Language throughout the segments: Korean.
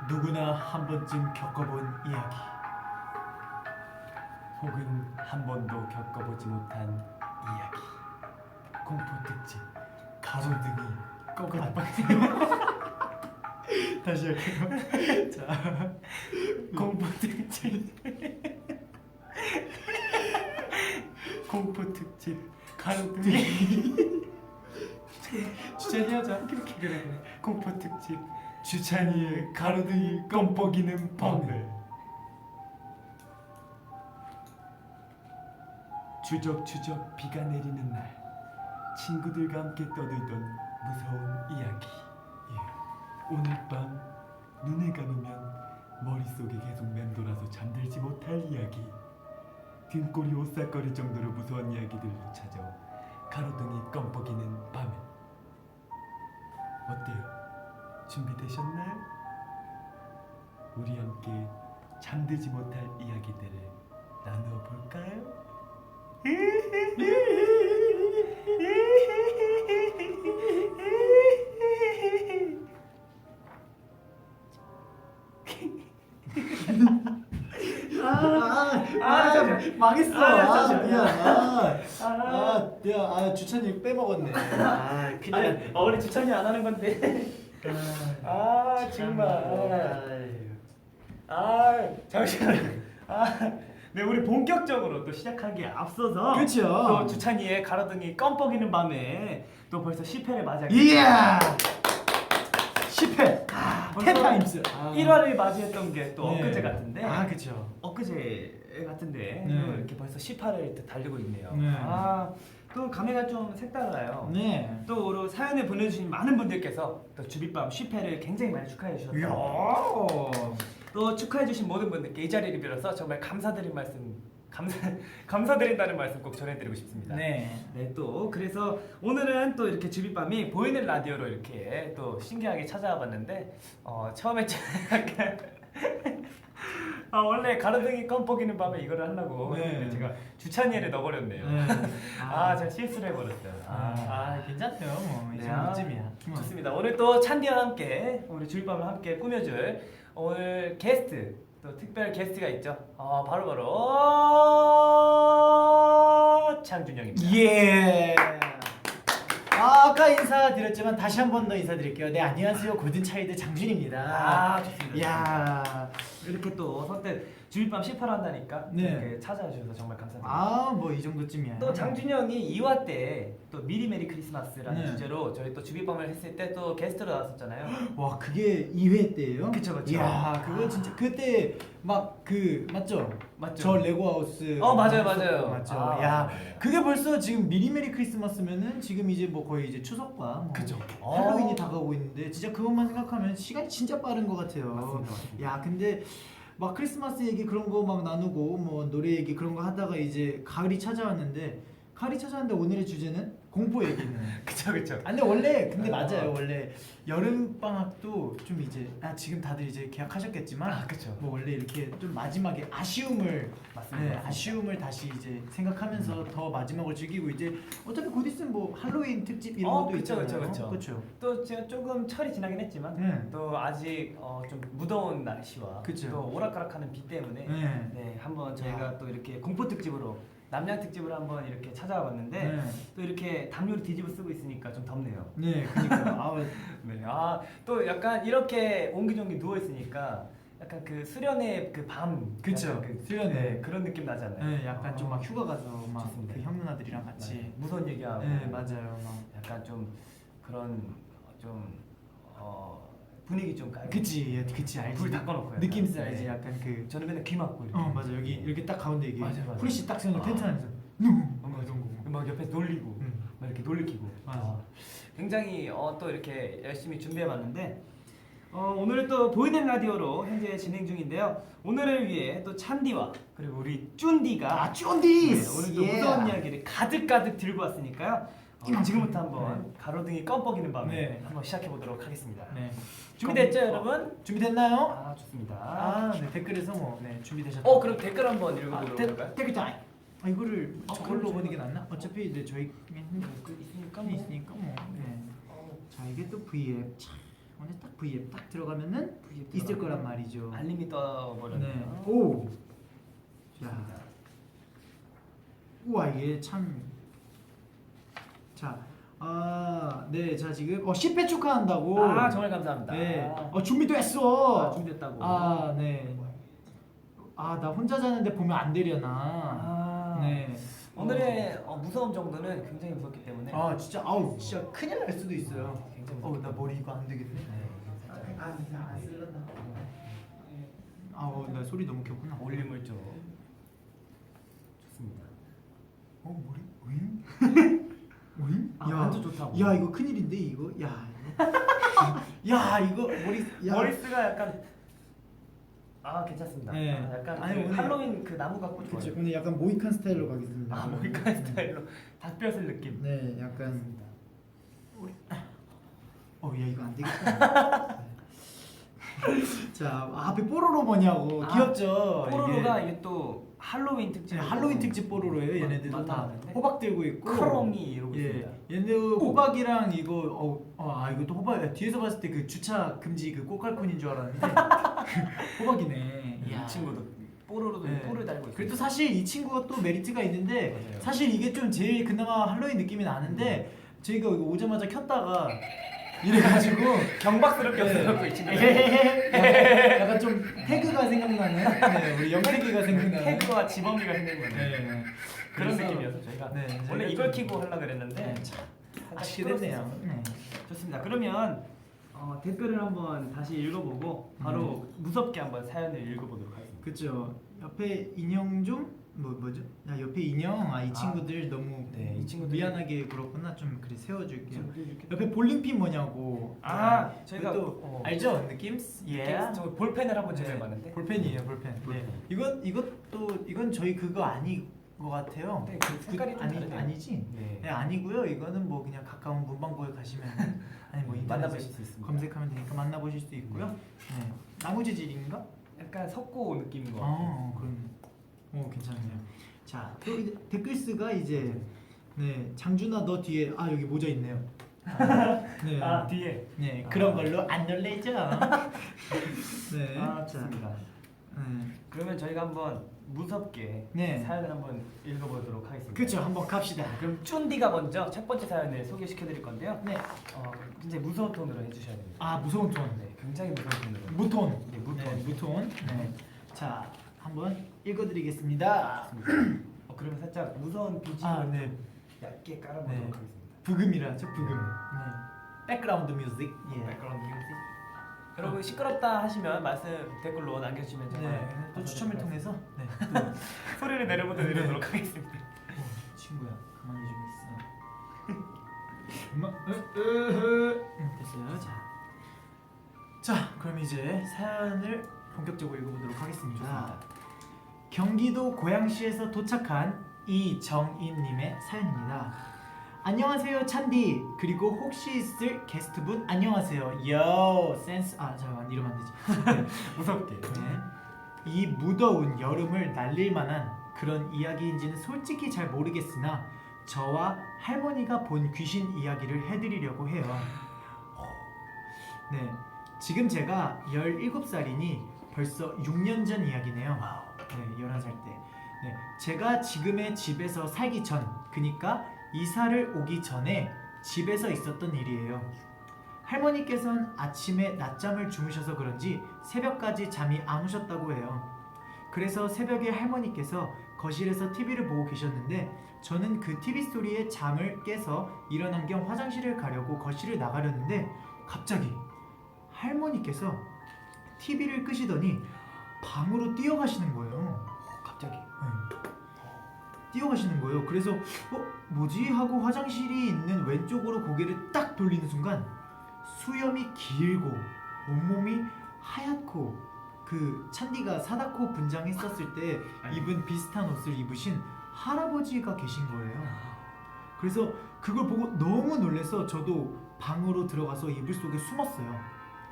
누구나 한 번쯤 겪어본 이야기, 혹은 한 번도 겪어보지 못한 이야기. 공포 특집 가로등이 다시 할게요. 자, 공포 특집 공포 특집 가로등이 주찬이하자. 그래. 공포 특집 주찬이의 가로등이 껌뻑이는 밤을. 주적주적 비가 내리는 날, 친구들과 함께 떠들던 무서운 이야기. 오늘 밤 눈을 감으면 머릿속에 계속 맴돌아서 잠들지 못할 이야기. 등골이 오싹거릴 정도로 무서운 이야기들을 찾아온 가로등이 껌뻑이는 밤에. 어때요? 준비되셨나요? 우리 함께 잠들지 못할 이야기들을 나누어 볼까요? 잠시만. 망했어. 미안. 주찬이 빼먹었네. 큰일 났네. 우리 주찬이 안 하는 건데. 잠시만. 네, 우리 본격적으로 또 시작하기에 앞서서 그렇죠. 또 주찬이의 가로등이 껌뻑이는 밤에 또 벌써 10회를 맞이하게 이야. 10회. 벌써 10타임스. 1화를 맞이했던 게 또 네. 엊그제 같은데. 그렇죠. 엊그제 같은데 네. 또 이렇게 벌써 10화를 달리고 있네요. 네. 또 감회가 좀 색달라요. 네. 또 우리 사연을 보내주신 많은 분들께서 또 주빗밤 10회를 굉장히 많이 축하해 주셨어요. 또 축하해 주신 모든 분들께 이 자리를 빌어서 정말 감사드린다는 말씀 꼭 전해드리고 싶습니다. 네. 네, 또 그래서 오늘은 또 이렇게 주빗밤이 보이는 라디오로 이렇게 또 신기하게 찾아와 봤는데 처음에 약간 원래 가로등이 껌뻑이는 밤에 이거를 하려고 네. 했는데 제가 주찬이를 넣어버렸네요. 네. 제가 실수를 해버렸어요. 괜찮아요. 뭐 이 네, 정도쯤이야. 좋습니다. 오늘 또 찬디와 함께 우리 주빗밤을 함께 꾸며줄 오늘 게스트 또 특별 게스트가 있죠. 바로 장준영입니다. 예. 아까 인사드렸지만 다시 한 번 더 인사드릴게요. 네, 안녕하세요. 골든차일드 장준입니다. 좋습니다. 야. 이렇게 또 선뜻 주빗밤 10화를 한다니까 네. 이렇게 찾아주셔서 정말 감사드립니다. 뭐 이 정도쯤이야. 또 장준영이 2화 때 또 미리 메리 크리스마스라는 네. 주제로 저희 또 주빗밤을 했을 때 또 게스트로 나왔었잖아요. 와, 그게 2회 때예요? 그쵸. 이야, 그거 진짜 그때 막 맞죠? 맞죠? 저 레고하우스. 맞아요. 맞죠. 맞아요. 그게 벌써 지금 미리 메리 크리스마스면은 지금 이제 뭐 거의 이제 추석과 뭐 그죠. 할로윈이 다가오고 있는데 진짜 그것만 생각하면 시간이 진짜 빠른 것 같아요. 맞습니다. 야, 근데 막 크리스마스 얘기 그런 거 막 나누고 뭐 노래 얘기 그런 거 하다가 이제 가을이 찾아왔는데 오늘의 주제는 공포 얘기는. 그쵸. 근데 원래 맞아요. 원래 여름 방학도 좀 이제 지금 다들 이제 개학하셨겠지만 그쵸. 뭐 원래 이렇게 좀 마지막에 아쉬움을 맞습니다. 아쉬움을 다시 이제 생각하면서 더 마지막을 즐기고 이제 어차피 곧 있으면 뭐 할로윈 특집 이런 것도 그쵸. 있잖아요. 그렇죠. 또 제가 조금 철이 지나긴 했지만 네. 또 아직 좀 무더운 날씨와 그쵸. 또 오락가락하는 비 때문에 네. 한번 저희가 또 이렇게 공포 특집으로 남양 특집을 한번 이렇게 찾아와 봤는데 네. 또 이렇게 담요를 뒤집어 쓰고 있으니까 좀 덥네요. 네, 그러니까 네. 또 약간 이렇게 옹기종기 누워 있으니까 약간 그 수련의 그 밤. 그쵸. 약간 수련회. 네, 그런 느낌 나잖아요. 네, 약간 좀 막 휴가 가서 막 좋습니다. 그 형 누나들이랑 같이. 네, 무서운 얘기하고. 네, 맞아요. 막. 약간 좀 그런 분위기 좀 깔고. 그치 알지. 불 다 꺼놓고 약간. 느낌스 알지. 네. 약간 그. 저는 맨날 귀 막고 이렇게. 맞아. 여기 이렇게 딱 가운데 이게 맞아. 후리씨 딱 세우는 텐트 안에서 막 옆에 놀리고 막 이렇게 놀리키고. 맞아. 굉장히 또 이렇게 열심히 준비해봤는데 오늘 또 보이는 라디오로 현재 진행 중인데요. 오늘을 위해 또 찬디와 그리고 우리 쭌디가 쫀디스. 오늘 또 무서운 이야기를 가득 들고 왔으니까요. 지금부터 한번 가로등이 껌뻑이는 밤에 네. 한번 시작해 보도록 하겠습니다. 네. 준비됐죠, 여러분? 준비됐나요? 좋습니다. 네, 댓글에서 뭐 준비되셨다. 그럼 댓글 한번 읽어보도록 할까요? 댓글 타임. 이거를 저걸로 그럼 보는 게 낫나? 어차피 이제 저희 있으니까 있으니까 뭐. 네. 자, 이게 또 V앱 참 오늘 딱 V앱 딱 들어가면은 V앱 있을 들어가면 거란 말이죠. 알림이 떠버렸네요. 네. 오. 자. 우와 이게 참. 자. 네. 자 지금 10회 축하한다고. 아 정말 감사합니다. 네. 준비됐어. 준비됐다고. 네. 나 혼자 자는데 보면 안 되려나. 네. 오늘의 무서움 정도는 굉장히 무섭기 때문에. 진짜 진짜 큰일 날 수도 있어요. 굉장히 무섭다. 나 머리 이거 안 되겠네. 안 쓸란다. 나 소리 너무 켰구나. 올림을 좀. 좋습니다. 머리? 오잉? 오잉? 완전 좋다고. 야 이거 큰일인데 이거. 야 이거 머리. 머리스가 약간 괜찮습니다. 네. 약간 아니, 오늘 할로윈 그 나무 갖고 좋아요. 그치 오늘 약간 모이칸 스타일로 가겠습니다. 모이칸 스타일로 닭뼈슬 느낌. 네, 약간 우리. 야 이거 안 되겠다. 자 앞에 뽀로로 뭐냐고 귀엽죠. 뽀로로가 이게 또 할로윈 특집. 할로윈 특집 뽀로로예요. 얘네들도 다 나왔는데? 호박 들고 있고. 크롬이 이러고 있습니다. 얘네들 호박이랑 이거 이것도 호박. 뒤에서 봤을 때 그 주차 금지 그 꼬깔콘인 줄 알았는데 호박이네. 이 친구도 뽀로로도 네. 뿔을 달고 있어요. 그래도 사실 이 친구가 또 메리트가 있는데 맞아요. 사실 이게 좀 제일 그나마 할로윈 느낌이 나는데 저희가 이거 오자마자 켰다가 이래가지고 경박스럽게 네. 없어졌고 이 친구. 약간 좀 태그가 생각나는 우리 영태기가 생각나는 태그와 지범이가 생각나는 네. 그런 그래서- 느낌이어서 저희가 네, 원래 저희가 이걸 좀- 키고 하려고 그랬는데 네. 살짝 아쉽게 됐네요. 시끄러웠어요. 네. 좋습니다. 그러면 댓글을 한번 다시 읽어보고 바로 무섭게 한번 사연을 읽어보도록 하겠습니다. 그쵸. 옆에 인형 좀 뭐죠? 옆에 인형 이 친구들 너무 네, 이 친구들이- 미안하게 그렇구나. 좀 그래 세워줄게요. 이렇게 옆에 볼링핀 뭐냐고. 저희가 또 알죠 느낌? 저 볼펜을 한번 네. 제작해봤는데 볼펜이에요 볼펜. 네. 이건 저희 그거 아닌 것 같아요. 네, 그 색깔이 좀 다르네요. 아니지? 네. 네 아니고요. 이거는 뭐 그냥 가까운 문방구에 가시면 아니 뭐 인터넷에 만나보실 수 있습니다. 검색하면 되니까 만나보실 수 있고요. 네. 나무 재질인가? 약간 석고 느낌인 것 같아요. 그럼 괜찮네요. 자, 또 이제 댓글스가 이제 네 장준아 너 뒤에 여기 모자 있네요. 네. 뒤에 네 그런 걸로 안 놀래죠. 네. 좋습니다. 네. 그러면 저희가 한번 무섭게 네. 사연을 한번 읽어보도록 하겠습니다. 그렇죠. 한번 갑시다. 그럼 쭌디가 먼저 첫 번째 사연을 소개시켜드릴 건데요. 네. 굉장히 무서운 톤으로 해주셔야 됩니다. 무서운 톤. 네, 굉장히 무서운 톤으로. 무톤. 네, 무톤. 네, 무톤. 네. 자, 한번 읽어드리겠습니다. 그러면 살짝 무서운 BGM 네. 얇게 깔아보도록 네. 하겠습니다. 부금이라죠, 부금. 네. 백그라운드 뮤직. 예. 백그라운드 뮤직. 여러분 시끄럽다 하시면 말씀 댓글로 남겨주시면 제가 네. 또 추첨을 통해서 네. 소리를 내려보도록 하겠습니다. 친구야, 가만히 좀 있어. 엄마, 됐어요. 자, 그럼 이제 사연을 본격적으로 읽어보도록 하겠습니다. 좋습니다. 경기도 고양시에서 도착한 이정인님의 사연입니다. 안녕하세요 찬디. 그리고 혹시 있을 게스트분 안녕하세요. 요 센스. 잠깐만 이러면 안 되지. 네. 무섭게. 네. 이 무더운 여름을 날릴 만한 그런 이야기인지는 솔직히 잘 모르겠으나 저와 할머니가 본 귀신 이야기를 해드리려고 해요. 네, 지금 제가 17살이니 벌써 6년 전 이야기네요. 네, 11살 때. 네, 제가 지금의 집에서 살기 전, 그니까 이사를 오기 전에 집에서 있었던 일이에요. 할머니께서는 아침에 낮잠을 주무셔서 그런지 새벽까지 잠이 안 오셨다고 해요. 그래서 새벽에 할머니께서 거실에서 TV를 보고 계셨는데 저는 그 TV 소리에 잠을 깨서 일어난 겸 화장실을 가려고 거실을 나가려는데 갑자기 할머니께서 TV를 끄시더니 방으로 뛰어가시는 거예요. 갑자기. 네. 뛰어가시는 거예요. 그래서 뭐지? 하고 화장실이 있는 왼쪽으로 고개를 딱 돌리는 순간 수염이 길고 온몸이 하얗고 그 찬디가 사다코 분장했었을 때 입은 비슷한 옷을 입으신 할아버지가 계신 거예요. 그래서 그걸 보고 너무 놀라서 저도 방으로 들어가서 이불 속에 숨었어요.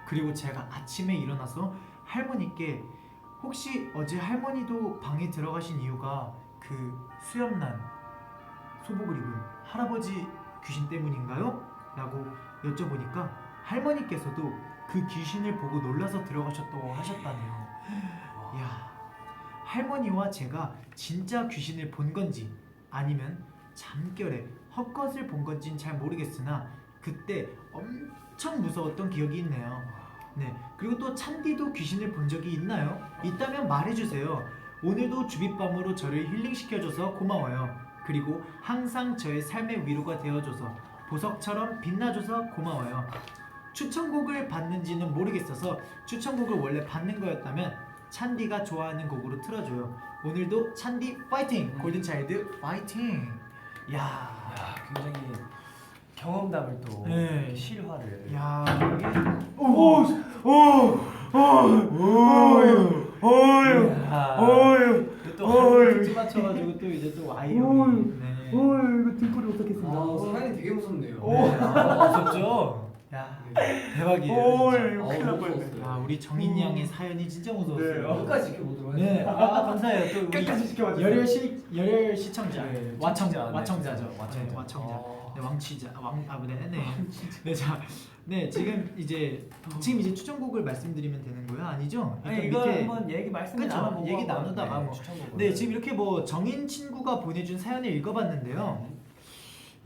그리고 제가 아침에 일어나서 할머니께 혹시 어제 할머니도 방에 들어가신 이유가 그 수염난 소복을 입은 할아버지 귀신 때문인가요? 라고 여쭤보니까 할머니께서도 그 귀신을 보고 놀라서 들어가셨다고 하셨다네요. 이야, 할머니와 제가 진짜 귀신을 본 건지 아니면 잠결에 헛것을 본 건지는 잘 모르겠으나 그때 엄청 무서웠던 기억이 있네요. 네, 그리고 또 찬디도 귀신을 본 적이 있나요? 있다면 말해주세요. 오늘도 주빗밤으로 저를 힐링시켜줘서 고마워요. 그리고 항상 저의 삶의 위로가 되어줘서 보석처럼 빛나줘서 고마워요. 추천곡을 받는지는 모르겠어서 추천곡을 원래 받는 거였다면 찬디가 좋아하는 곡으로 틀어줘요. 오늘도 찬디 파이팅! 골든차일드 파이팅! 야, 야, 굉장히 경험담을 또 네. 이렇게 실화를. 야, 이게 또 하트 맞춰가지고 또 이제 또 아이언이. 네. 이거 등골이 어떻겠습니까? 사연이 되게 무섭네요. 무섭죠? 야, 대박이에요. 진짜. 큰일 날 뻔했네. 아, 우리 정인 양의 사연이 진짜 무서웠어요. 끝까지 지켜보도록 네, 하겠습니다. 감사해요. 또 우리 끝까지 지켜봐주세요. 열혈 시청자, 네, 와청자죠. 네, 와청자. 어. 네, 왕치자, 네, 자, 네, 지금 이제 추천곡을 말씀드리면 되는 거예요? 아니죠? 아니, 이거 한번 얘기 말씀 그쵸, 나눠보고 얘기 한번, 나누다가 뭐. 추천곡을. 네, 지금 이렇게 뭐 정인 친구가 보내준 사연을 읽어봤는데요.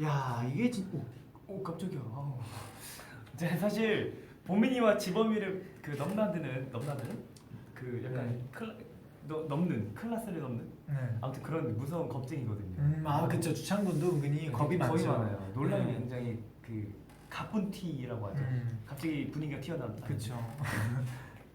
야, 이게 오 깜짝이야. 제가 사실 보민이와 지범이를 그 넘나드는 그 약간 넘는 클라스를 넘는 네. 아무튼 그런 무서운 겁쟁이거든요. 그쵸. 주창군도 은근히 겁이 겁이 많죠. 많아요. 논란이 네. 굉장히 그 가뿐티라고 하죠. 갑자기 분위기가 튀어나온다. 그쵸.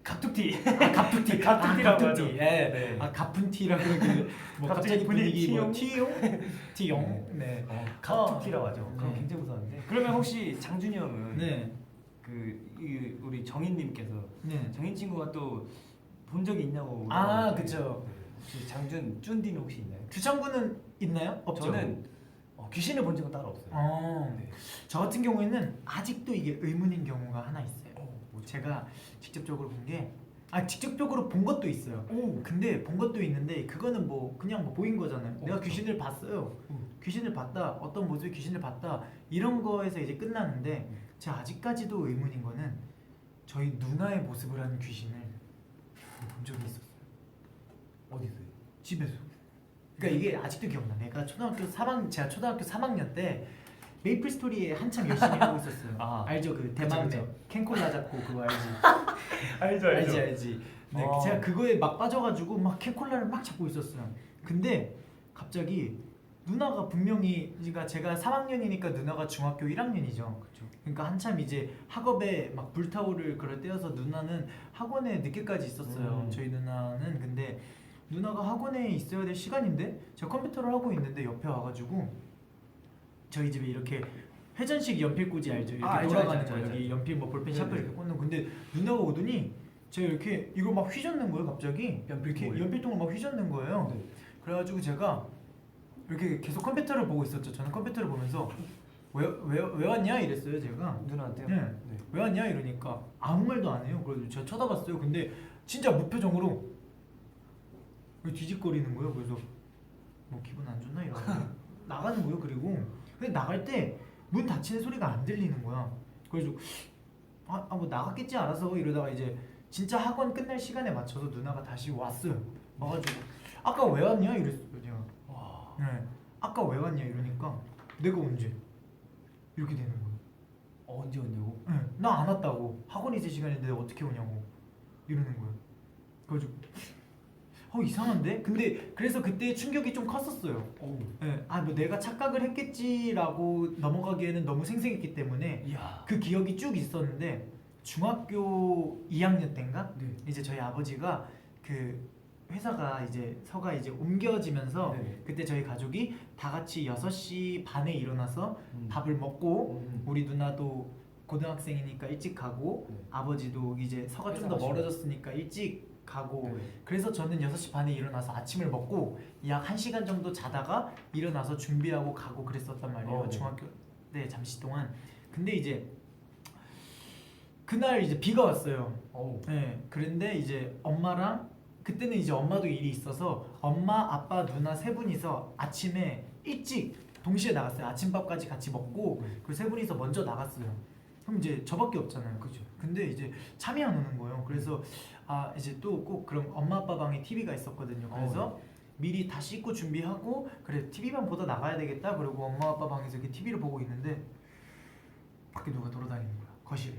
갑툭튀. 갑툭튀, 갑툭튀라고 하죠. 예. 네. 가푼티라고 이렇게 뭐 갑자기 분위기 뭐 티용? 티용. 네. 갑툭튀라고 하죠. 그럼 네. 굉장히 무서운데. 그러면 혹시 장준이 형은 네. 우리 정인님께서 네. 정인 친구가 또 본 적이 있냐고. 그쵸. 혹시 장준 쭌디는 혹시 있나요? 주창군은 있나요? 없죠. 저는 귀신을 본 적은 따로 없어요. 네. 저 같은 경우에는 아직도 이게 의문인 경우가 하나 있어요. 뭐지? 제가 직접적으로 본 게 직접적으로 본 것도 있어요. 근데 본 것도 있는데 그거는 뭐 그냥 뭐 보인 거잖아요. 내가 그쵸. 귀신을 봤어요. 귀신을 봤다. 어떤 모습의 귀신을 봤다. 이런 거에서 이제 끝나는데 제가 아직까지도 의문인 거는 저희 누나의 모습을 하는 귀신을 본 적이 있었어요. 어디서요? 집에서. 그러니까 이게 아직도 기억나. 제가 초등학교 3학년 때 메이플 스토리에 한참 열심히 하고 있었어요. 알죠? 그 대만매 그쵸. 캔콜라 잡고 그거 알지? 알지. 네, 제가 그거에 막 빠져가지고 막 캔콜라를 막 잡고 있었어요. 근데 갑자기 누나가 분명히 제가 3학년이니까 누나가 중학교 1학년이죠. 그러니까 한참 이제 학업에 막 불타오를 그럴 때여서 누나는 학원에 늦게까지 있었어요. 저희 누나는. 근데 누나가 학원에 있어야 될 시간인데 제가 컴퓨터를 하고 있는데 옆에 와가지고 저희 집에 이렇게 회전식 연필꽂이 알죠? 이렇게 알죠, 돌아가는 알죠, 거 알죠. 여기 연필 뭐 볼펜 샤프 네네. 이렇게 꽂는. 근데 누나가 오더니 제가 이렇게 이걸 막 휘젓는 거예요. 갑자기 이렇게 연필통을 막 휘젓는 거예요. 네. 그래가지고 제가 이렇게 계속 컴퓨터를 보고 있었죠. 저는 컴퓨터를 보면서 왜 왔냐 이랬어요. 제가 누나한테요? 네. 왜 왔냐 이러니까 아무 말도 안 해요. 그래서 제가 쳐다봤어요. 근데 진짜 무표정으로 왜 뒤집거리는 거예요. 그래서 뭐 기분 안 좋나 이러고 나가는 거예요. 그리고 근데 나갈 때 문 닫히는 소리가 안 들리는 거야. 그래서 뭐 나갔겠지 알아서 이러다가 이제 진짜 학원 끝날 시간에 맞춰서 누나가 다시 왔어요. 와가지고 아까 왜 왔냐 이랬어요. 제가 네. 아까 왜 왔냐 이러니까 내가 언제 이렇게 되는 거예요. 언제 왔냐고? 네. 나 안 왔다고. 학원 있을 시간인데 어떻게 오냐고 이러는 거예요. 그래가지고 이상한데? 근데 그래서 그때 충격이 좀 컸었어요. 네. 뭐 내가 착각을 했겠지라고 넘어가기에는 너무 생생했기 때문에 이야. 그 기억이 쭉 있었는데 중학교 2학년 때인가? 네. 이제 저희 아버지가 그 회사가 이제 서가 이제 옮겨지면서 네. 그때 저희 가족이 다 같이 6시 반에 일어나서 밥을 먹고 음. 우리 누나도 고등학생이니까 일찍 가고 네. 아버지도 이제 서가 좀 더 회사 멀어졌으니까 일찍 가고 네. 그래서 저는 6시 반에 일어나서 아침을 먹고 약 1시간 정도 자다가 일어나서 준비하고 가고 그랬었단 말이에요. 네. 중학교 때 잠시 동안. 근데 이제 그날 이제 비가 왔어요. 네, 그런데 이제 엄마랑 그때는 이제 엄마도 일이 있어서 엄마, 아빠, 누나 세 분이서 아침에 일찍 동시에 나갔어요. 아침밥까지 같이 먹고 그 세 분이서 먼저 나갔어요. 그럼 이제 저밖에 없잖아요. 그렇죠. 근데 이제 잠이 안 오는 거예요. 그래서 이제 또 꼭 그럼 엄마 아빠 방에 TV가 있었거든요. 그래서 미리 다 씻고 준비하고 그래 TV만 보다 나가야 되겠다. 그리고 엄마 아빠 방에서 이렇게 TV를 보고 있는데 밖에 누가 돌아다니는 거야. 거실에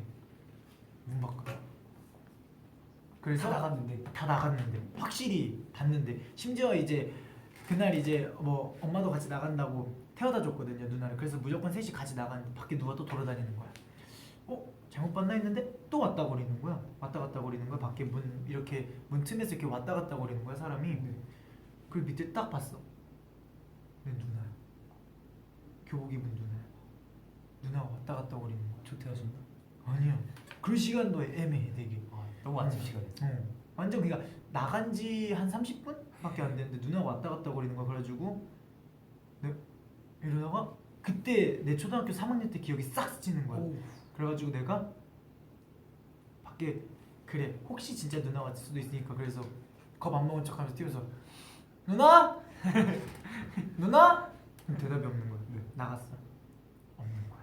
문 밖으로. 그래서 다 나갔는데 확실히 봤는데 심지어 이제 그날 이제 뭐 엄마도 같이 나간다고 태워다 줬거든요 누나를. 그래서 무조건 셋이 같이 나갔는데 밖에 누가 또 돌아다니는 거야. 잘못 봤나 했는데 또 왔다 거리는 거야. 왔다 갔다 거리는 거야. 밖에 문 이렇게 문 틈에서 이렇게 왔다 갔다 거리는 거야 사람이. 그리고 밑에 딱 봤어. 내 누나야. 교복 입은 누나야. 누나가 왔다 갔다 거리는 거야. 조퇴하셨나? 아니야. 그 시간도 애매해 되게. 너무 아침 시간에. 완전 그러니까 나간 지 한 30분밖에 안 됐는데 누나가 왔다 갔다 거리는 거야. 그래가지고 이러다가 그때 내 초등학교 3학년 때 기억이 싹 스치는 거야. 그래가지고 내가 밖에 그래 혹시 진짜 누나 왔을 수도 있으니까 그래서 겁 안 먹은 척하면서 뛰어서 누나? 누나? 대답이 없는 거야. 나갔어. 없는 거야.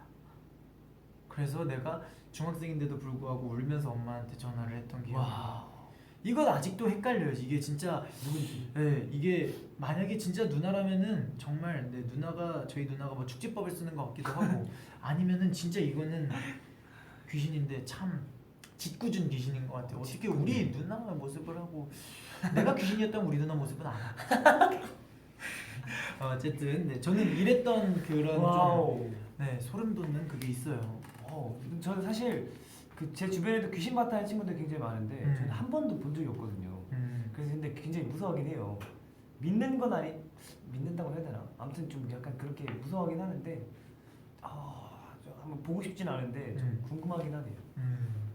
그래서 내가 중학생인데도 불구하고 울면서 엄마한테 전화를 했던 기억이 나요. 이건 아직도 헷갈려요. 이게 진짜 누군지. 네, 이게 만약에 진짜 누나라면은 정말 저희 누나가 뭐 축지법을 쓰는 것 같기도 하고 아니면은 진짜 이거는 귀신인데 참 짓궂은 귀신인 것 같아요. 어떻게 우리 누나 모습을 하고 내가 귀신이었다면 우리 누나 모습은 안 하고. 어쨌든 저는 이랬던 그런 좀 소름 돋는 그게 있어요. 저는 사실 제 주변에도 귀신 봤다는 친구들 굉장히 많은데 저는 한 번도 본 적이 없거든요. 그래서 근데 굉장히 무서워하긴 해요. 믿는 건 믿는다고 해야 되나? 아무튼 좀 약간 그렇게 무서워하긴 하는데 한번 보고 싶진 않은데 좀 궁금하긴 하네요.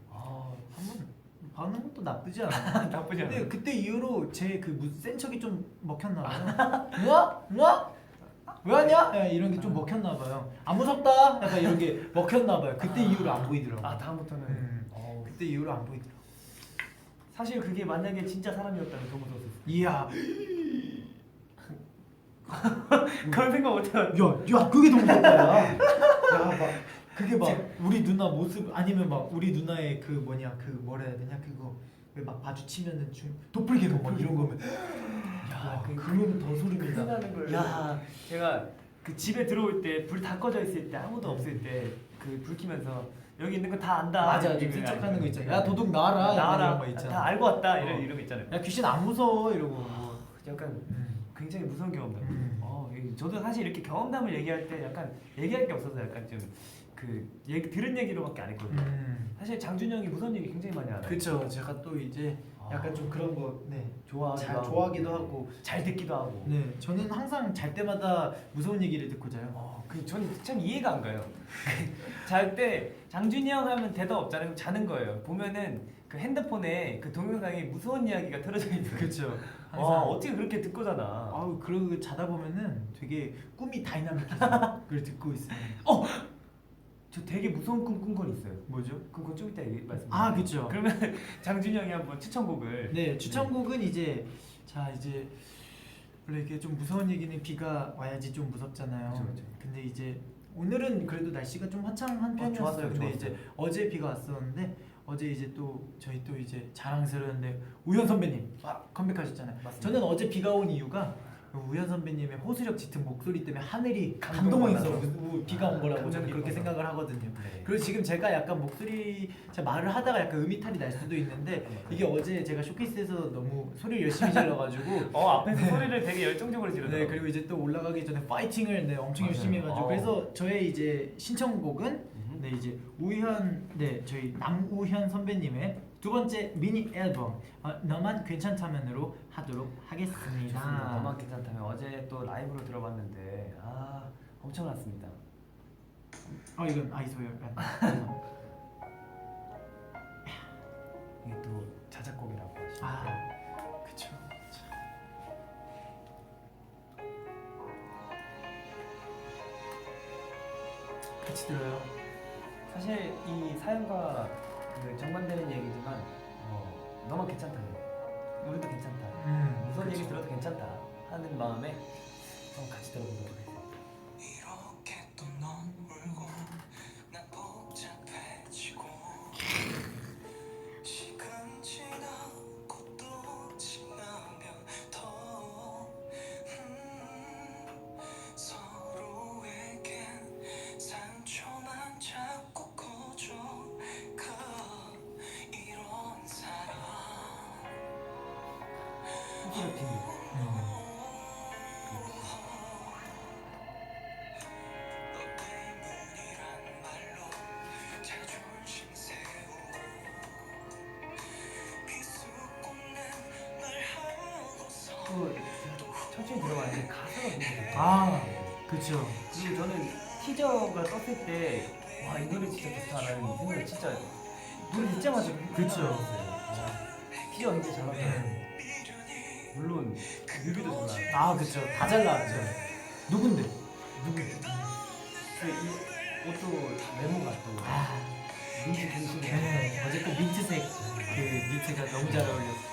한번 봐는 것도 나쁘지 않아. 나쁘지 않아. 근데 그때 이후로 제 그 센 척이 좀 먹혔나 봐요. 누나? 누나? 왜 왔냐? 이런 게 좀 먹혔나 봐요. 안 무섭다. 약간 이런 게 먹혔나 봐요. 그때 이후로 안 보이더라고. 다음부터는 그때 이후로 안 보이더라고. 사실 그게 만약에 진짜 사람이었다면 더 무서웠을 이야. 그런 생각 못해요. 야, 그게 더 무섭다. 야, 그게 막 우리 누나 모습 아니면 막 우리 누나의 그 뭐냐 그 뭐라 해야 되냐 그거 왜 막 마주치면은 좀 도플갱어 막 이런 거면 그거는 더 소름이다. 나는 걸. 야, 제가 그 집에 들어올 때 불 다 꺼져 있을 때 아무도 없을 때 그 불 켜면서 여기 있는 거 다 안다. 맞아, 이런 좀 거 센척하는 거 알고. 있잖아. 야 도둑 나와라. 이런 거 있잖아. 다 알고 왔다. 이런 거 있잖아요. 야 귀신 안 무서워 이러고. 약간 굉장히 무서운 경험담. 저도 사실 이렇게 경험담을 얘기할 때 약간 얘기할 게 없어서 약간 좀 그 얘기 들은 얘기로밖에 안 했거든요. 사실 장준이 형이 무서운 얘기 굉장히 많이 알아요. 그쵸. 제가 또 이제 약간 좀 그런 거 좋아하기도 하고 잘 듣기도 하고. 네, 저는 항상 잘 때마다 무서운 얘기를 듣고 자요. 저는 참 이해가 안 가요. 잘 때 장준이 형 하면 대답 없잖아요. 자는 거예요. 보면은 그 핸드폰에 그 동영상에 무서운 이야기가 틀어져 있는. 그렇죠. 어떻게 그렇게 듣고 자나? 그러고 자다 보면은 되게 꿈이 다이나믹해서 그걸 듣고 있어요. 저 되게 무서운 꿈 꾼 건 있어요. 뭐죠? 그건 좀 이따 말씀드릴게요. 그렇죠. 그러면 장준이 형이 한번 추천곡을. 네, 추천곡은 이제 원래 이게 좀 무서운 얘기는 비가 와야지 좀 무섭잖아요. 그쵸. 근데 이제 오늘은 그래도 날씨가 좀 화창한 편이었어요. 좋았어요, 근데 좋았어요. 이제 어제 비가 왔었는데 어제 이제 또 저희 또 이제 자랑스러운데 우현 선배님 컴백하셨잖아요. 맞습니다. 저는 어제 비가 온 이유가 우현 선배님의 호소력 짙은 목소리 때문에 하늘이 감동해서 비가 온 거라고 저는 그렇게 생각을 하거든요. 네. 그리고 지금 제가 약간 제가 말을 하다가 약간 음이탈이 날 수도 있는데 이게 어제 제가 쇼케이스에서 너무 소리를 열심히 질러가지고 앞에서 소리를 되게 열정적으로 지르더라고요. 네, 그리고 이제 또 올라가기 전에 파이팅을 엄청 맞아요. 열심히 해가지고 그래서 저의 이제 신청곡은 이제 저희 남우현 선배님의 두 번째 미니 앨범 너만 괜찮다면으로 하도록 하겠습니다. 좋습니다. 너만 괜찮다면 어제 또 라이브로 들어봤는데 엄청났습니다. 이건 아이소 약간 이게 또 자작곡이라고 하시죠. 그쵸. 같이 들어요. 사실 이 사연과 정반대는 얘기지만 너만 괜찮다면 우리도 괜찮다. 무슨 얘기 들어도 괜찮다 하는 마음에 한번 같이 들어보도록 하겠습니다. 이렇게 또 넌 울고 난 복잡해 찌푸려진 또 천천히 들어가는데 가사가 너무 좋다. 아, 그쵸. 그리고 저는 티저가 떴을 때 와 이 노래 진짜 좋다라는 생각을 진짜 노래 듣자마자 그쵸. 티저 굉장히 잘 나왔잖아요. 물론 뮤비도 잘 나왔어요. 아, 그쵸. 다 잘 나왔죠. 누군데? 누구? 이 옷도 메모가 또 아, 민트 중심에 네. 어제 그 민트색 그 니트가 너무 잘 어울렸어.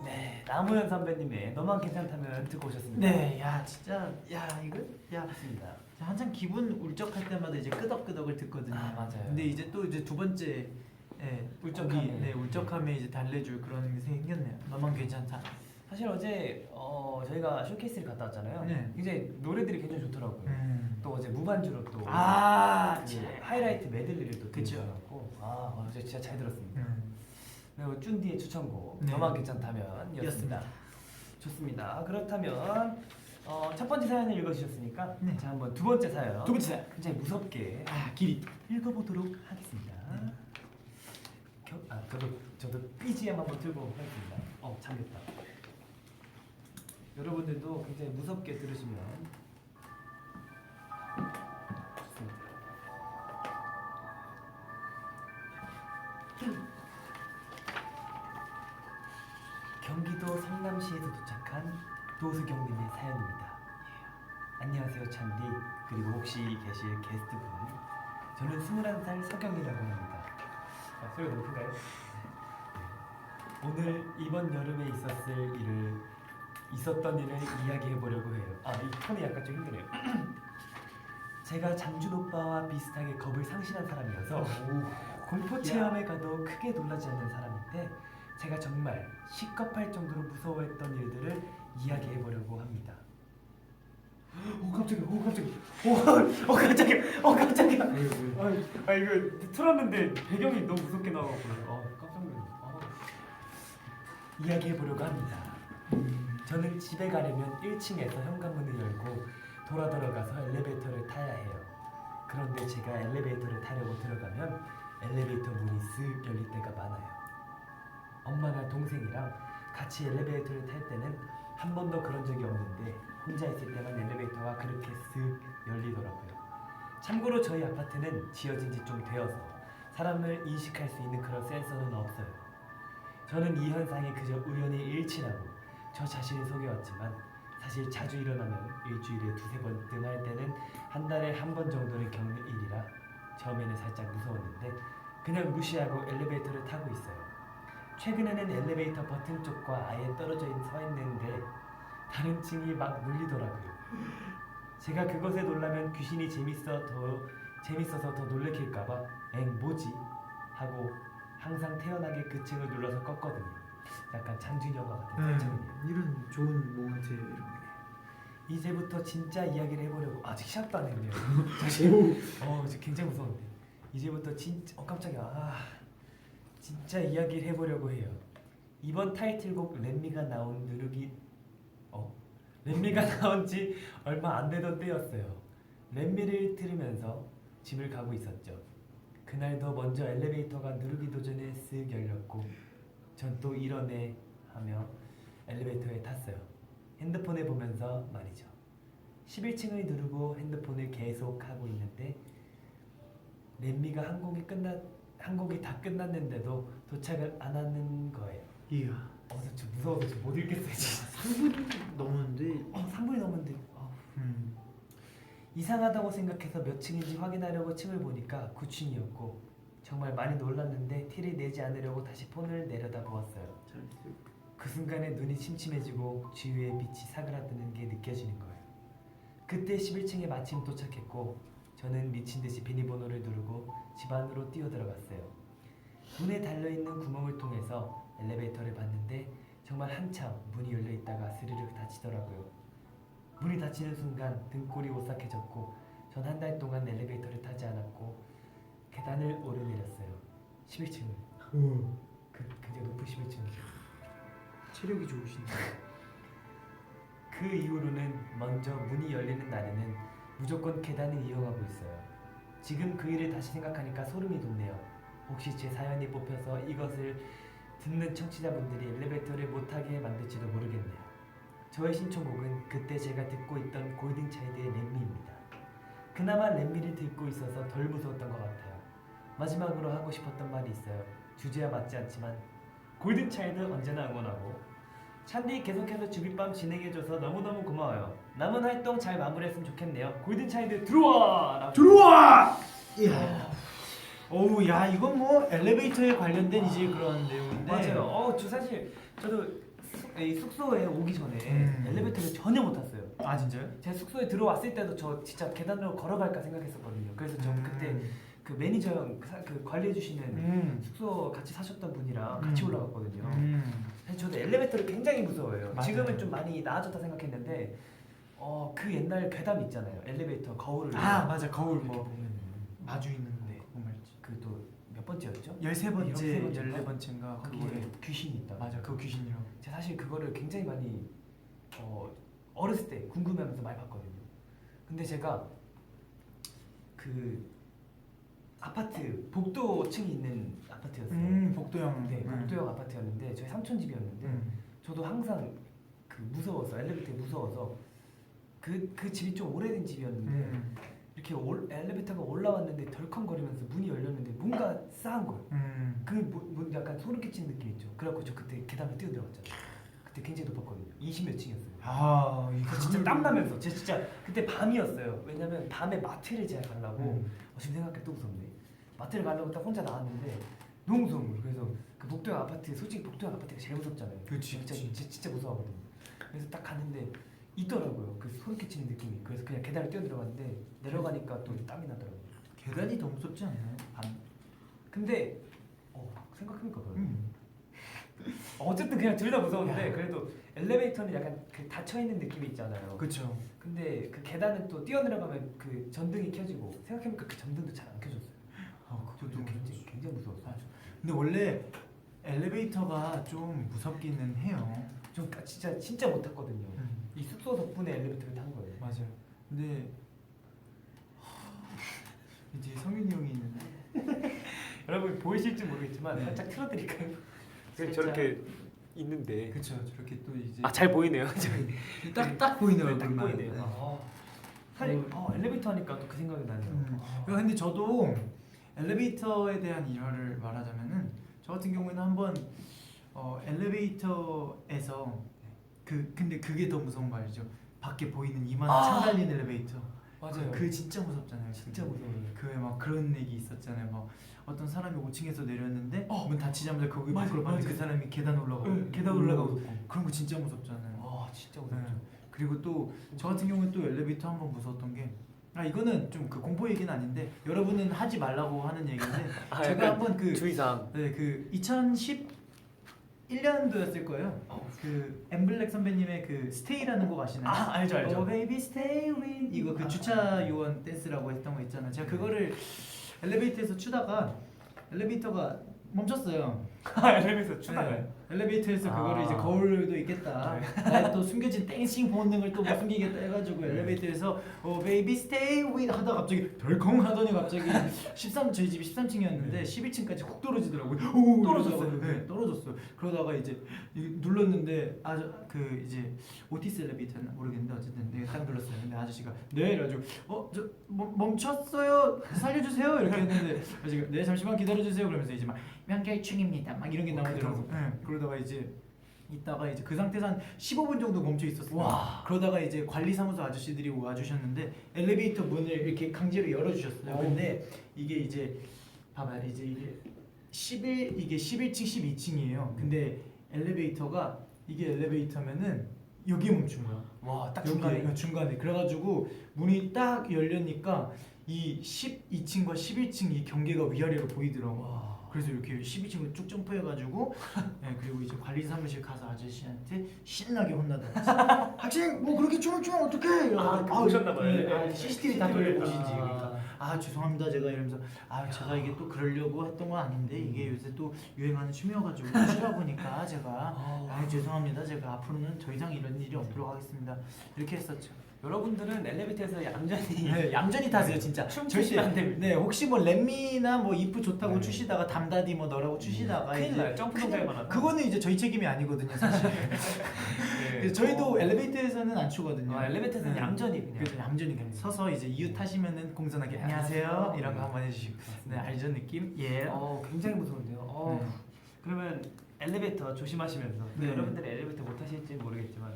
네, 남우현 선배님의 너만 괜찮다면 듣고 오셨습니다. 네, 야 진짜 야 이거 야 맞습니다. 한창 기분 울적할 때마다 이제 끄덕끄덕을 듣거든요. 아, 맞아요. 근데 이제 또 이제 두 번째 울적함에. 네, 울적함에 이제 달래줄 그런 게 생겼네요. 너만 괜찮다. 사실 어제 저희가 쇼케이스를 갔다 왔잖아요. 네. 굉장히 노래들이 굉장히 좋더라고요. 또 어제 무반주로 또 아, 그 하이라이트 메들리를 또 그쵸. 들려갖고 어제 진짜 잘 들었습니다. 음. 그리고 쭌디의 추천곡 네. 너만 괜찮다면 였습니다. 였습니다. 좋습니다. 그렇다면 첫 번째 사연을 읽어주셨으니까 네. 자 한번 두 번째 사연 두 번째 사연. 굉장히 무섭게 길이. 읽어보도록 하겠습니다. 저도 BGM 한번 틀고 하겠습니다. 잠겼다. 여러분들도 굉장히 무섭게 들으시면 좋습니다. 경기도 성남시에서 도착한 도수경님의 사연입니다. 안녕하세요 찬디 그리고 혹시 계실 게스트분 저는 21살 서경이라고 합니다. 소리가 너무 큰가요? 오늘 이번 여름에 있었던 일을 이야기해 보려고 해요. 이 톤이 약간 좀 힘드네요. 제가 장준 오빠와 비슷하게 겁을 상실한 사람이어서 공포 체험에 가도 크게 놀라지 않는 사람인데 제가 정말 시겁할 정도로 무서워했던 일들을 이야기해 보려고 합니다. 깜짝이야. 이거 틀었는데 배경이 너무 무섭게 나와갖고 깜짝 놀랐네. 이야기해 보려고 합니다. 저는 집에 가려면 1층에서 현관문을 열고 돌아 들어가서 엘리베이터를 타야 해요. 그런데 제가 엘리베이터를 타려고 들어가면 엘리베이터 문이 쓱 열릴 때가 많아요. 엄마나 동생이랑 같이 엘리베이터를 탈 때는 한 번도 그런 적이 없는데 혼자 있을 때만 엘리베이터가 그렇게 쓱 열리더라고요. 참고로 저희 아파트는 지어진 지 좀 되어서 사람을 인식할 수 있는 그런 센서는 없어요. 저는 이 현상에 그저 우연히 일치라고 저 자신을 속여왔지만 사실 자주 일어나면 일주일에 두세 번 등할 때는 한 달에 한 번 정도를 겪는 일이라 처음에는 살짝 무서웠는데 그냥 무시하고 엘리베이터를 타고 있어요. 최근에는 엘리베이터 버튼 쪽과 아예 떨어져 서 있는데 다른 층이 막 눌리더라고요. 제가 그것에 놀라면 귀신이 재밌어서 더 놀래킬까봐 뭐지? 하고 항상 태연하게 그 층을 눌러서 껐거든요. 약간 장준 영화 같은 설정이에요. 이런 좋은 모먼트예요 이런 게. 이제부터 진짜 이야기를 해보려고 아직 시작도 안 했네요. 이제 굉장히 무서운데 이제부터 진짜 깜짝이야. 진짜 이야기를 해보려고 해요. 이번 타이틀곡 렛미가 나온 렛미가 나온 지 얼마 안 되던 때였어요. 렛미를 들으면서 집을 가고 있었죠. 그날도 먼저 엘리베이터가 누르기도 전에 쓱 열렸고 전 또 이러네 하며 엘리베이터에 탔어요. 핸드폰을 보면서 말이죠. 11층을 누르고 핸드폰을 계속 하고 있는데 렛미가 한 곡이 다 끝났는데도 도착을 안 하는 거예요. 이야. 저 무서워서 저 못 읽겠어요. 3분 넘었는데. 3분이 넘었는데 이상하다고 생각해서 몇 층인지 확인하려고 층을 보니까 9층이었고 정말 많이 놀랐는데 티를 내지 않으려고 다시 폰을 내려다보았어요. 그 순간에 눈이 침침해지고 주위에 빛이 사그라드는 게 느껴지는 거예요. 그때 11층에 마침 도착했고 저는 미친 듯이 비밀번호를 누르고 집 안으로 뛰어들어갔어요. 문에 달려있는 구멍을 통해서 엘리베이터를 봤는데 정말 한참 문이 열려 있다가 스르륵 닫히더라고요. 문이 닫히는 순간 등골이 오싹해졌고 전 한 달 동안 엘리베이터를 타지 않았고 계단을 오르내렸어요. 11층을. 굉장히 높은 11층을. 체력이 좋으신데. 그 이후로는 먼저 문이 열리는 날에는 무조건 계단을 이용하고 있어요. 지금 그 일을 다시 생각하니까 소름이 돋네요. 혹시 제 사연이 뽑혀서 이것을 듣는 청취자분들이 엘리베이터를 못타게 만들지도 모르겠네요. 저의 신청곡은 그때 제가 듣고 있던 골든차일드의 렛미입니다. 그나마 렛미를 듣고 있어서 덜 무서웠던 것 같아요. 마지막으로 하고 싶었던 말이 있어요. 주제와 맞지 않지만 골든차일드 언제나 응원하고 찬디 계속해서 주빗밤 진행해줘서 너무너무 고마워요. 남은 활동 잘 마무리했으면 좋겠네요. 골든차일드 들어와! 들어와! 이야. 어우 야 이건 뭐 엘리베이터에 관련된 이제 그런 내용인데. 맞아요. 저 사실 저도 이 숙소에 오기 전에 엘리베이터를 전혀 못 탔어요. 아 진짜요? 제가 숙소에 들어왔을 때도 저 진짜 계단으로 걸어갈까 생각했었거든요. 그래서 저 그때 그 매니저 형, 그 관리해주시는 숙소 같이 사셨던 분이랑 같이 올라갔거든요. 사실 저도 엘리베이터를 굉장히 무서워해요. 맞아요. 지금은 좀 많이 나아졌다 생각했는데 그 옛날 괴담 있잖아요. 엘리베이터 거울을 아 맞아 거울 이렇게 뭐 보면 마주 있는데 그거 말이지. 그 또 몇 번째였죠? 13번째, 13번째인가? 14번째인가 거기에 그거에 귀신이 있다. 맞아 그거 귀신이라고. 제가 사실 그거를 굉장히 많이 어렸을 때 궁금해하면서 많이 봤거든요. 근데 제가 그 아파트 복도층이 있는 아파트였어요. 복도형. 네, 복도형 아파트였는데 저희 삼촌 집이었는데 저도 항상 그 무서워서 엘리베이터 무서워서 그 집이 좀 오래된 집이었는데 이렇게 엘리베이터가 올라왔는데 덜컹거리면서 문이 열렸는데 뭔가 싸한 거예요. 문 약간 소름 끼치는 느낌 있죠. 그래갖고 저 그때 계단을 뛰어들어갔잖아요. 그때 굉장히 높았거든요. 20몇 층이었어요. 아 저 진짜 땀나면서 제가 진짜 그때 밤이었어요. 왜냐면 밤에 마트를 제가 가려고 지금 생각해 또 무섭네. 마트를 가려고 딱 혼자 나왔는데 너무 무서운 거예요. 그래서 그 복도형 아파트 솔직히 복도형 아파트가 제일 무섭잖아요. 그치, 진짜 무서워하거든요. 그래서 딱 갔는데 있더라고요. 그 소름 끼치는 느낌이. 그래서 그냥 계단을 뛰어들어갔는데 내려가니까 또 땀이 나더라고요. 계단이 더 무섭지 않나요? 근데 생각해보니까 그래요. 어쨌든 그냥 둘 다 무서운데 그래도 엘리베이터는 약간 그 닫혀 있는 느낌이 있잖아요. 그렇죠. 근데 그 계단은 또 뛰어내려가면 그 전등이 켜지고 생각해보니까 그 전등도 잘 안 켜졌어요. 그것도 굉장히 무서웠어요. 맞아. 근데 원래 엘리베이터가 좀 무섭기는 해요. 좀 진짜 못 탔거든요. 이 숙소 덕분에 엘리베이터를 탄 거예요. 맞아요. 근데 이제 성윤이 형이 있는데 여러분 보이실지 모르겠지만 네. 살짝 틀어드릴까요? 살짝. 저렇게 있는데 그쵸 저렇게 또 이제 잘 보이네요. 딱 보이네요. 딱 얼굴만. 보이네요. 사실 엘리베이터 하니까 또 그 생각이 나네요. 근데 저도 엘리베이터에 대한 일화를 말하자면은 저 같은 경우에는 한번 엘리베이터에서 근데 그게 더 무서운 거 알죠? 밖에 보이는 이만한 창 달린 엘리베이터. 맞아요. 그 진짜 무섭잖아요. 진짜 무서워요. 그에 막 그런 얘기 있었잖아요. 막 어떤 사람이 5층에서 내렸는데 문 닫히자마자 거기 맞아, 밖으로 봤는데 맞아. 그 사람이 계단 올라가고 응, 계단 올라가고 그런 거 진짜 무섭잖아요. 진짜 네. 그리고 또 저 같은 경우는 또 엘리베이터 한번 무서웠던 게 이거는 좀 그 공포 얘기는 아닌데 여러분은 하지 말라고 하는 얘기인데 제가 한번 주의사항. 그 2011년도였을 거예요. 그 엠블랙 선배님의 그 스테이라는 곡 아시나요? 알죠. Oh baby stay with 이거 그 주차 요원 댄스라고 했던 거 있잖아요. 제가 그거를 엘리베이터에서 추다가 엘리베이터가 멈췄어요. 엘리베이터 네. 엘리베이터에서 그거를 이제 거울도 있겠다. 나의 또 숨겨진 댄싱 본능을 또 못 숨기겠다 해가지고 엘리베이터에서 Oh baby stay with 하다가 갑자기 덜컹 하더니 갑자기 저희 집이 13층이었는데 11층까지 훅 떨어지더라고요. 오, 떨어졌어요? 네, 떨어졌어요. 그러다가 이제 눌렀는데 그 이제 오티스 엘리베이터는 모르겠는데 어쨌든 내가 딱 눌렀어요. 근데 아저씨가 네 이래가지고 저 멈췄어요. 살려주세요 이렇게 했는데 아저씨가 네 잠시만 기다려주세요 그러면서 이제 막 명결충입니다 막 이런 게 나오더라고. 그러다가 이제 있다가 이제 그 상태에서 한 15분 정도 멈춰 있었어요. 그러다가 이제 관리사무소 아저씨들이 와주셨는데 엘리베이터 문을 이렇게 강제로 열어주셨어요. 근데 이게 이제 봐봐요. 이제 이게 11층 12층이에요. 근데 엘리베이터가 이게 엘리베이터면은 여기 멈춘 거야. 와, 딱 중간에. 중간에. 그래가지고 문이 딱 열려니까 이 12층과 11층 이 경계가 위아래로 보이더라고. 와. 그래서 이렇게 12층을 쭉 점프해가지고 네, 그리고 이제 관리 사무실 가서 아저씨한테 신나게 혼나더라고요. 학생 뭐 그렇게 춤을 추면 어떡해? 보셨나봐요. CCTV 다 돌려보시지. 아. 그러니까 아 죄송합니다 제가 이러면서 아 제가 이게 또 그러려고 했던 건 아닌데 이게 요새 또 유행하는 춤이어가지고 추다 보니까 제가 아 죄송합니다 제가 앞으로는 더 이상 이런 일이 없도록 하겠습니다 이렇게 했었죠. 여러분들은 엘리베이터에서 얌전히 네, 얌전히 타세요 진짜. 춤추시면 안 됩니다. 네, 혹시 뭐 렛미나 뭐 이프 좋다고 네. 추시다가 담다디 뭐 너라고 추시다가 큰일 이제 나요. 점프 동작이 많아서. 그거는 이제 저희 책임이 아니거든요, 사실. 그래서 저희도 엘리베이터에서는 안 추거든요. 엘리베이터에서는 네. 얌전히 그냥. 그래서 얌전히 그냥 서서 이제 이유 타시면은 공손하게 안녕하세요 이런 거 한번 해주시고. 네, 알죠 느낌? 예. 굉장히 무서운데요. 네. 그러면 엘리베이터 조심하시면서 네. 여러분들이 엘리베이터 못 타실지 모르겠지만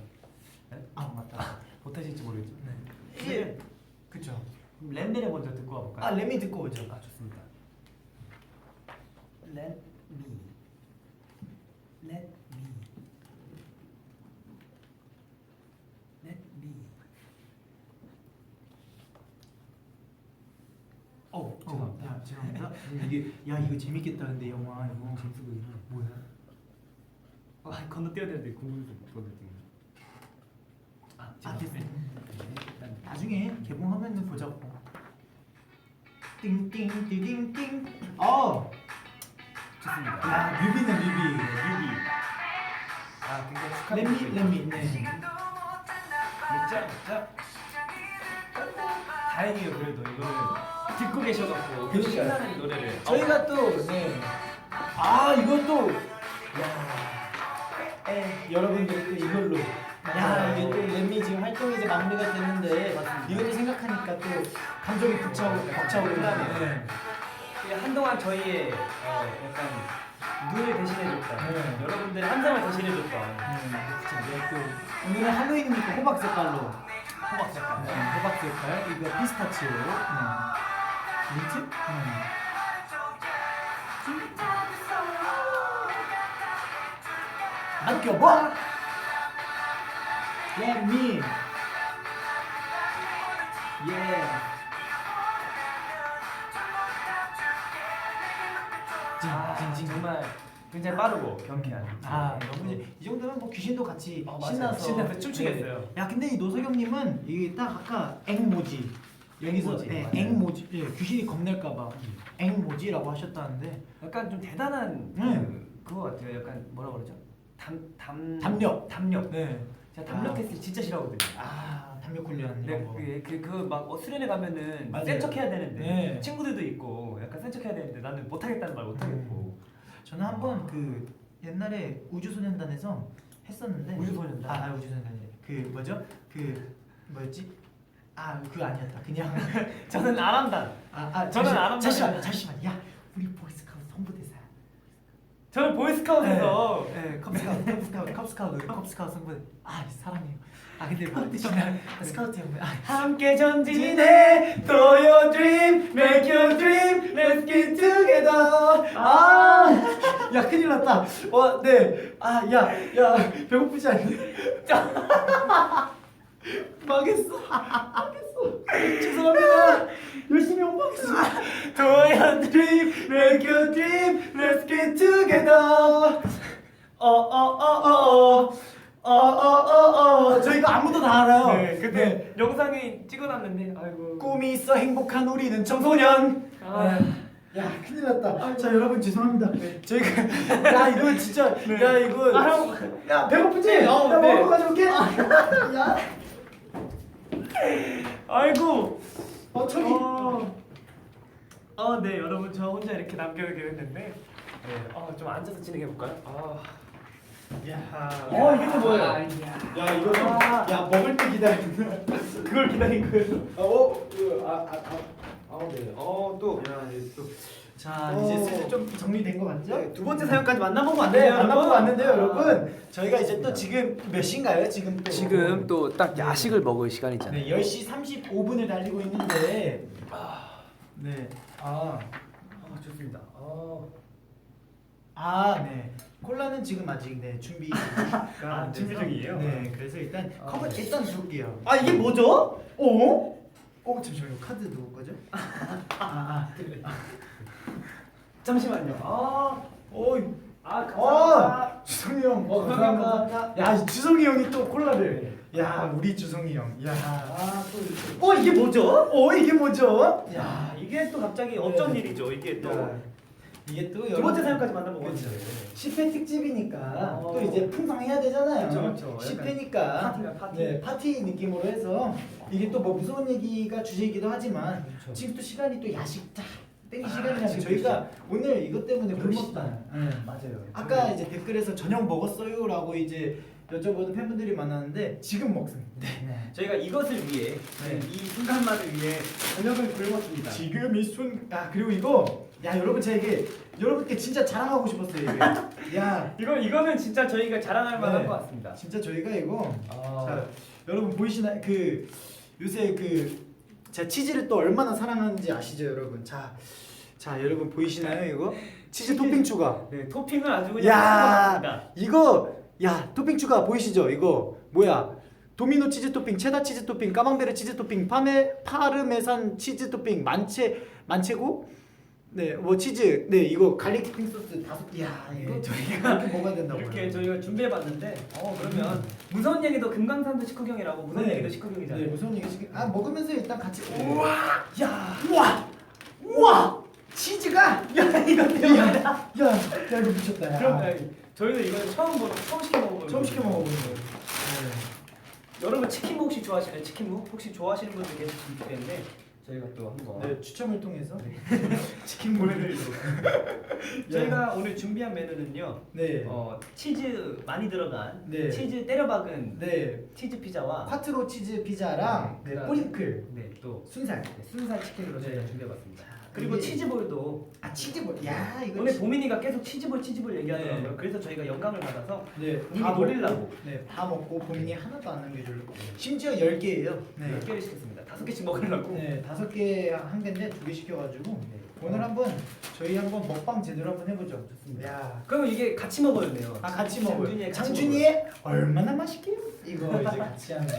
아 맞다. 못 타실지 모르겠지만 네. 이게 그죠. 랜벨에 먼저 듣고 와볼까요? 아 렛미 듣고 오죠. 아 좋습니다. Let me, let me, let me. 죄송합니다. 야 죄송합니다. 이게 야 이거 재밌겠다 근데 영화 이거. 재밌어 보이나? 뭐야? 건너뛰어야 되는데 궁금해서 건너뛰는. 됐어. 나중에 개봉하면 보자고. 띵띵띵띵띵. 좋습니다. 야 뮤비네 뮤비. 굉장히 렛미 렛미. 네. 먹자. 다행이에요 그래도 이거를 듣고 계셔갖고 그러니까요. 신나는 노래를 저희가 또 네. 이것도 여러분들 또 이걸로 이게 또 렛미 지금 활동이 이제 마무리가 됐는데 이것도 생각하니까 또 감정이 벅차오르네. 한동안 저희의 약간 눈을 대신해줬다. 네. 여러분들의 함성을 대신해줬다. 또 오늘은 할로윈이니까 호박 색깔로. 호박 색깔. 호박 색깔 이거 피스타치오. 민트? 맡겨봐. Let me. Yeah. 정말 굉장히 빠르고 경쾌한. 너무 이 정도면 뭐 귀신도 같이 맞아요. 신나서 춤추겠어요. 네. 야 근데 이 노석영님은 이게 딱 아까 앵모지 여기서 앵모지, 맞아요. 앵모지 귀신이 겁낼까봐 앵모지라고 하셨다는데 약간 좀 대단한 그거 같아요. 약간 뭐라 그러죠? 담력. 네. 제가 담력 테스트 진짜 싫어하거든요. 담력 훈련 이런 거. 그막 수련회 가면은 맞아요. 센 척해야 되는데 네. 친구들도 있고 약간 센 척해야 되는데 나는 못하겠다는 말 못하겠고. 저는 한번 그 옛날에 우주소년단에서 했었는데 우주소년단? 우주소년단이 그 뭐죠? 그 뭐였지? 그거 아니었다. 그냥 저는 아람단. 저는 아람단. 잠시만. 야 우리 보이스카우트 성부대사. 저는 보이스카우트에서 컵스카우트 성부대. 사람이에요. 근데 뭐 정말 스카우트 형. 함께 전진해 Do your dream Make your dream Let's get together. 야 큰일 났다. 네. 야 배고프지 않니? 망했어. 죄송합니다. 열심히 홍보하겠습니다. Do your dream Make your dream Let's get together. 저희가 아무도 다 알아요. 네, 근데 영상이 찍어놨는데 아이고 꿈이 있어 행복한 우리는 청소년. 야 큰일 났다. 자 여러분 죄송합니다. 저희가 이거 진짜 이거 야 배고프지? 나 네. 먹으러 가져올게. 야. 아이고 저기. 네 여러분 저 혼자 이렇게 남겨오기로 했는데 좀 앉아서 진행해 볼까요? 이게 또 뭐예요? 야 이거 야 먹을 때 기다리는 그걸 기다린 거예요. 자 이제 슬슬 좀 정리된 거 맞죠? 두 번째 사연까지 만나보고 네 만나보고 왔는데요 여러분. 저희가 이제 또 지금 몇 시인가요? 지금 또 딱 야식을 먹을 시간이잖아요. 네 10시 35분을 달리고 있는데 네. 좋습니다. 네. 콜라는 지금 아직 네 준비가 안 돼서. 준비 중이에요? 네, 그래서 일단 아, 컵을 네. 일단 볼게요. 아 이게 뭐죠? 어? 잠시만요. 카드 누구 거죠? 잠시만요. 감사합니다. 주성이 형. 감사합니다. 야, 주성이 형이 또 콜라를. 야, 우리 주성이 형. 야. 이게 뭐죠? 이게 뭐죠? 야 이게 또 갑자기 어쩐 네. 일이죠? 이게 또 야, 이게 또 두 번째 사연까지 만나보고 그렇죠. 있는데 10회 특집이니까 어. 또 이제 풍성해야 되잖아요. 그렇죠, 그렇죠. 10회니까 파티가 파티. 네, 파티 느낌으로 해서 이게 또 뭐 무서운 얘기가 주제이기도 하지만 그렇죠. 지금 또 시간이 또 야식 딱 땡기 시간이라면 지금 저희가 오늘 이것 때문에 그러시다. 굶었다. 네. 맞아요. 아까 이제 댓글에서 저녁 먹었어요라고 이제 여쭤보는 팬분들이 많았는데 지금 먹습니다. 네. 저희가 이것을 위해 네. 이 순간만을 위해 저녁을 굶었습니다. 지금 이 그리고 이거 여러분 제가 이게 여러분께 진짜 자랑하고 싶었어요 이게. 이거는 진짜 저희가 자랑할 만한 네. 것 같습니다. 진짜 저희가 이거 아, 자 여러분 보이시나요? 그 요새 제가 치즈를 또 얼마나 사랑하는지 아시죠 여러분? 자 여러분 보이시나요 이거? 치즈 토핑 추가. 네, 토핑을 아주 그냥 야 니다 이거 토핑 추가 보이시죠? 이거 뭐야? 도미노 치즈 토핑, 체다 치즈 토핑, 까망베르 치즈 토핑, 파르메산 치즈 토핑, 만체고, 네, 뭐 치즈, 네 이거 갈릭 토핑 소스 5개. 이거 저희가 이렇게 먹어야 된다고요. 이렇게 저희가 준비해봤는데 그러면 무서운 얘기도 금강산도 식후경이라고 무서운 네. 얘기도 네 식후경이잖아요. 무슨 얘기 먹으면서 일단 같이. 우와 치즈가 이거 미쳤다. 야. 그럼 저희는 이걸 처음 시켜 먹어보는 처음 시켜 먹어보는 거. 여러분 치킨무 혹시 좋아하시나요? 치킨무 혹시 좋아하시는 분들 계시기 때문에 저희가 또 한번 네 추첨을 통해서 치킨 보내드리도록 저희가 오늘 준비한 메뉴는요. 네. 치즈 많이 들어간 네. 치즈 때려박은 네. 치즈 피자와 콰트로 치즈 피자랑 네, 그다음에 뿌링클 또 순살. 순살 치킨으로 저희가 준비해봤습니다. 자, 그리고 이게- 치즈볼도 치즈볼. 야 이거. 오늘 보민이가 계속 치즈볼 얘기하더라고요. 네. 그래서 저희가 영감을 받아서 네, 이미 놀리려고. 다 먹고 본인이 하나도 안 남겨주려고. 심지어 10개예요. 네. 10개를 시켰습니다. 5개씩 먹으려고. 네, 5개 한 개인데 2개 시켜가지고 오늘 한번 저희 한번 먹방 제대로 한번 해보죠. 좋습니다. 야, 그러면 이게 같이 먹어야 돼요. 같이 먹어요. 장준이의 같이 장준이의 얼마나 맛있게요? 이거 이제 같이 하는 거.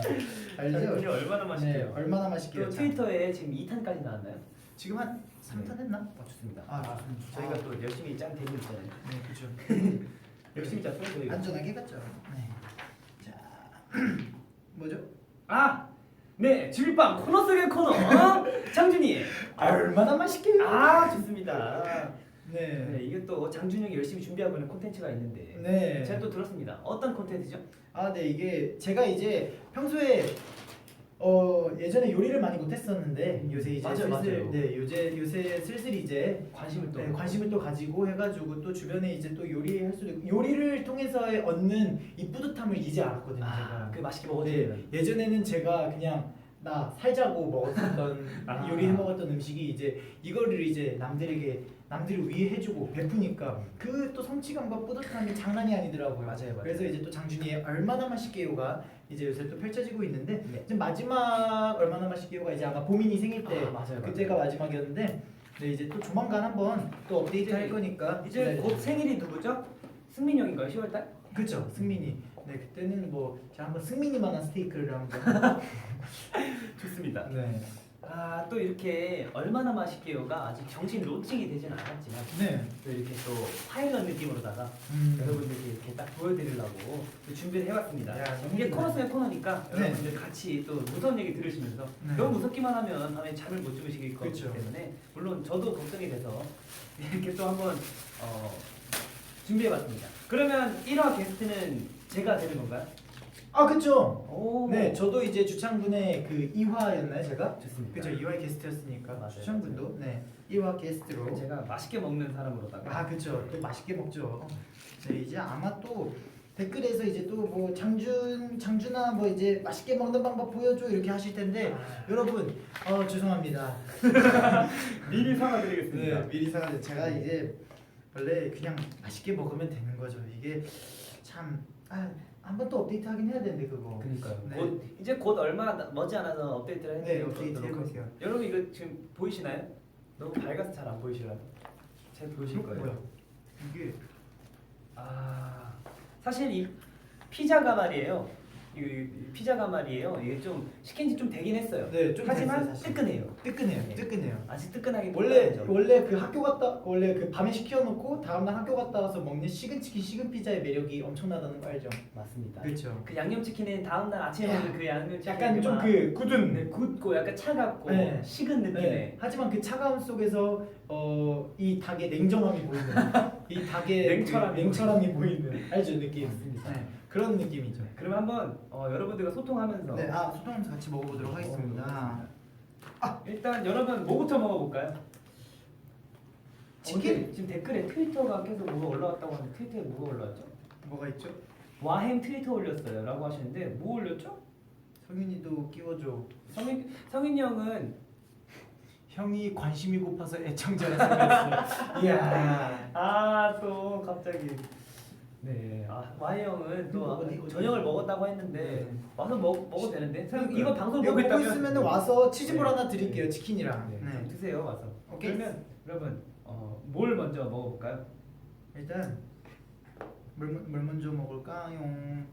장준이 알죠? 얼마나 맛있게요. 네, 얼마나 맛있게요? 또 트위터에 지금 2탄까지 나왔나요? 지금 한 3탄 했나? 좋습니다. 좋습니다. 저희가 또 열심히 짠 대고 있잖아요. 네, 그렇죠. 열심히 짰어요 저희가. 안전하게 갔죠. 네. 자, 뭐죠? 네, 주비빵 코너 속의 코너 장준이. 얼마나 맛있게요? 좋습니다. 네, 네. 이게 또 장준이 형이 열심히 준비하고 있는 콘텐츠가 있는데 네. 제가 또 들었습니다. 어떤 콘텐츠죠? 네, 이게 제가 이제 평소에 예전에 요리를 많이 못했었는데 요새 이제 맞아요, 맞아요. 네, 요새 슬슬 이제 관심을 또 관심을 또 가지고 해가지고 또 주변에 이제 또 요리할 수도 있고 요리를 통해서 얻는 이 뿌듯함을 이제 알았거든요. 제가. 그 맛있게 네, 먹어드리는. 예전에는 제가 그냥 나 살자고 먹었던 요리해 먹었던 음식이 이제 이거를 이제 남들을 위해 해주고 베푸니까 그 또 성취감과 뿌듯함이 장난이 아니더라고요. 맞아요. 그래서 이제 또 장준이의 얼마나 맛있게요가 이제 요새 또 펼쳐지고 있는데 네. 지금 마지막 얼마나 맛있게요가 이제 아까 보민이 생일 때 맞아요. 그때가 마지막이었는데 네, 이제 또 조만간 한번 또 업데이트 할 거니까 이제 네. 곧 생일이 누구죠? 승민 형인가요? 10월달? 그렇죠 승민이 네 그때는 뭐 제가 한번 승민이만한 스테이크를 한번 좋습니다. 네. 또 이렇게 얼마나 맛있게요가 아직 정식 론칭이 되진 않았지만 네. 또 이렇게 또 파일럿 느낌으로다가 여러분들께 이렇게 딱 보여드리려고 또 준비를 해봤습니다. 야, 너무 이게 좋네. 코너 속의 코너니까 네. 여러분들 같이 또 무서운 얘기 들으시면서 네. 너무 무섭기만 하면 밤에 잠을 못 주무시길 거기 그쵸. 때문에 물론 저도 걱정이 돼서 이렇게 또 한번 준비해봤습니다. 그러면 1화 게스트는 제가 되는 건가요? 그쵸 오. 네 저도 이제 주창군의 그 2화였나요 제가? 좋습니다. 그쵸 2화 게스트였으니까 맞아요, 주창군도 네 2화 게스트로 제가 맛있게 먹는 사람으로다가 그쵸 또 맛있게 먹죠. 네, 이제 아마 또 댓글에서 이제 또 뭐 장준아 뭐 이제 맛있게 먹는 방법 보여줘 이렇게 하실 텐데 여러분 죄송합니다. 미리 사과드리겠습니다. 네 미리 사과드려. 제가 이제 원래 그냥 맛있게 먹으면 되는 거죠. 이게 참 한번 또 업데이트 하긴 해야 되는데 그거. 그러니까요. 네. 이제 곧 얼마 머지않아서 업데이트를 네, 해드리도록 업데이트 하겠습니다. 해볼게요. 여러분 이거 지금 보이시나요? 너무 밝아서 잘 안 보이시려나? 잘 보이실 거예요. 뭐야? 이게 사실 이 피자가 말이에요. 이 피자가 말이에요. 이게 좀 시킨 지 좀 되긴 했어요. 네, 좀 하지만 됐어요, 사실. 뜨끈해요. 뜨끈해요. 네. 뜨끈해요. 아직 뜨끈하게 원래 그 학교 갔다 원래 그 밤에 시켜놓고 다음날 학교 갔다 와서 먹는 식은 치킨 식은 피자의 매력이 엄청나다는 거 알죠? 맞습니다. 그렇죠. 그 양념치킨은 다음날 아침에 먹는 그 양념치킨 약간 좀 그 굳은 네, 굳고 약간 차갑고 네. 식은 느낌의 네. 하지만 그 차가움 속에서 이 닭의 냉정함이 보이는 이 닭의 냉철함이 보이는 알죠 느낌. 맞습니다. 네. 그런 느낌이죠. 그럼 한번 여러분들과 소통하면서 네, 소통하면서 같이 먹어보도록 하겠습니다. 일단 여러분 뭐부터 먹어볼까요? 치킨? 지금 댓글에 트위터가 계속 뭐가 올라왔다고 하는데 트위터에 뭐가 올라왔죠? 뭐가 있죠? 와햄 트위터 올렸어요 라고 하시는데 뭐 올렸죠? 성윤이도 끼워줘. 성인이 형은 형이 관심이 고파서 애청자를 생겼어. 이야. 또 갑자기 네 와이 형은 또 어디? 저녁을 먹었다고 했는데 네. 와서 먹어도 되는데 그러니까요. 이거 방송 이거 보고 보고 있다면 있으면 와서 치즈볼 네. 하나 드릴게요. 치킨이랑. 네, 네. 좀 드세요 와서. 오케이. 그러면 여러분 뭘 먼저 먹어볼까요? 일단 뭘 먼저 먹을까요?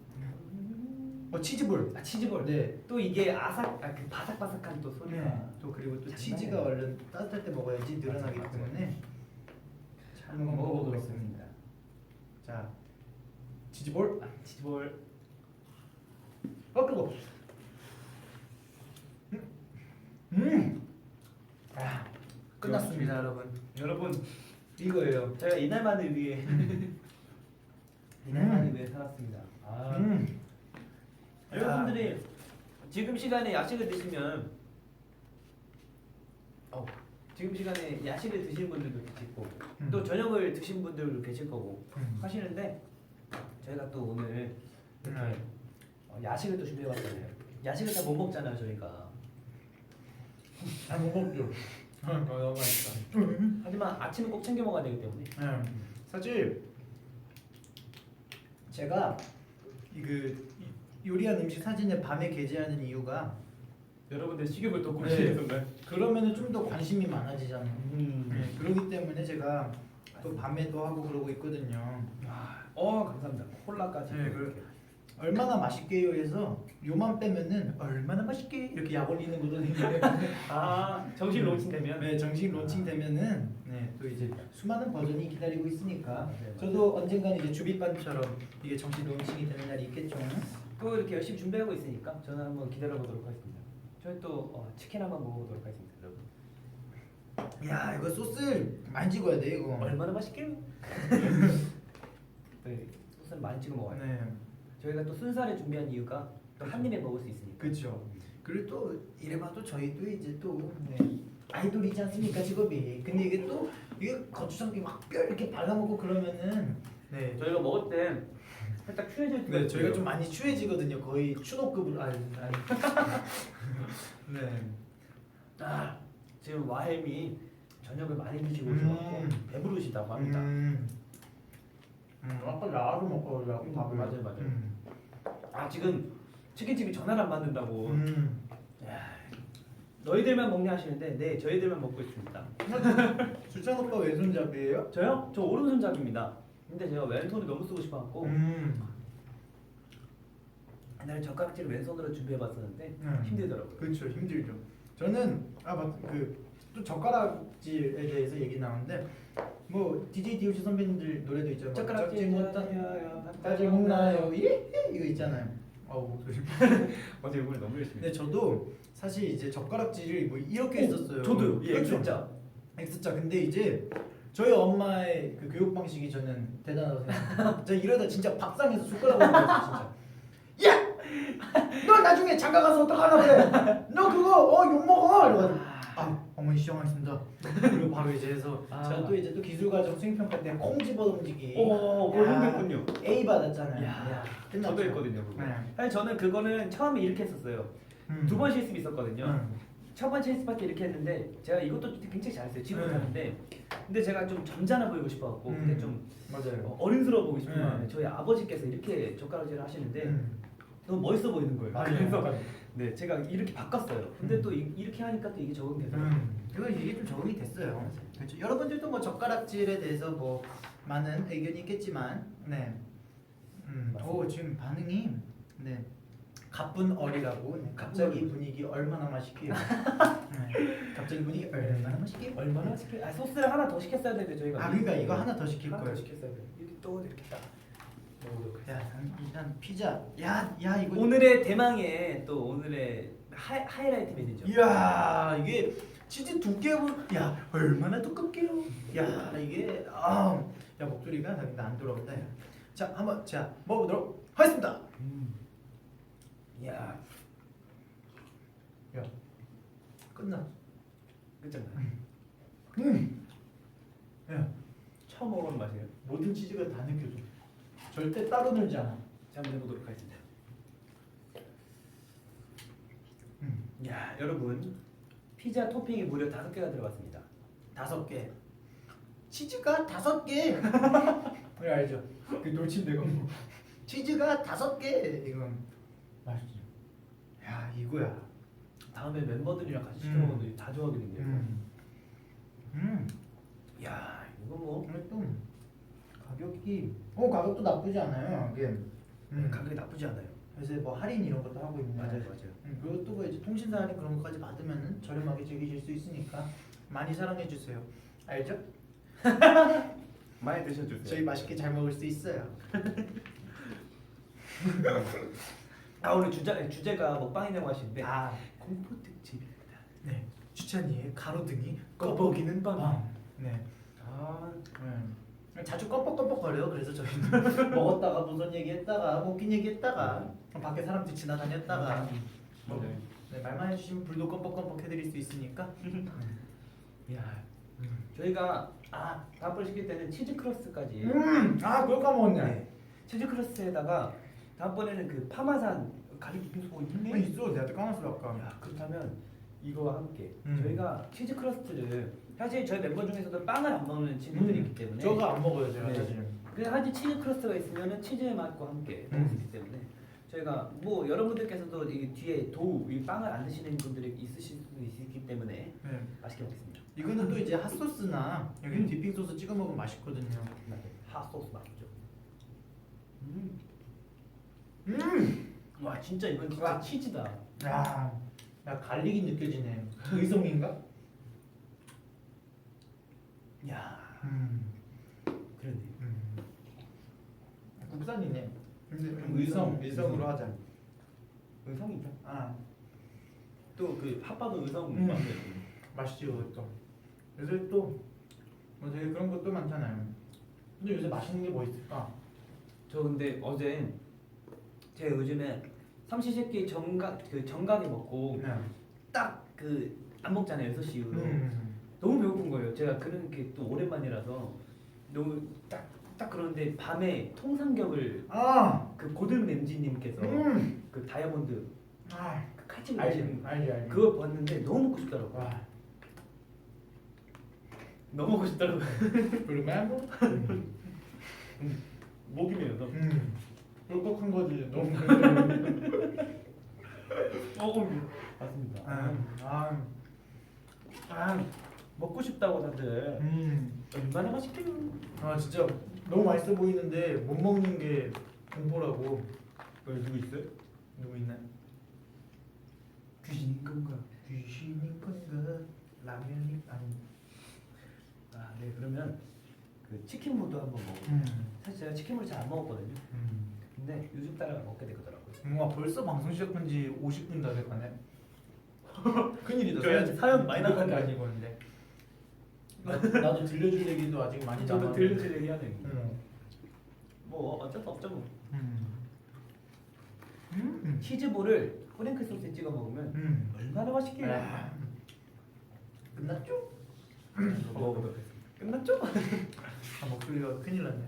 치즈볼. 치즈볼. 네. 또 이게 그 바삭바삭한 또 소리가. 네. 또 그리고 또 장난이 치즈가 아니에요. 얼른 따뜻할 때 먹어야지 늘어나기 맞아. 때문에 한번 먹어보겠습니다. 자, 치즈볼. 치즈볼. 뜨거. 끝났습니다, 여러분. 여러분 이거예요. 제가 이날만을 위해 이날만을 위해 살았습니다. 여러분들이 지금 시간에 야식을 드시면 지금 시간에 야식을 드시는 분들도 계실 거고 또 저녁을 드신 분들도 계실 거고 하시는데 저희가 또 오늘 이렇게 야식을 또 준비해봤잖아요. 야식을 다 못 먹잖아요 저희가. 못 먹죠. 너무 맛있다. 하지만 아침은 꼭 챙겨 먹어야 되기 때문에. 사실 제가 요리한 음식 사진을 밤에 게재하는 이유가 여러분들 식욕을 돋고 네. 계시는 그러면은 좀 더 관심이 많아지잖아요. 네. 그렇기 때문에 제가 또 밤에도 하고 그러고 있거든요. 감사합니다. 콜라까지. 네, 얼마나 맛있게요 해서 요만 빼면은 얼마나 맛있게 이렇게 약 올리는 거거든요. 정식 론칭되면. 네, 정식 론칭되면은 또 이제 수많은 버전이 기다리고 있으니까 네, 저도 언젠간 이제 주비반처럼 이게 정식 론칭이 되는 날이 있겠죠. 또 이렇게 열심히 준비하고 있으니까 저는 한번 기다려 보도록 하겠습니다. 저희 또 치킨 한번 먹어보도록 하겠습니다, 여러분. 야, 이거 소스 많이 찍어야 돼 이거. 얼마나 맛있게요? 네, 소스를 많이 찍어 먹어요. 네, 저희가 또 순살을 준비한 이유가 또 한 입에 먹을 수 있으니까. 그렇죠. 그리고 또 이래봐도 저희도 이제 또 아이돌이지 않습니까 직업이. 근데 이게 고추장에 막 뼈 이렇게 발라먹고 그러면은 저희가 먹을 때 살짝 추해질 때. 네, 저희가 좀 많이 추해지거든요. 거의 추노급으로 아니. 네. 지금 와햄이 저녁을 많이 드시고 오셔서 배부르시다고 합니다. 아까 나와서 먹고 오려고 밥을. 맞아요. 지금 치킨집이 전화를 안 받는다고. 야, 너희들만 먹냐 하시는데 네 저희들만 먹고 있습니다. 수찬 오빠 왼손잡이에요? 저요? 저 오른손잡이입니다. 근데 제가 왼손을 너무 쓰고 싶어갖고 옛날에 젓가락질을 왼손으로 준비해봤었는데 힘들더라고요. 그렇죠, 힘들죠. 저는 또 젓가락질에 대해서 얘기 나오는데 뭐 DJ DOC 선배님들 노래도 있잖아요. 젓가락질 따질 먹나요? 예? 이거 있잖아요. 목소리. 어제 이번에 너무 열심히. 근데 저도 사실 이제 젓가락질을 뭐 이렇게 했었어요. 저도요. 예, 그렇죠? X자. X자. 근데 이제 저희 엄마의 그 교육 방식이 저는 대단하다고 생각해요. 제가 이러다 진짜 밥상에서 숟가락으로 먹었어 진짜. 야! 너 나중에 장가 가서 어떡하려고 그래? 너 그거 욕 먹어! 이러가지고 어머니 시험하겠습니다. 그리고 바로 이제 해서 제가 또 이제 또 기술과정 수행평가 때 콩 집어 던지기. 그거 힘들군요. A 받았잖아요. 야, 끝났죠. 저도 했거든요. 그거. 네. 사실 저는 그거는 처음에 이렇게 했었어요. 두 번 실습이 있었거든요. 첫 번째 실습할 때 이렇게 했는데 제가 이것도 굉장히 잘했어요. 지금 하는데 근데 제가 좀 점잖아 보이고 싶어갖고 근데 좀 맞아요. 어른스러워 보고 싶은 마음에 저희 아버지께서 이렇게 젓가락질을 하시는데 너무 멋있어 보이는 거예요. 그래서 네 제가 이렇게 바꿨어요. 근데 또 이렇게 하니까 또 이게 적응되더라고요. 이게 좀 적응이 됐어요. 그렇죠. 여러분들도 뭐 젓가락질에 대해서 뭐 많은 의견이 있겠지만 네. 오 지금 반응이 네. 가쁜 어리라고 네. 갑자기 분위기 얼마나 맛있게요. 네. 갑자기 분위기 얼마나 맛있게요. 얼마나 시킬? 아 소스를 하나 더 시켰어야 되는데 저희가. 아 그러니까 이거 하나 더 시킬 하나 더 거예요. 시켰어야 돼. 이렇게 또 이렇게 딱 먹어도. 야 일단 피자. 야 이거. 오늘의 대망의 또 오늘의 하이라이트 메뉴죠. 이야 이게 치즈 두께고 야 얼마나 두껍게요. 야 이게 야 목소리가 안 돌아온다. 야. 자 한번 자 먹어보도록 하겠습니다. 이야, 야 끝나. 그렇잖아. 야 처음 먹어보는 맛이에요. 모든 치즈가 다 느껴져. 절대 따로 놀지 않아. 자, 한번 해보도록 하겠습니다. 야, 여러분 피자 토핑이 무려 5개가 들어갔습니다. 5개. 치즈가 5개. 왜 알죠? 그 돌침대고 치즈가 5개. 이건 맛있지. 야 이거야. 다음에 멤버들이랑 같이 시켜 먹으면 다 좋아하겠는데요. 야, 이거 뭐 또 가격이 가격도 나쁘지 않아요. 이게 가격이 나쁘지 않아요. 요새 뭐 할인 이런 것도 하고 있는데 맞아요. 그리고 또 이제 통신사 할인 그런 것까지 받으면은 저렴하게 즐기실 수 있으니까 많이 사랑해 주세요. 알죠? 많이 드셔주세요. 저희 맛있게 잘 먹을 수 있어요. 아 오늘 주제가 먹방이라고 하시는데 아, 공포 특집입니다. 네. 추천이의 가로등이 꺼벅이는 밤. 네. 아, 자주 껌뻑껌뻑거려요. 그래서 저희는 먹었다가 무슨 얘기했다가 웃긴 얘기했다가 밖에 사람들 지나다녔다가 뭐, 네, 말만 해주시면 불도 껌뻑껌뻑 해드릴 수 있으니까. 야, 저희가 다음번 시킬 때는 치즈 크러스까지. 그걸 까먹었네. 네. 치즈 크러스에다가 다음번에는 그 파마산 가리비 빙수 있네. 있어. 내가 까먹었어 아까. 야, 그렇다면 이거와 함께 음. 저희가 치즈 크러스트를 사실 저희 멤버 중에서도 빵을 안 먹는 친구들이 있기 때문에 저거 안 먹어요 제가 네. 사실. 그래서 사실 치즈 크러스트가 있으면은 치즈의 맛과 함께 먹을 수 있기 때문에 저희가 뭐 여러분들께서도 이 뒤에 도우 이 빵을 안 드시는 분들이 있으실 수도 있기 때문에 네. 맛있게 먹겠습니다. 이거는 또 이제 핫소스나 여기는 디핑 소스 찍어 먹으면 맛있거든요. 핫소스 맛있죠. 음. 와 진짜 이건 진짜 와. 치즈다. 야 갈릭이 느껴지네. 의성인가? 야 그러네. 국산이네. 근데 좀 의성, 의성으로 하자. 의성이죠. 아 또 그 핫바도 의성 음. 맛이에요. 맛있지 그것도. 요새 또뭐 되게 그런 것도 많잖아요. 근데 요새 맛있는 게 뭐 있을까? 저 근데 어제 제가 요즘에 삼시세끼 정각에 먹고 네. 딱 그 안 먹잖아요 6시 이후로 너무 배고픈 거예요. 제가 그런 게 또 오랜만이라서 너무 딱 그런데 밤에 통삼겹을 그 고든 램지님께서 그 다이아몬드 그 칼집 알지. 그거 봤는데 너무 먹고 싶더라고. 와. 너무 먹고 싶더라고. 그러면 목이 메어서. 꿀꺽한 거지. 너무. 맞습니다. 먹고 싶다고 다들 얼마나 맛있게요. 진짜 너무 맛있어 보이는데 못 먹는 게 공포라고. 누구 있어요? 누구 있나? 귀신인 건가? 귀신인 건가? 라면이 아니. 네 그러면 그 치킨무도 한번 먹어. 사실 제가 치킨무를 잘 안 먹었거든요. 근데 요즘 따라 먹게 되더라고요. 와 벌써 방송 시작한 지 50분 다 돼가네. 큰일이다. 저희한테 사연 많이 나간 게 아니고 근데. 나도 들려줄 얘기도 아직 많이 남아. 저도 들려줄 얘기 해야 되는데. 응. 뭐 어쩔 수 없죠 뭐. 음. 치즈볼을 프랭크 소스에 찍어 먹으면 얼마나 맛있게요. 끝났죠? 먹어보도록 하겠습니다. 끝났죠? 목소리가 큰일 났네.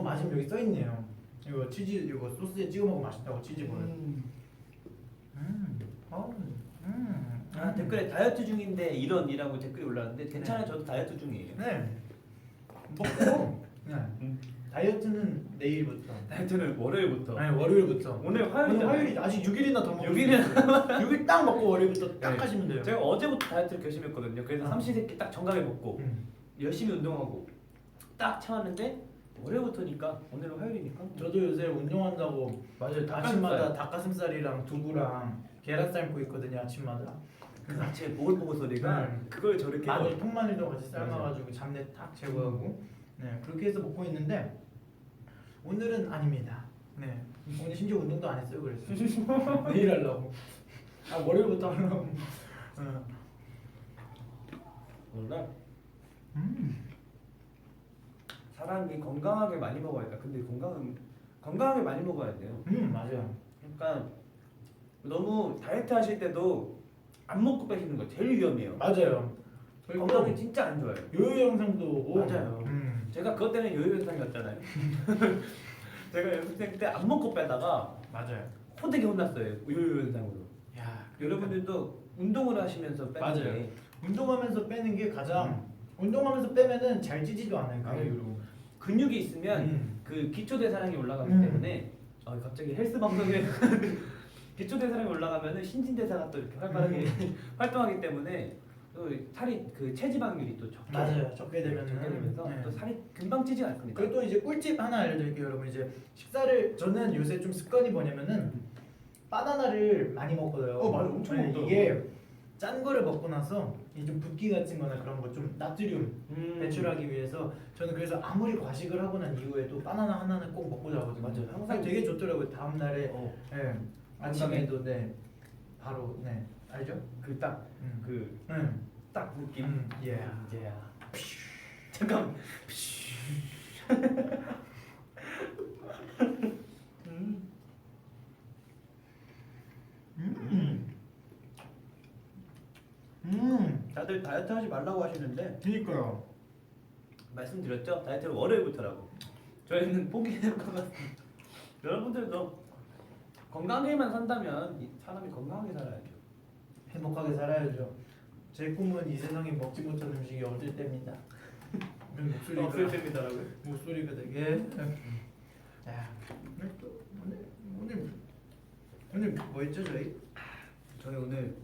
마지막 여기 써 있네요. 이거 치즈 이거 소스에 찍어 먹으면 맛있다고 치즈볼. 댓글에 다이어트 중인데 이런이라고 댓글이 올라왔는데 괜찮아요. 저도 다이어트 중이에요. 네. 먹고. 다이어트는 내일부터. 다이어트는 월요일부터. 아니 월요일부터. 오늘 화요일이잖아요. 화요일이 아직 6일이나 더 먹고. 6일이나 6일 딱 먹고 월요일부터 딱 네. 하시면 돼요. 제가 어제부터 다이어트를 결심했거든요. 그래서 삼시세끼 딱 정각에 먹고 열심히 운동하고 딱 참았는데 월요일부터니까 오늘은 화요일이니까 저도 요새 운동한다고 맞아요. 아침마다 닭가슴살이랑 두부랑 계란 삶고 있거든요. 아침마다. 그 아침에 보글보글 소리가 그걸 저렇게 마늘 통마늘도 같이 삶아가지고 잡내 탁 제거하고 네 그렇게 해서 먹고 있는데 오늘은 아닙니다. 네 오늘 심지어 운동도 안 했어요. 그래서 내일 하려고. 아 월요일부터 하려고. 원래 사람이 건강하게 많이 먹어야 돼. 근데 건강하게 많이 먹어야 돼요. 맞아요. 그러니까 너무 다이어트 하실 때도 안 먹고 빼시는 거 제일 위험해요. 맞아요. 그리고 건강에 진짜 안 좋아요. 요요 영상도 오고. 맞아요. 제가 그것 때문에 요요 현상이었잖아요. 제가 연습생 때 안 먹고 빼다가 맞아요. 호되게 혼났어요. 요요 현상으로. 야 여러분들도 운동을 하시면서 빼는 맞아요. 게 운동하면서 빼는 게 가장 운동하면서 빼면은 잘 찌지도 않아요. 가격으로. 근육이 있으면 그 기초 대사량이 올라가기 때문에 갑자기 헬스 방송에 기초 대사량이 올라가면은 신진 대사가 또 이렇게 활발하게 활동하기 때문에 또 살이 그 체지방률이 또 적게 맞아요. 적게 되면은 적게 되면서 네. 또 살이 금방 찌지 않습니다. 그리고 또 이제 꿀팁 하나 알려드릴게요, 여러분. 이제 식사를 저는 요새 좀 습관이 뭐냐면은 바나나를 많이 먹거든요. 맞아, 엄청 네, 먹더라고요. 이게 짠 거를 먹고 나서 이 좀 붓기 같은거나 그런 거 좀 나트륨 배출하기 위해서 저는 그래서 아무리 과식을 하고 난 이후에도 바나나 하나는 꼭 먹고 자거든요. 맞아요. 항상 되게 좋더라고요. 다음 날에 네, 아침에도 네 바로 네 알죠? 딱 느낌. 예. 이제야. 잠깐. 다들 다이어트 하지 말라고 하시는데 그니까요. 말씀드렸죠? 다이어트는 월요일부터라고. 저희는 포기할 것 같습니다. 여러분들도 건강하게만 산다면 사람이 건강하게 살아야죠. 행복하게 살아야죠. 제 꿈은 이 세상에 먹지 못한 음식이 없을 때입니다. 목소리가 없을 때입니다라고요? 목소리가 되게. 야, 오늘 뭐 했죠 저희? 저희 오늘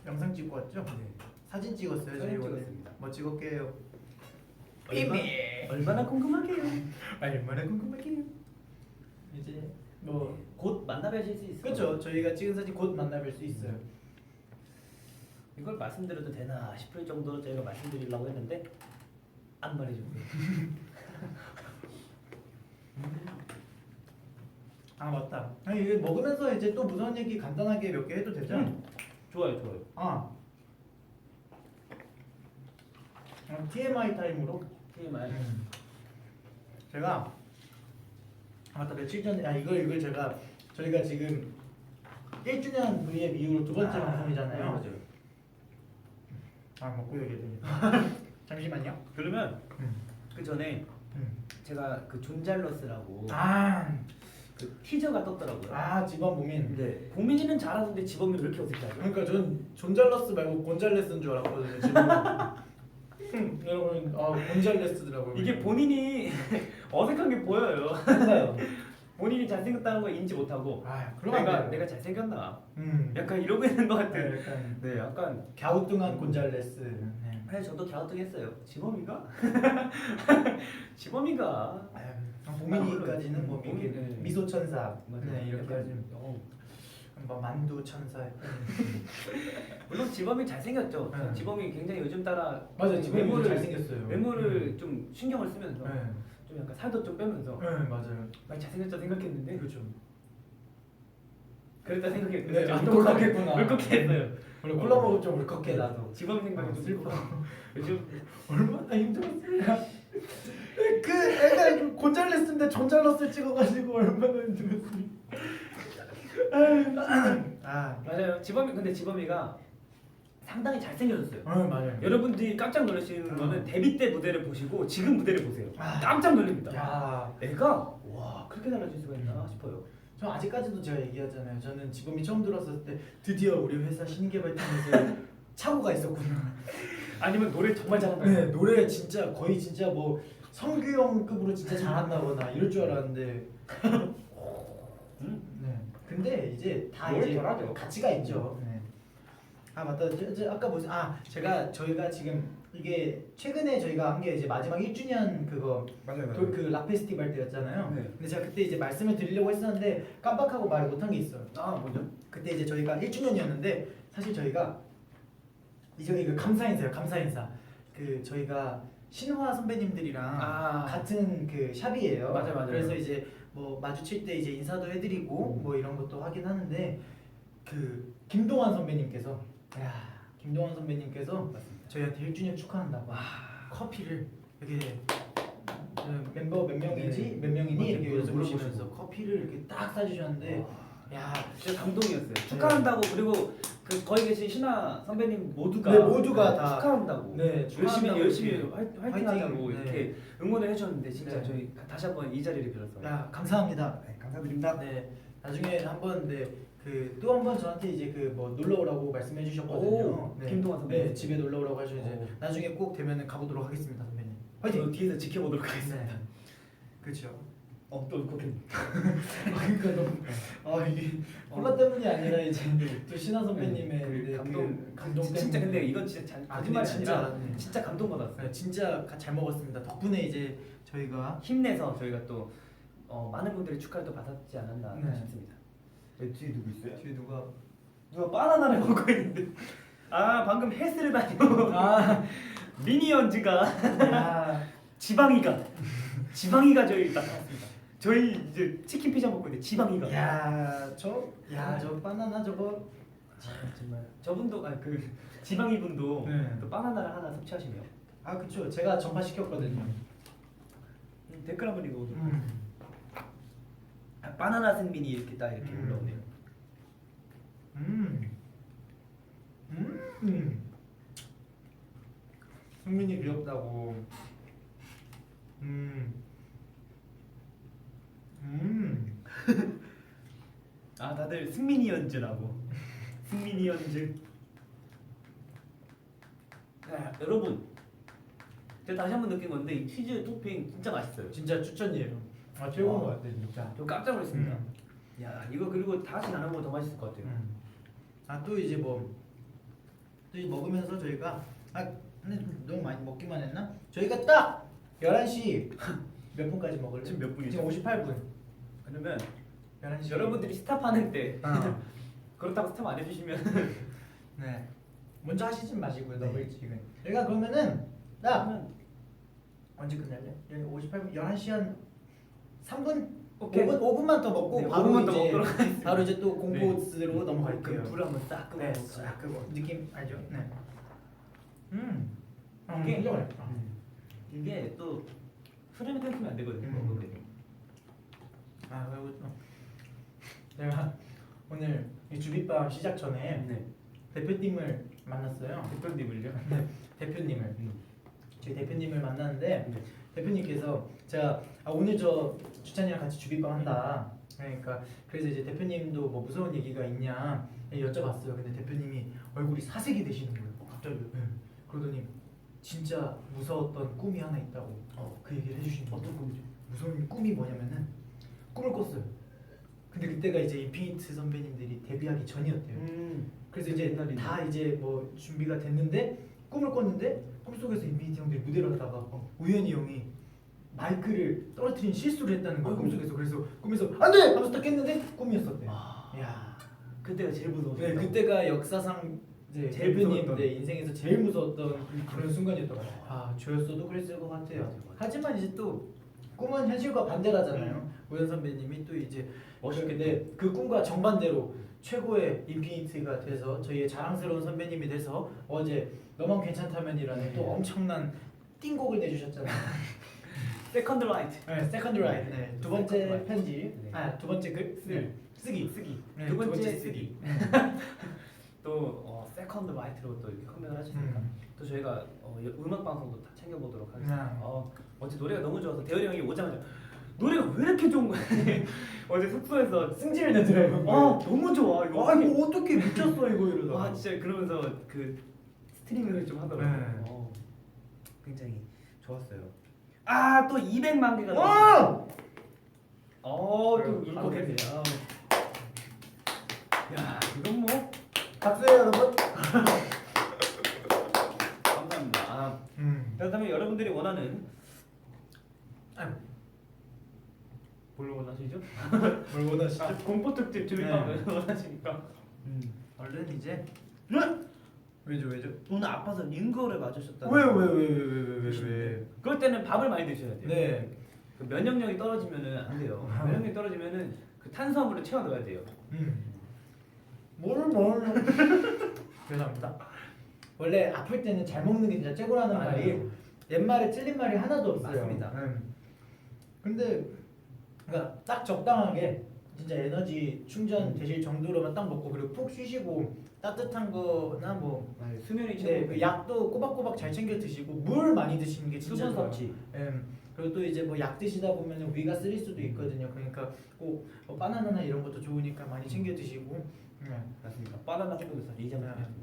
영상 찍고 왔죠? 사진 찍었어요. 저희 사진 오늘. 찍었습니다. 뭐 찍을게요? 얼마나 궁금하게요? 얼마나 궁금하게요? 이제 뭐 곧 만나뵈실 수 있어요. 그렇죠. 저희가 찍은 사진 곧 만나뵐 수 있어요. 이걸 말씀드려도 되나 싶을 정도로 저희가 말씀드리려고 했는데 안 말해주고요. 아 맞다. 아니 이게 먹으면서 이제 또 무서운 얘기 간단하게 몇 개 해도 되죠? 좋아요. TMI 타임으로 TMI. 제가 맞다 며칠 전에 이걸 저희가 지금 1주년 V앱 이후로 두 번째 방송이잖아요. 맞아요. 먹고 얘기해 됩니다. 잠시만요. 그러면 그 전에 제가 그 존잘러스라고 그 티저가 떴더라고요. 지범 보민. 네. 보민이는 잘하는데 지범이 왜 이렇게 어색하죠? 그러니까 전 존잘러스 말고 곤잘레스인 줄 알았거든요. 지범. 여러분 곤잘레스더라고요. 이게 본인이 어색한 게 보여요. 뭔가요? 본인이 잘생겼다는 걸 인지 못하고 그러면 내가 잘생겼나? 약간 약간 이러고 있는 것 같아요. 약간 네, 약간 갸우뚱한 곤잘레스. 네. 사실 저도 갸우뚱했어요. 지범이가? 지범이가? 보민이까지는 뭐 보민, 이렇게 네. 미소 천사, 맞아요. 네 이렇게까지. 어. 뭐 만두 천사. 물론 지범이 잘생겼죠. 네. 지범이 굉장히 요즘 따라 맞아요. 지범이 외모를 잘생겼어요. 외모를 좀 신경을 쓰면서 네. 좀 약간 살도 좀 빼면서 맞아요. 많이 잘생겼다 생각했는데 그렇죠. 그랬다 생각했는데 네, 좀 울컥했구나. 울컥했어요. 원래 콜라 먹으면 좀 울컥해 나도. 지범 생각이 좀 슬퍼. 요즘 얼마나 힘들었을까. 그 애가 곤잘레스인데 존잘러스 찍어가지고 얼마나 힘들었을까. 맞아요. 근데 지범이가 상당히 잘생겨졌어요. 맞아요. 여러분들이 깜짝 놀라시는 거는 데뷔 때 무대를 보시고 지금 무대를 보세요. 깜짝 놀랍니다. 야, 애가 와 그렇게 달라질 수가 있나 싶어요. 저 아직까지도 제가 얘기하잖아요. 저는 지범이 처음 들어왔을 때 드디어 우리 회사 신개발팀에서 착오가 있었구나. 아니면 노래 정말 잘한다. 네, 노래 진짜 거의 진짜 뭐 성규형급으로 진짜 잘한다거나 이럴 줄 알았는데. 네. 근데 이제 다 노래 이제 잘하죠. 가치가 있죠. 네. 아 맞다. 아까 무슨 저희가 지금 이게 최근에 저희가 한 게 이제 마지막 1주년 그거 맞아요. 그 락 페스티벌 때였잖아요. 네. 근데 제가 그때 이제 말씀을 드리려고 했었는데 깜빡하고 말을 못한 게 있어요. 아 뭐죠? 그때 이제 저희가 1주년이었는데 사실 저희가 이제 이거 감사 인사요. 감사 인사. 그 저희가 신화 선배님들이랑 같은 그 샵이에요. 맞아요. 그래서 이제 뭐 마주칠 때 이제 인사도 해드리고 뭐 이런 것도 하긴 하는데 그 김동완 선배님께서 저희한테 1주년 축하한다고 커피를 이렇게 멤버 몇 명이지 몇 명이니 이렇게 여쭤보시면서 커피를 이렇게 딱 싸주셨는데 야 진짜 감동이었어요. 축하한다고 그리고 그 거기 계신 신화 선배님 모두가 네, 모두가 다 축하한다고 네, 축하한다고 열심히 이렇게 화이팅하자고 화이팅, 이렇게 응원을 해주셨는데 진짜 네. 저희 다시 한번 이 자리를 빌어서 야 감사합니다. 네, 감사드립니다. 네 나중에 한번 또 한 번 저한테 이제 그 뭐 놀러 오라고 말씀해 주셨거든요. 오, 김동완 선배님. 네 집에 놀러 오라고 하셔서 이제 오. 나중에 꼭 되면은 가보도록 하겠습니다 선배님. 저도 화이팅. 뒤에서 지켜보도록 하겠습니다. 네. 그렇죠. 또 그렇게 그러니까 너무 이게 콜라 때문이 아니라 이제 또 신화 선배님의 그 감동 때문에 진짜 근데 이건 진짜 거짓말이 근데 진짜, 아니라 네. 진짜 감동 받았어요. 네, 진짜 잘 먹었습니다. 덕분에 이제 저희가 힘내서 저희가 또 많은 분들이 축하를 또 받았지 않았나 네. 싶습니다. 뒤에 누구 있어요? 뒤에 누가 바나나를 먹고 있는데 방금 헬스를 다니고 미니언즈가 야, 지방이가 저희 나타났습니다. 저희 이제 치킨 피자 먹고 있는데 지방이가 저 바나나 저거 정말 저분도 그 지방이 분도 네. 또 바나나를 하나 섭취하시네요. 그쵸 제가 전파 시켰거든요. 댓글 한번 읽어보도록 바나나 승민이 이렇게 딱 이렇게 올라오네요. 승민이 귀엽다고. 다들 승민이언즈라고. 승민이언즈. 여러분, 제가 다시 한번 느낀 건데 이 치즈 토핑 진짜 맛있어요. 진짜 추천이에요. 최고인 것 같아요 진짜. 저 깜짝 놀랐습니다. 야 이거 그리고 다 같이 나눠 먹으면 더 맛있을 것 같아요. 또 이제 또 이제 먹으면서 저희가 근데 너무 많이 먹기만 했나? 저희가 딱 11시 몇 분까지 먹을래? 지금 몇 분이죠? 지금 58분. 그러면 11시. 여러분들이 스탑하는 때 어. 그렇다고 스탑 안 해주시면 네. 먼저 하시지 마시고요. 너무 네. 일찍은. 저희가 그러면은 딱 언제 끝날래? 58분 11시 한 3분? 오케이. 5분만 더 먹고 네, 바로 5분만 더 이제 먹도록 하겠습니다. 바로 이제 또 공보스로 넘어갈게요. 그럼 불 한번 싹 끄고 네, 싹 끄고 느낌 알죠? 네. 이게- 진짜 맛있다. 이게 또 흐름이 끊기면 안 되거든요. 음. 먹을 때. 그리고 또 제가 오늘 이 주빗밥 시작 전에 네. 대표님을 만났어요. 대표님을요? 대표님을 저희 대표님을 만났는데 네. 대표님께서 제가 오늘 저 주찬이랑 같이 주빗밥 한다. 그러니까 그래서 이제 대표님도 뭐 무서운 얘기가 있냐 여쭤봤어요. 근데 대표님이 얼굴이 사색이 되시는 거예요. 갑자기. 그러더니 진짜 무서웠던 꿈이 하나 있다고 그 얘기를 해주시는 거예요. 어떤 꿈이죠? 무서운 꿈이 뭐냐면은 꿈을 꿨어요. 근데 그때가 이제 인피니트 선배님들이 데뷔하기 전이었대요. 그래서 이제 옛날이네. 다 이제 뭐 준비가 됐는데 꿈을 꿨는데 꿈속에서 인피니티 형들이 무대를 하다가 우연히 형이 마이크를 떨어뜨린 실수를 했다는 거예요. 꿈속에서. 그래서 꿈에서 안돼 하면서 딱 깼는데 꿈이었었대. 야 그때가 제일 무서웠어요. 네, 그때가 역사상 이제 제일 대표님 무서웠던. 인생에서 제일 무서웠던 그런 순간이었던 것 같아요. 저였어도 그랬을 것 같아요. 맞아. 하지만 이제 또 꿈은 현실과 반대라잖아요. 우현 선배님이 또 이제 멋있게 그 꿈과 정반대로 최고의 인피니트가 돼서 저희의 자랑스러운 선배님이 돼서 어제 너만 괜찮다면이라는 또 엄청난 띵곡을 내주셨잖아요. 세컨드 라이트. 네, 세컨드 라이트. 네, 두 번째 세컨드 라이트. 편지. 네. 두 번째 글. 네. 쓰기. 네, 두 번째 번째 쓰기. 또 세컨드 라이트로 또 이렇게 컴백을 하시니까 또 저희가 음악 방송도 다 챙겨보도록 하겠습니다. 어제 노래가 너무 좋아서 대열이 형이 오자마자 노래가 왜 이렇게 좋은 거야? 어제 숙소에서 승질을 내더라고요. 너무 좋아 이거. 이거 어떻게 미쳤어 이거 이러다가. 진짜 그러면서 그 스트리밍을 좀 하더라고요. 네. 굉장히 좋았어요. 또 200만 개가 또 울컥했네요. 야 이건 뭐 박수예요 여러분. 감사합니다. 그렇다면 여러분들이 원하는 뭘 원하시죠? 뭘 원하시죠? 공포 특집 주민빵을 원하시니까 얼른 이제 왜죠? 오늘 아파서 링거를 맞으셨다. 왜? 그럴 때는 밥을 많이 드셔야 돼요. 네. 그 면역력이 떨어지면은 안 돼요. 면역력이 떨어지면은 그 탄수화물을 채워 넣어야 돼요. 뭘 죄송합니다. 원래 아플 때는 잘 먹는 게 진짜 최고라는 맞아요. 말이 옛말에 틀린 말이 하나도 없어요. 맞습니다. 근데 그러니까 딱 적당하게 진짜 에너지 충전 되실 정도로만 딱 먹고 그리고 푹 쉬시고 따뜻한 거나 뭐 수면이 네, 최고. 그 약도 꼬박꼬박 잘 챙겨 드시고 물 많이 드시는 게 진짜 수분 좋아요. 섭취. 그리고 또 이제 뭐 약 드시다 보면 위가 쓰릴 수도 있거든요. 그러니까 꼭 뭐 바나나나 이런 것도 좋으니까 많이 챙겨 드시고. 맞습니다. 바나나 생각해서 이제만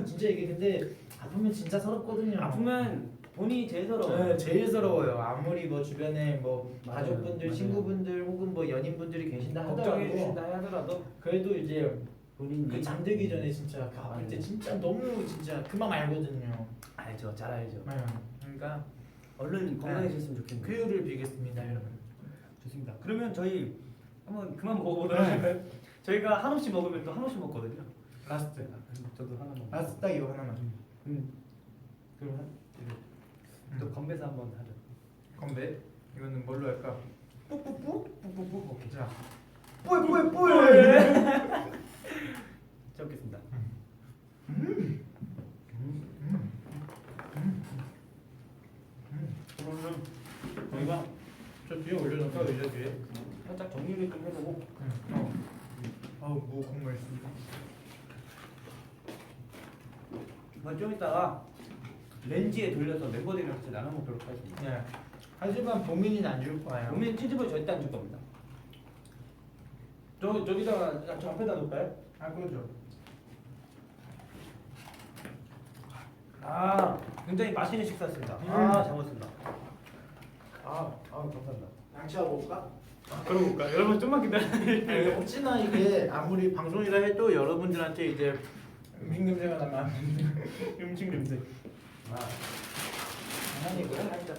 진짜 이게 근데 아프면 진짜 서럽거든요. 아프면 본인이 제일 서러워요. 네, 제일 서러워요. 아무리 뭐 주변에 뭐 맞아요. 가족분들, 맞아요. 친구분들 혹은 뭐 연인분들이 계신다 걱정해 하더라도 주신다 하더라도 그래도 이제 본인이 그 잠들기 전에 진짜 그 아플 때 진짜 너무 진짜 그만 알거든요. 알죠, 잘 알죠. 그러니까 얼른 건강해졌으면 좋겠네요. 쾌유를 빌겠습니다, 여러분. 좋습니다. 그러면 저희 한번 그만 먹어보도록 할까요? 저희가 한없이 먹으면 또 한없이 먹거든요. 라스트. 저도 하나 먹어. 라스트 딱 이거 하나만. 그럼 또 건배사 한번 하죠. 건배. 이거는 뭘로 할까? 뿌뿌뿌? 꾹꾹꾹 오케이. 자. 뿌뿌뿌. 잘 먹겠습니다. 그러면 저희가 저 뒤에 올려놓을까? 의자 뒤에? 살짝 정리를 좀 해보고 뭐 국물 있습니다. 좀 이따가 렌즈에 돌려서 멤버들이랑 같이 나눠 먹도록 하겠습니다. 네. 하지만 보민이는 안 줄 거예요. 보면 찌집을 절대 안 줄 겁니다. 저기다가 저 앞에다 놓을까요? 그러죠. 굉장히 맛있는 식사였습니다. 잘 먹었습니다. 감사합니다. 양치하고 올까? 그러볼까? 여러분 좀만 기다려주세요. 혹시나 이게 아무리 방송이라 해도 여러분들한테 이제 음식 냄새가 나면 안 됩니다. 음식 냄새. 장난이고요, 살짝.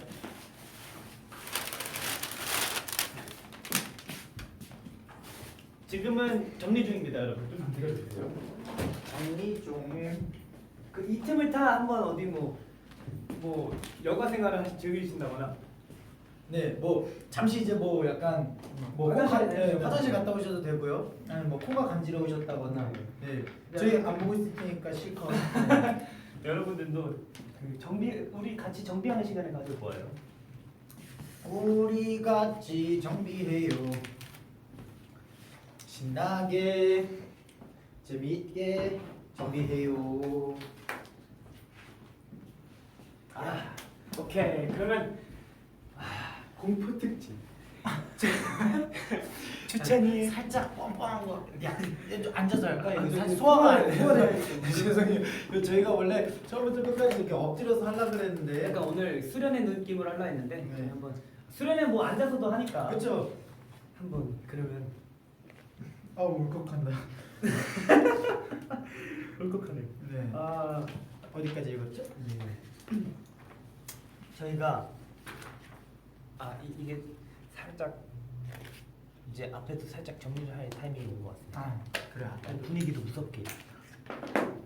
지금은 정리 중입니다, 여러분. 좀 기다려주세요. 정리 좀. 그 이 틈을 타 한번 어디 뭐 여가 생활을 즐기신다거나 네, 뭐 잠시 이제 뭐 약간 뭐 화장실 갔다 오셔도 되고요. 아니 뭐 코가 간지러우셨다거나. 네. 저희 안 보고 있을 테니까 실컷. 여러분들도 그 우리 같이 정비하는 시간을 가질 거예요. 우리 같이 정비해요. 신나게 재미있게 정비해요. 오케이. 그러면 공포 특집. 추천이 살짝 뻔뻔한 거. 야, 좀 앉아서 할까? 이거 사실 소화가 소화가 안 돼요. 죄송해요. 이거 저희가 원래 처음부터 끝까지 이렇게 엎드려서 하려 그랬는데. 약간 오늘 수련의 느낌으로 하려 했는데 네. 한번 수련은 뭐 앉아서도 하니까 그렇죠. 한번 그러면 울컥한다. 울컥하네. 네. 어디까지 읽었죠? 저희가 이게 살짝 이제 앞에도 살짝 정리를 할 타이밍이 온 것 같습니다. 그래. 분위기도 무섭게.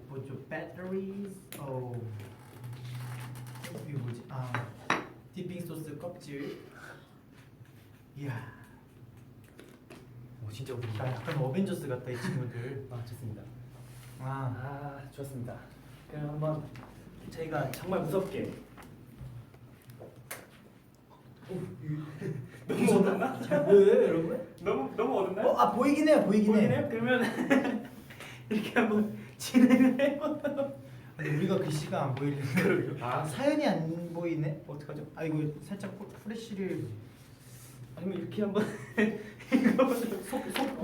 뭐죠? Batteries. 이거 뭐지? 디핑 소스 껍질. 이야. 오 진짜 나 웃긴다. 약간 어벤져스 같다 이 친구들. 좋습니다. 좋습니다. 그럼 한번 저희가 정말 무섭게. 너무 어둡나? 왜 여러분? 너무 어둡나요? 보이긴 해요. 보이긴 해. 보이네요? 그러면 이렇게 한번 진행을 해보도록. 근데 우리가 그 시간 안 보이는데. 사연이 안 보이네. 어떡하죠? 이거 살짝 프레쉬를. 아니면 이렇게 한번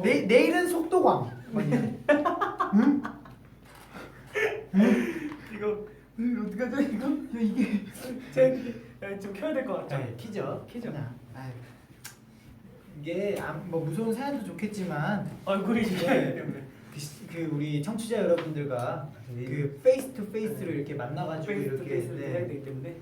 내일은 속도광. 응? 이거 어떡하죠 이거? 야 이게. 제가 좀 켜야 될 것 같죠? 키죠. 키죠. 이게 뭐 무서운 사연도 좋겠지만 얼굴이 네. 때문에. 그 우리 청취자 여러분들과 그 페이스 투 페이스를 이렇게 만나가지고 이렇게 페이스를 해야 되기 때문에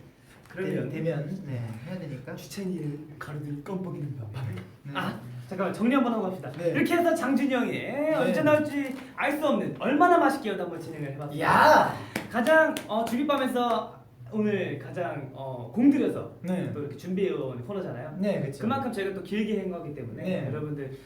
그러면 되면 해야 되니까. 주찬이를 가로등 껌뻑이는 밤에 아 잠깐만 정리 한번 하고 갑시다. 네. 이렇게 해서 장준이 형이 언제 나올지 알 수 없는 얼마나 맛있게요도 한번 진행을 해봤습니다. 야. 가장 주비밤에서 오늘 가장 공들여서 네. 또 이렇게 준비해온 코너잖아요. 네, 그렇죠. 그만큼 저희가 또 길게 한 거기 때문에 네. 여러분들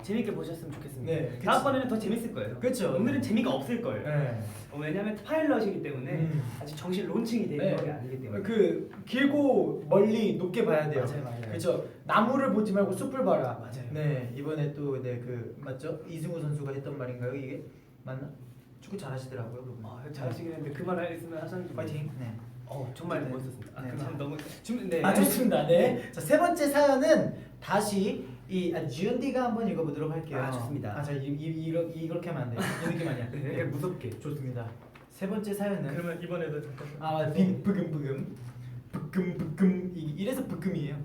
재밌게 보셨으면 좋겠습니다. 네, 그치. 다음번에는 더 재밌을 거예요. 그렇죠. 오늘은 재미가 없을 거예요. 네. 왜냐하면 파일럿이기 때문에 아직 정식 론칭이 된 네. 게 아니기 때문에. 그 길고 멀리 높게 봐야 돼요. 맞아요. 그렇죠. 나무를 보지 말고 숲을 봐라. 맞아요. 네, 이번에 또 그 맞죠? 이승우 선수가 했던 말인가요? 이게 맞나? 축구 잘하시더라고요. 그분. 잘하시긴 했는데 그 말 했으면 하셨는데 파이팅. 네. 정말 네. 멋있었습니다. 네. 그럼 너무 네. 좋습니다. 네. 자, 세 번째 사연은 다시 이 지은디가 한번 읽어보도록 할게요. 좋습니다. 이렇게 하면 안 돼. 이 느낌 아니야. 네, 무섭게. 좋습니다. 세 번째 사연은 그러면 이번에도 브금 이래서 브금이에요.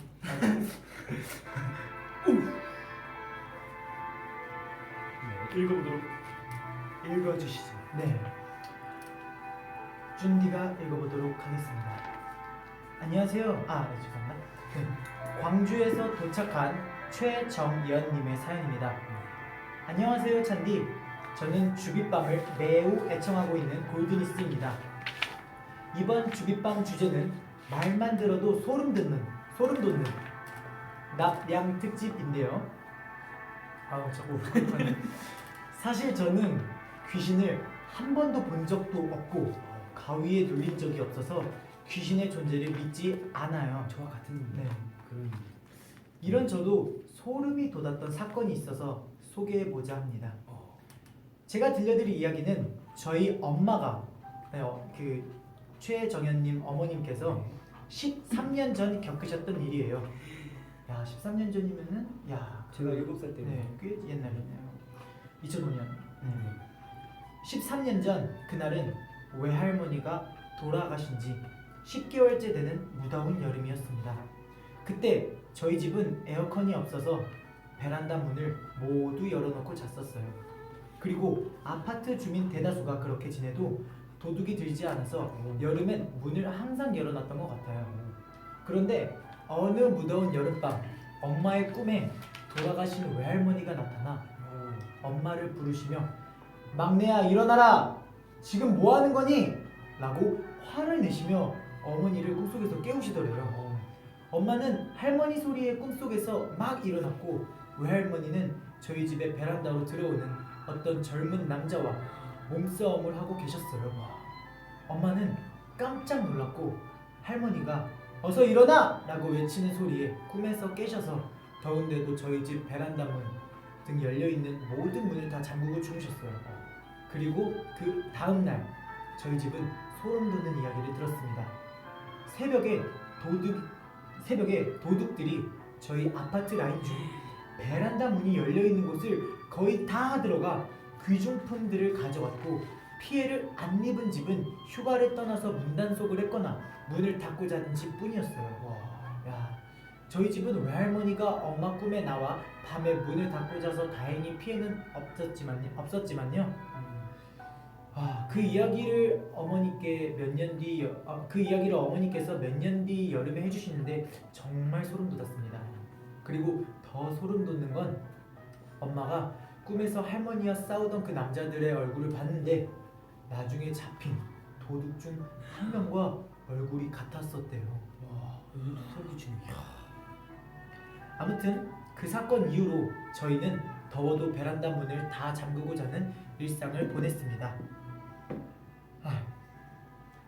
읽어보도록 읽어주시죠. 네. 준디가 읽어보도록 하겠습니다. 안녕하세요. 네, 죄송합니다. 광주에서 도착한 최정연님의 사연입니다. 안녕하세요, 찬디. 저는 주빗밤을 매우 애청하고 있는 골드니스입니다. 이번 주빗밤 주제는 말만 들어도 소름 돋는 납량 특집인데요. 자꾸 사실 저는 귀신을 한 번도 본 적도 없고 가위에 눌린 적이 없어서 귀신의 존재를 믿지 않아요. 저와 같은 네. 그런 이런 저도 소름이 돋았던 사건이 있어서 소개해보자 합니다. 제가 들려드릴 이야기는 저희 엄마가 그 최정현님 어머님께서 13년 전 겪으셨던 일이에요. 야, 13년 전이면은 제가 7살 때. 네, 꽤 옛날이네요. 2005년. 13년 전 그날은 외할머니가 돌아가신 지 10개월째 되는 무더운 여름이었습니다. 그때 저희 집은 에어컨이 없어서 베란다 문을 모두 열어놓고 잤었어요. 그리고 아파트 주민 대다수가 그렇게 지내도 도둑이 들지 않아서 여름엔 문을 항상 열어놨던 것 같아요. 그런데 어느 무더운 여름밤 엄마의 꿈에 돌아가신 외할머니가 나타나 엄마를 부르시며 막내야 일어나라! 지금 뭐 하는 거니? 라고 화를 내시며 어머니를 꿈속에서 깨우시더래요. 엄마는 할머니 소리의 꿈속에서 막 일어났고 외할머니는 저희 집의 베란다로 들어오는 어떤 젊은 남자와 몸싸움을 하고 계셨어요. 엄마는 깜짝 놀랐고 할머니가 어서 일어나! 라고 외치는 소리에 꿈에서 깨셔서 더운데도 저희 집 베란다 문 등 열려있는 모든 문을 다 잠그고 주무셨어요. 그리고 그 다음날 저희 집은 소름 돋는 이야기를 들었습니다. 새벽에 도둑들이 저희 아파트 라인 중 베란다 문이 열려있는 곳을 거의 다 들어가 귀중품들을 가져갔고 피해를 안 입은 집은 휴가를 떠나서 문단속을 했거나 문을 닫고 자는 집뿐이었어요. 저희 집은 외할머니가 엄마 꿈에 나와 밤에 문을 닫고 자서 다행히 피해는 없었지만요. 그 이야기를 어머니께서 몇 년 뒤 여름에 해주시는데 정말 소름 돋았습니다. 그리고 더 소름 돋는 건 엄마가 꿈에서 할머니와 싸우던 그 남자들의 얼굴을 봤는데 나중에 잡힌 도둑 중 한 명과 얼굴이 같았었대요. 소리 지르네. 아무튼 그 사건 이후로 저희는 더워도 베란다 문을 다 잠그고 자는 일상을 보냈습니다.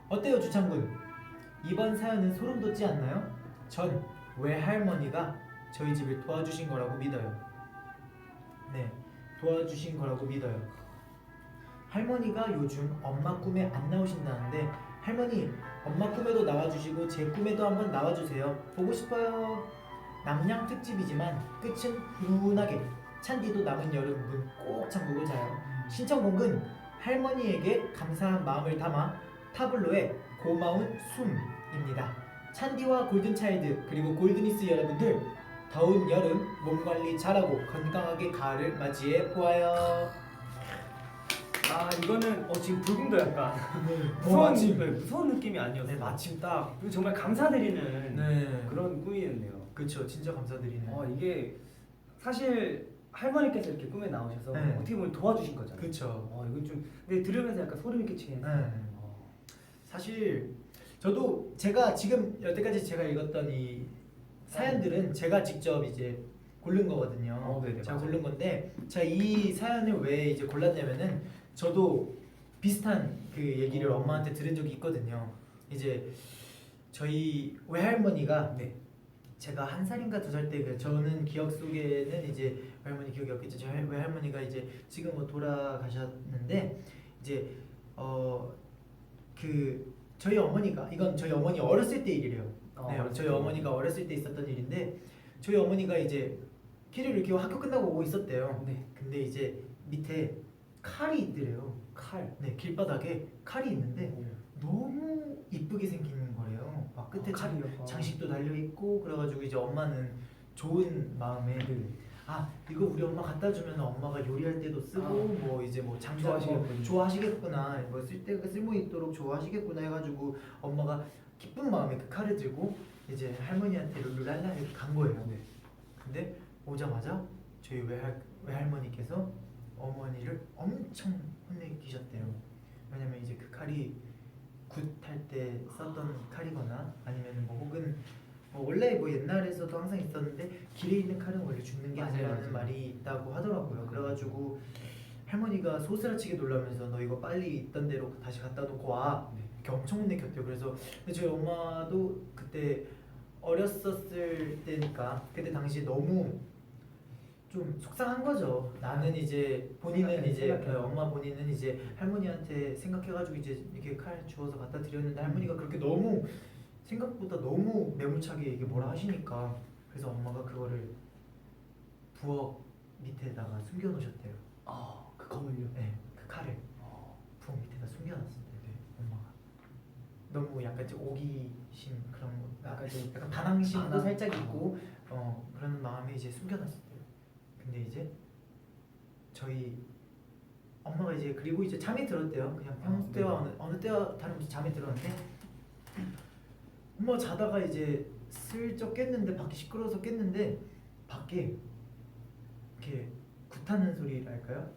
어때요, 주창군? 이번 사연은 소름 돋지 않나요? 전 외할머니가 저희 집을 도와주신 거라고 믿어요. 네, 도와주신 거라고 믿어요. 할머니가 요즘 엄마 꿈에 안 나오신다는데 할머니, 엄마 꿈에도 나와주시고 제 꿈에도 한번 나와주세요. 보고 싶어요. 남양 특집이지만 끝은 훈훈하게 찬디도 남은 여름 문 꼭 잠그고 자요. 신청곡은 할머니에게 감사한 마음을 담아 타블로의 고마운 숨입니다. 찬디와 골든차일드 그리고 골드니스 여러분들 더운 여름 몸관리 잘하고 건강하게 가을을 맞이해 보아요. 아 이거는 지금 불금도 약간 마침. 무서운 느낌이 아니었어요. 네, 마침 딱. 그리고 정말 감사드리는 네. 그런 꿈이었네요. 그쵸, 진짜 감사드리네요. 이게 사실 할머니께서 이렇게 꿈에 나오셔서 네. 어떻게 보면 도와주신 거잖아요. 그쵸. 이건 좀 근데 들으면서 약간 소름이 끼치긴 네. 했어요. 사실 저도 제가 지금 여태까지 제가 읽었던 이 사연들은 제가 직접 이제 고른 거거든요. 네네, 제가 맞아요. 고른 건데 제가 이 사연을 왜 이제 골랐냐면은 저도 비슷한 그 얘기를 엄마한테 들은 적이 있거든요. 이제 저희 외할머니가 네. 제가 1살인가 2살 때 저는 기억 속에는 이제 외할머니 기억이 없겠죠. 제 외할머니가 이제 지금 뭐 돌아가셨는데 이제 그 저희 어머니가 이건 저희 어머니 어렸을 때 일이래요. 네, 저희 어머니가 어렸을 때 있었던 일인데 저희 어머니가 이제 길을 이렇게 학교 끝나고 오고 있었대요. 네. 근데 이제 밑에 칼이 있더래요. 칼. 네, 길바닥에 칼이 있는데 너무 이쁘게 생긴 거래요. 막 끝에 칼이요. 장식도 달려 있고 그래가지고 이제 엄마는 좋은 마음에 이거 우리 엄마 갖다 주면 엄마가 요리할 때도 쓰고 뭐 이제 뭐 장사 좋아하시겠구나 뭐 쓸모 있도록 좋아하시겠구나 해가지고 엄마가 기쁜 마음에 그 칼을 들고 이제 할머니한테 룰루랄라 이렇게 간 거예요. 네. 근데 오자마자 저희 외할머니께서 어머니를 엄청 혼내기셨대요. 왜냐면 이제 그 칼이 굿할 때 썼던 칼이거나 아니면 뭐 혹은 뭐 원래 뭐 옛날에서도 항상 있었는데 길에 있는 칼은 원래 죽는 게 맞아요, 아니라는 맞아요. 말이 있다고 하더라고요. 그래가지고 할머니가 소스라치게 놀라면서 너 이거 빨리 있던 대로 다시 갖다 놓고 와 이렇게 엄청 혼내켰대요. 그래서 근데 저희 엄마도 그때 어렸었을 때니까 그때 당시에 너무 좀 속상한 거죠. 나는 이제 본인은 이제 엄마 본인은 이제 할머니한테 생각해가지고 이제 이렇게 칼 주워서 갖다 드렸는데 할머니가 그렇게 너무 생각보다 너무 매몰차게 이게 뭐라 하시니까 그래서 엄마가 그거를 부엌 밑에다가 숨겨놓으셨대요. 그 검을요. 네, 그 칼을 부엌 밑에다 숨겨놨었대요. 네, 엄마가 너무 약간 좀 오기심 그런 거, 약간 반항심도 살짝 있고 그런 마음에 이제 숨겨놨었대요. 근데 이제 저희 엄마가 이제 그리고 이제 잠이 들었대요. 그냥 평소 때와 어느 때와 다름없이 잠이 들었는데 엄마 자다가 이제 슬쩍 깼는데 밖이 시끄러워서 깼는데 밖에 이렇게 굿하는 소리랄까요?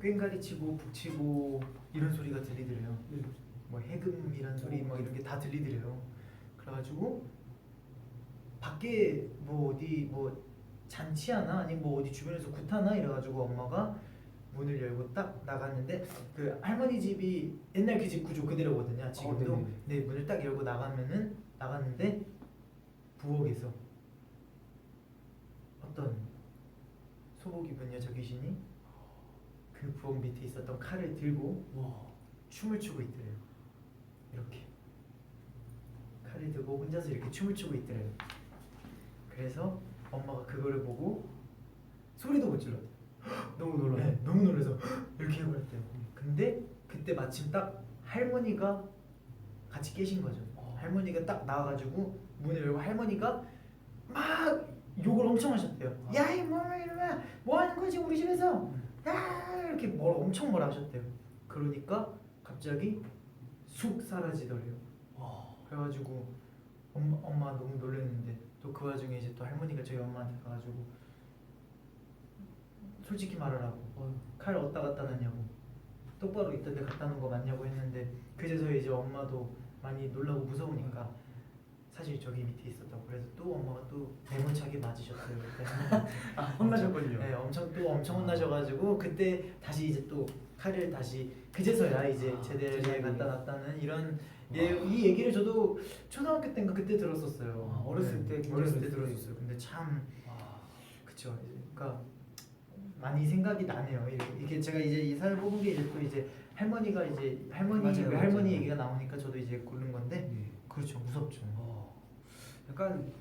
꽹가리 치고 북치고 이런 소리가 들리더래요. 뭐 해금 이런 소리 뭐 이런 게 다 들리더래요. 그래가지고 밖에 뭐 어디 뭐 잔치하나 아니면 뭐 어디 주변에서 굿하나 이래가지고 엄마가 문을 열고 딱 나갔는데 그 할머니 집이 옛날 그 집 구조 그대로거든요. 지금도. 네, 문을 딱 열고 나갔는데 부엌에서 어떤 소복 입은 여자 귀신이 그 부엌 밑에 있었던 칼을 들고 춤을 추고 있더래요. 이렇게 칼을 들고 혼자서 이렇게 춤을 추고 있더래요. 그래서 엄마가 그거를 보고 소리도 못 질렀대요. 너무 놀라요. 네, 너무 놀라서 이렇게 해버렸대요. 근데 그때 마침 딱 할머니가 같이 깨신 거죠. 할머니가 딱 나와가지고 문을 열고 할머니가 막 욕을 엄청 하셨대요. 야 이 이놈아 뭐 하는 거지 우리 집에서? 야 이렇게 엄청 뭐라 하셨대요. 그러니까 갑자기 쑥 사라지더래요. 그래가지고 엄마 너무 놀랐는데 또 그 와중에 이제 또 할머니가 저희 엄마한테 가가지고 솔직히 말하라고 칼 어디다 갖다 놨냐고 똑바로 있던 데 갖다 놓은 거 맞냐고 했는데 그제서야 이제 엄마도 많이 놀라고 무서우니까 사실 저기 밑에 있었다고. 그래서 또 엄마가 또 매몰차게 맞으셨어요. 혼나셨군요. 네, 엄청 혼나셔가지고 그때 다시 이제 또 칼을 다시 그제서야 이제 제대로 갖다 놨다는 이런 이 얘기를 저도 초등학교 때인가 그때 들었었어요. 어렸을 때 어렸을 때 들었었어요. 근데 참 그쵸. 그러니까 많이 생각이 나네요. 이게 제가 이제 이 사연 뽑은 게 이제 또 이제 할머니가 이제 맞아요. 할머니 얘기가 나오니까 저도 이제 고른 건데 그렇죠. 무섭죠. 약간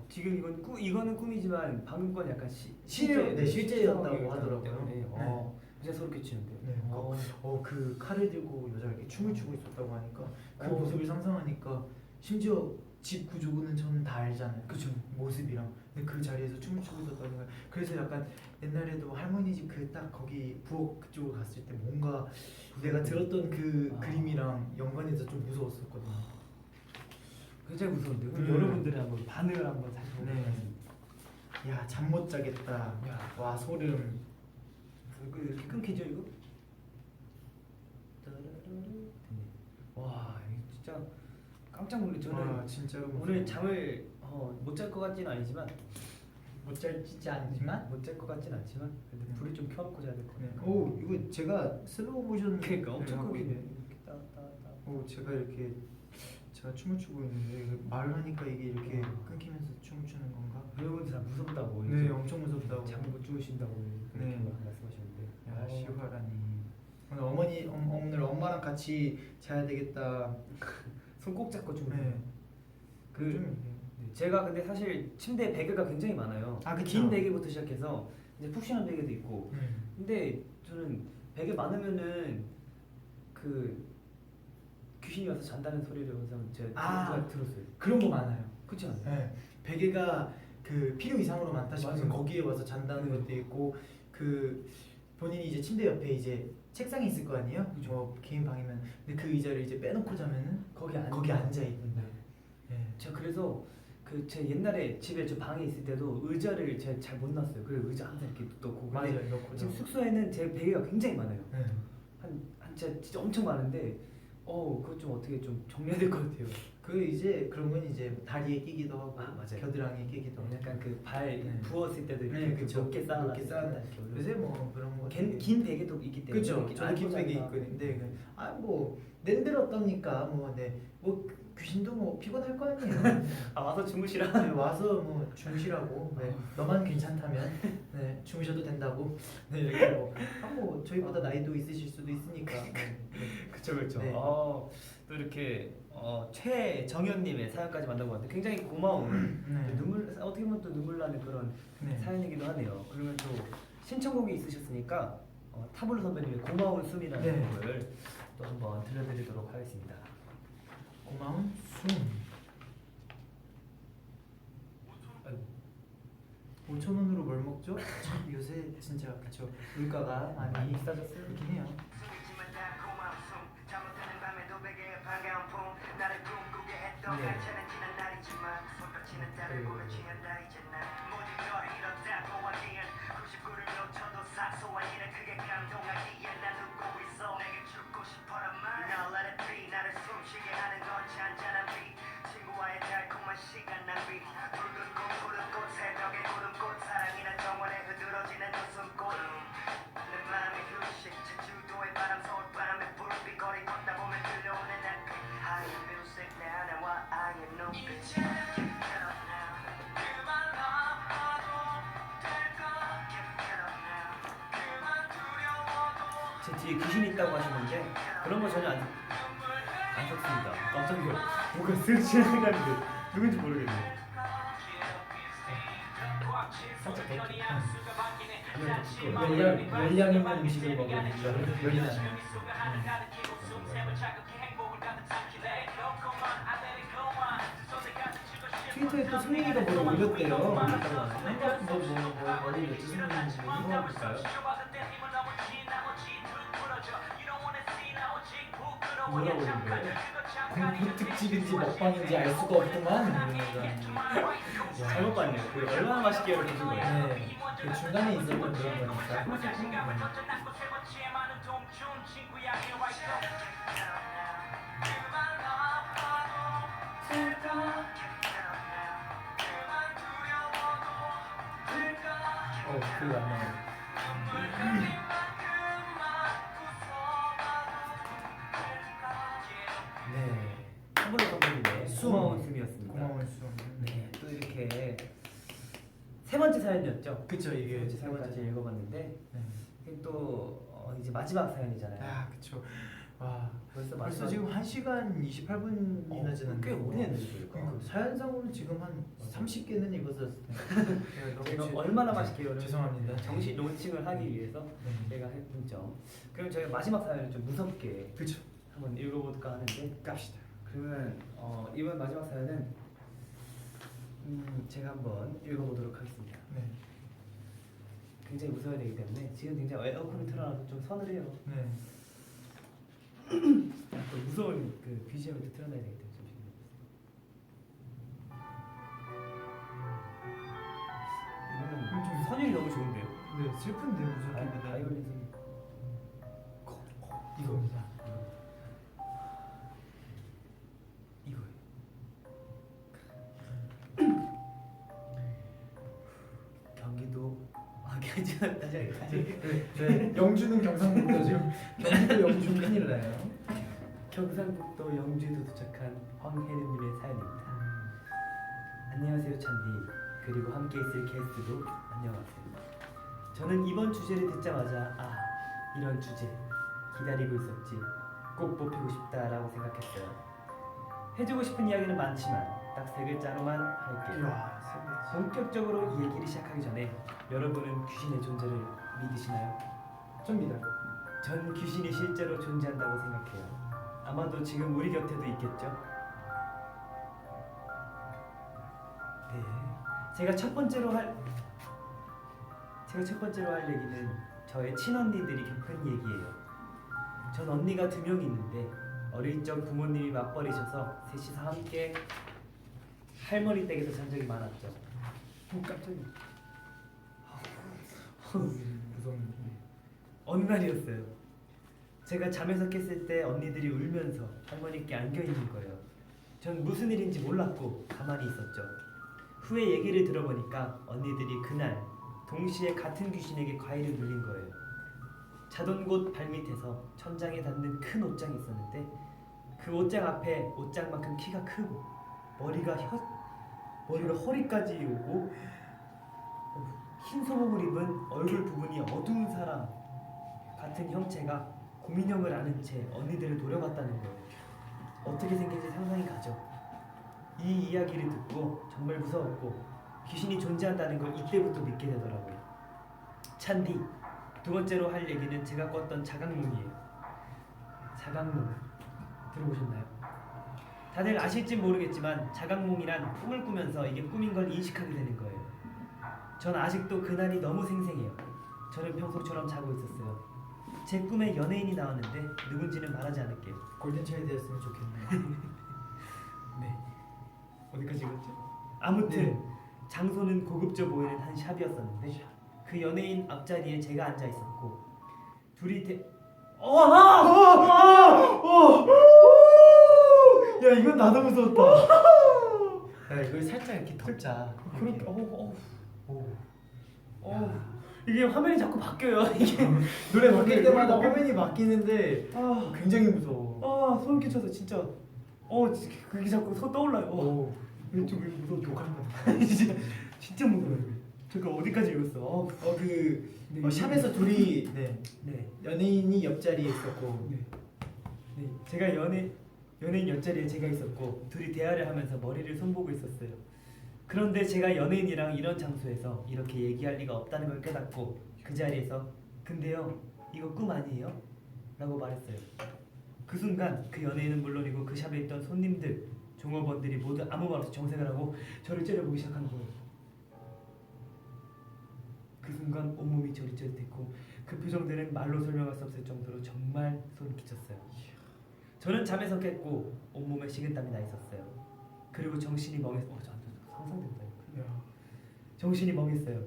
지금 이거는 꿈이지만 방금 건 약간 실제였다고 하더라고요. 진짜 소름 끼치는데요. 네, 그 칼을 들고 여자가 이렇게 춤을 추고 있었다고 하니까 그 모습을 상상하니까 심지어 집 구조는 저는 다 알잖아요. 그쵸. 모습이랑. 근데 그 자리에서 춤을 추고 있었다는 거예요. 그래서 약간 옛날에도 할머니 집 그 딱 거기 부엌 그쪽으로 갔을 때 뭔가 내가 들었던 그 아. 그림이랑 연관해서 좀 무서웠었거든요. 굉장히 무서운데. 그럼 음. 여러분들의 한번 반응을 한번 다시 보도록 네. 하겠습니다. 야, 잠 못 자겠다. 야. 와, 소름. 이렇게 끊기죠 이거? 와 이거 진짜 깜짝 놀래. 저는 와, 진짜로 오늘 잠을 못 잘 것 같지는 아니지만 못잘 찌지 않지만. 못 잘 것 같지는 않지만 근데 불을 좀 켜놓고 자야 될 것 네. 같아요. 오, 이거 제가 슬로우 모션. 그러니까 엄청 하고 끊기네. 있는데. 이렇게 따따따. 오, 제가 이렇게 제가 춤을 추고 있는데 이거 말을 하니까 이게 이렇게 끊기면서 춤을 추는 건가? 여러분들 다 무섭다고. 네, 이제 엄청 무섭다고. 잠못 주무신다고 그렇게 네. 말씀하셨는데. 야, 시화라니. 오늘 오늘 엄마랑 같이 자야 되겠다. 손 꼭 잡고 주무. 네. 그 좀 네, 제가 근데 사실 침대 베개가 굉장히 많아요. 아, 그쵸. 긴 베개부터 시작해서 이제 푹신한 베개도 있고. 음. 근데 저는 베개 많으면은 그 귀신이 와서 잔다는 소리를 항상 제가 아. 들었어요. 그런 거 많아요. 그렇지 않아요? 네. 베개가 그 필요 이상으로 많다 싶으면 맞아요. 거기에 와서 잔다는 네. 것도 있고 그 본인이 이제 침대 옆에 이제 책상이 있을 거 아니에요? 그죠. 뭐 개인 방이면 근데 그 의자를 이제 빼놓고 자면은 거기 앉아 있는다. 네. 제가 그래서 그 제 옛날에 집에 저 방에 있을 때도 의자를 제가 잘 못 놨어요. 그래서 의자 항상 이렇게 놓고. 근데 맞아요. 넣고 지금 자. 숙소에는 제 베개가 굉장히 많아요. 네. 한 진짜 엄청 많은데 그거 좀 어떻게 좀 정리해야 될 것 같아요. 그 이제 그런 건 이제 다리에 끼기도 하고 아, 맞아요. 겨드랑이에 끼기도 하고. 약간 그 발 네. 부었을 때도 이렇게 네, 그쵸. 높게 쌓아 높게 쌓아놔. 이렇게 올려. 요새 뭐 그런 거 긴 베개도 있기 때문에 그죠. 이렇게 저도 긴 안고 베개 자기가- 있거든요. 아뭐 낸들었답니까 뭐 귀신도 뭐 피곤할 거 아니에요. 아 와서 주무시라. 네, 와서 뭐 주무시라고. 네, 너만 괜찮다면 네, 주무셔도 된다고. 네, 이렇게 뭐 저희보다 나이도 있으실 수도 있으니까. 네. 그쵸 그쵸. 네. 또 이렇게 최정현님의 사연까지 만나보았는데 굉장히 고마운 네. 눈물 어떻게 보면 또 눈물 나는 그런 네. 사연이기도 하네요. 그러면 또 신청곡이 있으셨으니까 타블로 선배님의 고마운 숨이라는 네. 곡을 또 한번 들려드리도록 하겠습니다. 고마운 숨. 5,000원으로 뭘 먹죠? 참 요새 진짜 그쵸 물가가 많이 비싸졌어요. 그렇긴 해요. 제 뒤에 귀신이 있다고 하셨는데 그런 거 전혀 안 섞습니다. 깜짝 놀라. 뭔가 쓱 지나가는데 누군지 모르겠네. 살짝 더 하면 더 부끄러워. 열량 있는 음식을 먹으니까 열이 나네요. 트위터에 또 승민이가 뭘 올렸대요. 뭐 어디 며칠 승민인지 읽어볼까요? 뭐라고 올린 거예요? 공포 특집인지 먹방인지 알 수가 없구만. 잘못 봤네요. 그 얼마나 맛있게 열어주신 거예요? 네, 그 중간에 있었던 그런 거니까. 그거 안 나와요. 네. 타블로 선배님의 숨. 고마운 숨이었습니다. 고마운 숨. 네. 또 이렇게 세 번째 사연이었죠. 그쵸 이게 세 번째 읽어봤는데 네. 이게 또 이제 마지막 사연이잖아요. 아 그쵸. 와 벌써 벌써 마지막. 지금 1시간 28분이나 지났는데 꽤 오래 했는데 그러니까 사연상으로는 지금 한 30개는 읽었을 텐데. 제가 얼마나 맛있게 열을 죄송합니다. 정식 론칭을 하기 위해서 네. 제가 했던 점. 그럼 저희가 마지막 사연을 좀 무섭게 그쵸. 한번 읽어볼까 하는데 갑시다. 그러면 이번 마지막 사연은 제가 한번 읽어보도록 하겠습니다. 네. 굉장히 무서워야 되기 때문에 지금 굉장히 에어컨을 틀어놔서 좀 서늘해요. 네. 또 무서운 그 BGM을 또 틀어놔야 되기 때문에 이거는 좀 선율이 너무 좋은데요? 네, 슬픈데 무섭기보다. 바이올린 선율. 이겁니다. 이거예요. 경기도 괜찮아. 다시 할게요. 네, 영주는 경상북도 지금 경기도 영주 큰일 나요. 경상북도 영주도 도착한 황혜림님의 사연입니다. 안녕하세요 찬디, 그리고 함께 있을 게스트도 안녕하세요. 저는 이번 주제를 듣자마자 이런 주제 기다리고 있었지, 꼭 뽑히고 싶다라고 생각했어요. 해주고 싶은 이야기는 많지만 딱 3글자로만 할게요. 이야, 본격적으로 이 얘기를 시작하기 전에 여러분은 귀신의 존재를 믿으시나요? 좀니다. 전 귀신이 실제로 존재한다고 생각해요. 아마도 지금 우리 곁에도 있겠죠? 네. 제가 첫 번째로 할 얘기는 저의 친언니들이 겪은 얘기예요. 전 언니가 2명이 있는데 어릴 적 부모님이 맞벌이셔서 셋이서 함께 할머니 댁에서 잔 적이 많았죠. 깜짝이야. 무서운. 어느 날이었어요. 제가 잠에서 깼을 때 언니들이 울면서 할머니께 안겨 있는 거예요. 전 무슨 일인지 몰랐고 가만히 있었죠. 후에 얘기를 들어보니까 언니들이 그날 동시에 같은 귀신에게 과일을 물린 거예요. 자던 곳 발밑에서 천장에 닿는 큰 옷장이 있었는데 그 옷장 앞에 옷장만큼 키가 크고 머리가 허리까지 오고 흰 소복을 입은 얼굴 부분이 어두운 사람 같은 형체가 고민형을 안은 채 언니들을 노려봤다는 거예요. 어떻게 생긴지 상상이 가죠. 이 이야기를 듣고 정말 무서웠고 귀신이 존재한다는 걸 이때부터 믿게 되더라고요. 찬디, 2번째로 할 얘기는 제가 꿨던 자각몽이에요. 자각몽 들어보셨나요? 다들 아실진 모르겠지만 자각몽이란 꿈을 꾸면서 이게 꿈인 걸 인식하게 되는 거예요. 전 아직도 그날이 너무 생생해요. 저는 평소처럼 자고 있었어요. 제 꿈에 연예인이 나왔는데 누군지는 말하지 않을게요. 골든차일드였으면 좋겠네요. 네. 어디까지 읽었죠? 아무튼 네. 장소는 고급져 보이는 한 샵이었었는데 그 연예인 앞자리에 제가 앉아 있었고 둘이 야, 이건 나도 무서웠다. 야, 이걸 살짝 이렇게 덮자. 그렇게 이게 화면이 자꾸 바뀌어요. 이게 노래 바뀔 때마다 화면이 바뀌는데 굉장히 무서워. 소름 끼쳐서 진짜 그게 자꾸 떠올라요. 좀 무서워. 욕하는 거. 진짜 무서워요. 잠깐 어디까지 읽었어? 샵에서 둘이 네. 연예인이 옆자리에 있었고. 네, 제가 연예인 옆자리에 제가 있었고 둘이 대화를 하면서 머리를 손보고 있었어요. 그런데 제가 연예인이랑 이런 장소에서 이렇게 얘기할 리가 없다는 걸 깨닫고 그 자리에서 근데요, 이거 꿈 아니에요? 라고 말했어요. 그 순간 그 연예인은 물론이고 그 샵에 있던 손님들, 종업원들이 모두 아무 말 없이 정색을 하고 저를 째려보기 시작한 거예요. 그 순간 온몸이 저릿저릿했고 그 표정들은 말로 설명할 수 없을 정도로 정말 소름 끼쳤어요. 저는 잠에서 깼고 온몸에 식은땀이 나 있었어요. 그리고 정신이 상상된다. 정신이 멍했어요.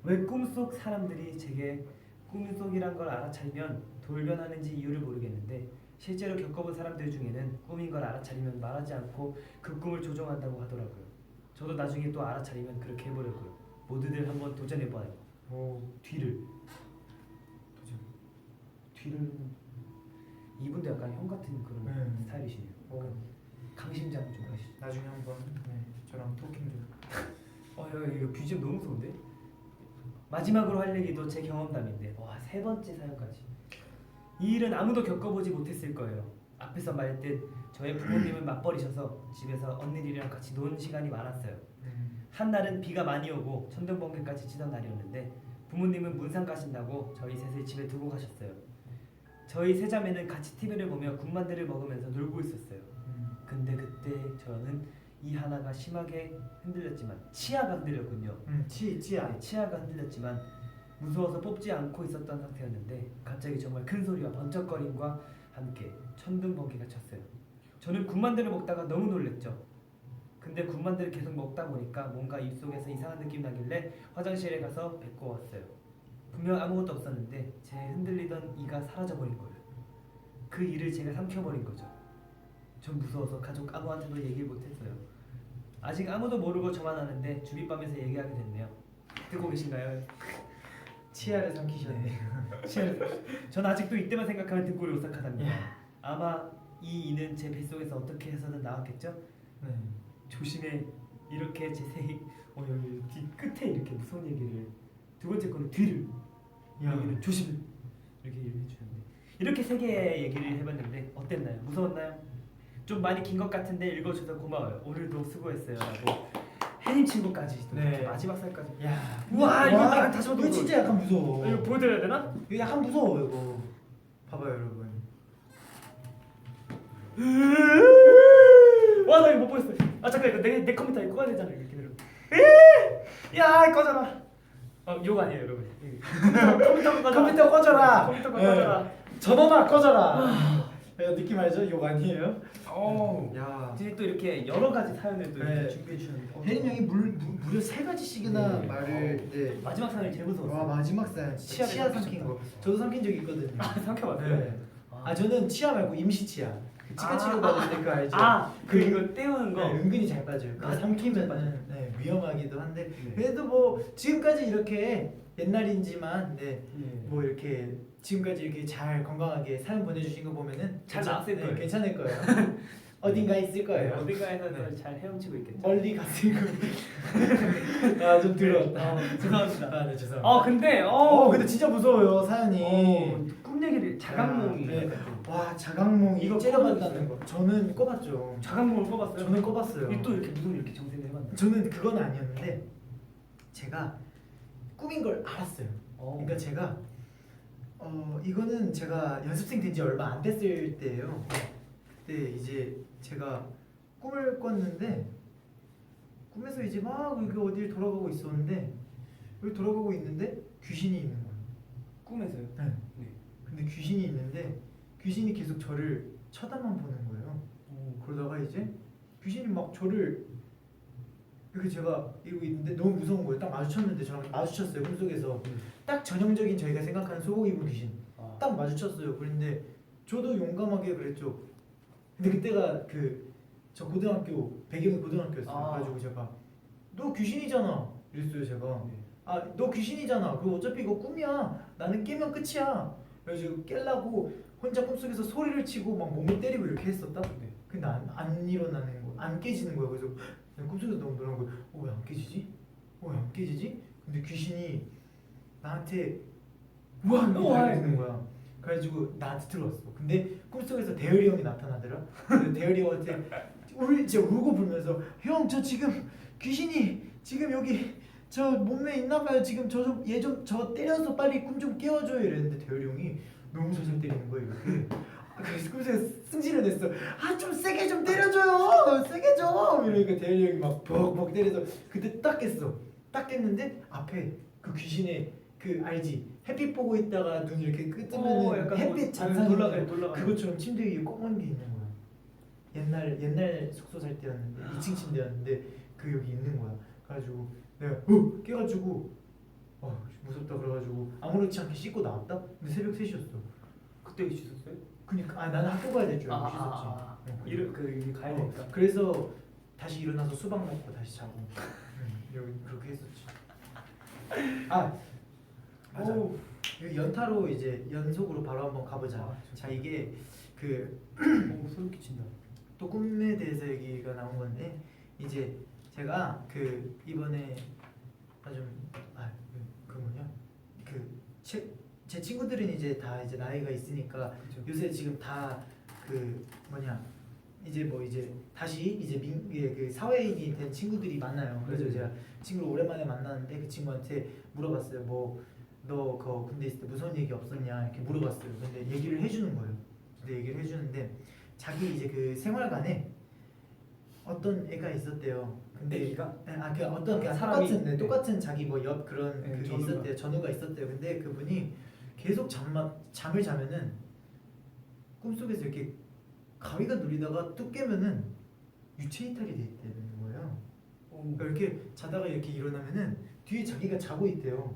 왜 꿈속 사람들이 제게 꿈속이란 걸 알아차리면 돌변하는지 이유를 모르겠는데 실제로 겪어본 사람들 중에는 꿈인 걸 알아차리면 말하지 않고 그 꿈을 조종한다고 하더라고요. 저도 나중에 또 알아차리면 그렇게 해보려고요. 모두들 한번 도전해봐요. 뒤를 이분도 약간 형 같은 그런 스타일이시네요. 강심장 좀 하시죠. 나중에 한번 저랑 토킹 좀. 이거 BGM 너무 무서운데? 마지막으로 할 얘기도 제 경험담인데 3번째 사연까지. 이 일은 아무도 겪어보지 못했을 거예요. 앞에서 말했듯 저의 부모님은 맞벌이셔서 집에서 언니들이랑 같이 노는 시간이 많았어요. 한날은 비가 많이 오고 천둥번개까지 치던 날이었는데 부모님은 문상 가신다고 저희 셋을 집에 두고 가셨어요. 저희 세 자매는 같이 TV를 보며 군만두를 먹으면서 놀고 있었어요. 근데 그때 저는 이 하나가 심하게 흔들렸지만 치아가 흔들렸군요. 치아. 네, 치아가 흔들렸지만 무서워서 뽑지 않고 있었던 상태였는데 갑자기 정말 큰 소리와 번쩍거림과 함께 천둥 번개가 쳤어요. 저는 군만두를 먹다가 너무 놀랬죠. 근데 군만두를 계속 먹다 보니까 뭔가 입속에서 이상한 느낌 나길래 화장실에 가서 뱉고 왔어요. 분명 아무것도 없었는데 제 흔들리던 이가 사라져버린 거예요. 그 이를 제가 삼켜버린 거죠. 전 무서워서 가족 아무한테도 얘기를 못했어요. 아직 아무도 모르고 저만 아는데 주빗밤에서 얘기하게 됐네요. 듣고 계신가요? 치아를 삼키셨네. 전 아직도 이때만 생각하면 등골이 오싹하답니다. 야. 아마 이 이는 제 뱃속에서 어떻게 해서든 나왔겠죠? 네. 조심해. 이렇게 제 세 여기 뒤 끝에 이렇게 무서운 얘기를 두 번째 거는 뒤를 여기는 조심 이렇게 얘기를 해주셨는데 이렇게 세 개의 얘기를 해봤는데 어땠나요? 무서웠나요? 좀 많이 긴 것 같은데 읽어줘서 고마워요. 오늘도 수고했어요라고 혜님 친구까지 또 네. 마지막 살까지. 야. 우와 이거 나 다시 봐도 이거 진짜 약간 무서워. 이거 보여드려야 되나? 이거 약간 무서워 이거. 봐봐요 여러분. 와 나 이거 못 보겠어. 아 잠깐 이거 내 컴퓨터에 꺼야 되잖아 이렇게 기다려. 야 꺼져라. 욕 아니에요 여러분. 컴퓨터 꺼져라. 컴퓨터 꺼져라. 컴퓨터 꺼져라. 전원아 꺼져라. 이거 느낌 알죠? 욕 아니에요? 야. 이제 또 이렇게 여러 가지 사연을 또 이렇게 네. 준비해 주셨는데 혜림 형이 무려 3가지씩이나 네. 말을 네. 마지막 사연이 제일 무서웠어요. 와 마지막 사연 치아를 치아 삼킨 삼키셨다. 거. 저도 삼킨 적이 있거든요. 삼켜봤어요? 네. 아 저는 치아 말고 임시 치아. 그 치과 치료 받을 때 그거 알죠? 그 이거 떼우는 거. 네, 은근히 잘 빠져요. 그거 아, 삼키면 네, 위험하기도 한데 네. 그래도 뭐 지금까지 이렇게 옛날인지만 네, 네. 뭐 이렇게 지금까지 이렇게 잘 건강하게 사연 보내주신 거 보면은 잘 나왔을 거예요. 괜찮을 거예요. 어딘가 있을 거예요. 어딘가에서 네. 잘 헤엄치고 있겠죠. 멀리 갔을 거예요. 아좀 들었다. 죄송합니다. 아, 네 죄송합니다. 근데 근데 진짜 무서워요 사연이. 꿈 얘기를 자각몽이. 네. 와 자각몽 이거 이거 째려봤다는 거. 저는 꼽았죠. 자각몽을 뽑았어요. 저는 꼽았어요. 이게 또 이렇게 무슨 이렇게 정색을 해봤나? 저는 그건 아니었는데 제가 꿈인 걸 알았어요. 그러니까 제가 이거는 제가 연습생 된 지 얼마 안 됐을 때예요. 그때 이제 제가 꿈을 꿨는데 꿈에서 이제 막 여기 어딜 돌아가고 있었는데 여기 돌아가고 있는데 귀신이 있는 거예요. 꿈에서요? 네. 네. 근데 귀신이 있는데 귀신이 계속 저를 쳐다만 보는 거예요. 그러다가 이제 귀신이 막 저를 이렇게 제가 이러고 있는데 너무 무서운 거예요. 딱 마주쳤는데 저랑 마주쳤어요. 꿈속에서 딱 전형적인 저희가 생각하는 소복 입은 귀신 딱 마주쳤어요. 그런데 저도 용감하게 그랬죠. 근데 그때가 저 고등학교 배경이 고등학교였어요. 그래가지고 제가 너 귀신이잖아 이랬어요. 제가 너 귀신이잖아. 그 어차피 이거 꿈이야. 나는 깨면 끝이야. 그래가지고 깰라고 혼자 꿈속에서 소리를 치고 막 몸을 때리고 이렇게 했었다. 근데 안 일어나는 거, 안 깨지는 거야. 그래서 그냥 꿈속에서 너무 놀란 거야. 왜 안 깨지지? 왜 안 깨지지? 근데 귀신이 나한테 우와 이렇게 달려드는 거야. 그래가지고 나한테 들어왔어. 근데 꿈속에서 대열이 형이 나타나더라. 그래서 대열이 형한테 진짜 울고 불면서 형 저 지금 귀신이 지금 여기 저 몸에 있나봐요. 지금 얘 좀 저 때려서 빨리 꿈 좀 깨워줘요 이랬는데 대열이 형이 너무 살살 때리는 거예요. 이렇게. 그래서 꿈속에서 승질을 냈어. 좀 세게 좀 때려줘요. 세게 좀 이러니까 대열이 형이 막 벅벅 때려서 그때 딱 깼어. 딱 깼는데 앞에 그 귀신의 알지? 햇빛 보고 있다가 눈 이렇게 뜨면은 약간 햇빛 뭐 잔상이 돌아가요. 그것처럼 침대 위에 꺾는 게 있는 거야. 옛날 숙소 살 때였는데 2층 침대였는데 여기 있는 거야. 그래가지고 내가 깨가지고 무섭다 그래가지고 아무렇지 않게 씻고 나왔다. 근데 새벽 3시였어. 그때 씻었어요? 그니까 나는 학교 가야 될 줄 알고 씻었지. 여기 가야 되니까. 그래서 다시 일어나서 수박 먹고 다시 자고 여기 그렇게 했었지. 맞아. 여기 연타로 이제 연속으로 바로 한번 가보자. 자 이게 소름 끼친다. 또 꿈에 대해서 얘기가 나온 건데 이제 제가 이번에 제 친구들은 이제 다 이제 나이가 있으니까 그쵸. 요새 지금 다 이제 다시 이제 사회인이 된 친구들이 많아요. 그래서 제가 친구를 오랜만에 만났는데 그 친구한테 물어봤어요. 너 군대 있을 때 무서운 얘기 없었냐 이렇게 물어봤어요. 근데 얘기를 해주는 거예요. 근데 얘기를 해주는데 자기 이제 생활관에 어떤 애가 있었대요. 근데 애기가? 네, 그 어떤 그냥 사람이? 똑같은 네. 똑같은 자기 뭐 옆 그런 네, 그게 전우가. 있었대요. 전우가 있었대요. 근데 그분이 계속 잠을 자면은 꿈속에서 이렇게 가위가 눌리다가 뚝 깨면은 유체 이탈이 돼 있다는 거예요. 그러니까 이렇게 자다가 이렇게 일어나면은 뒤에 자기가 자고 있대요.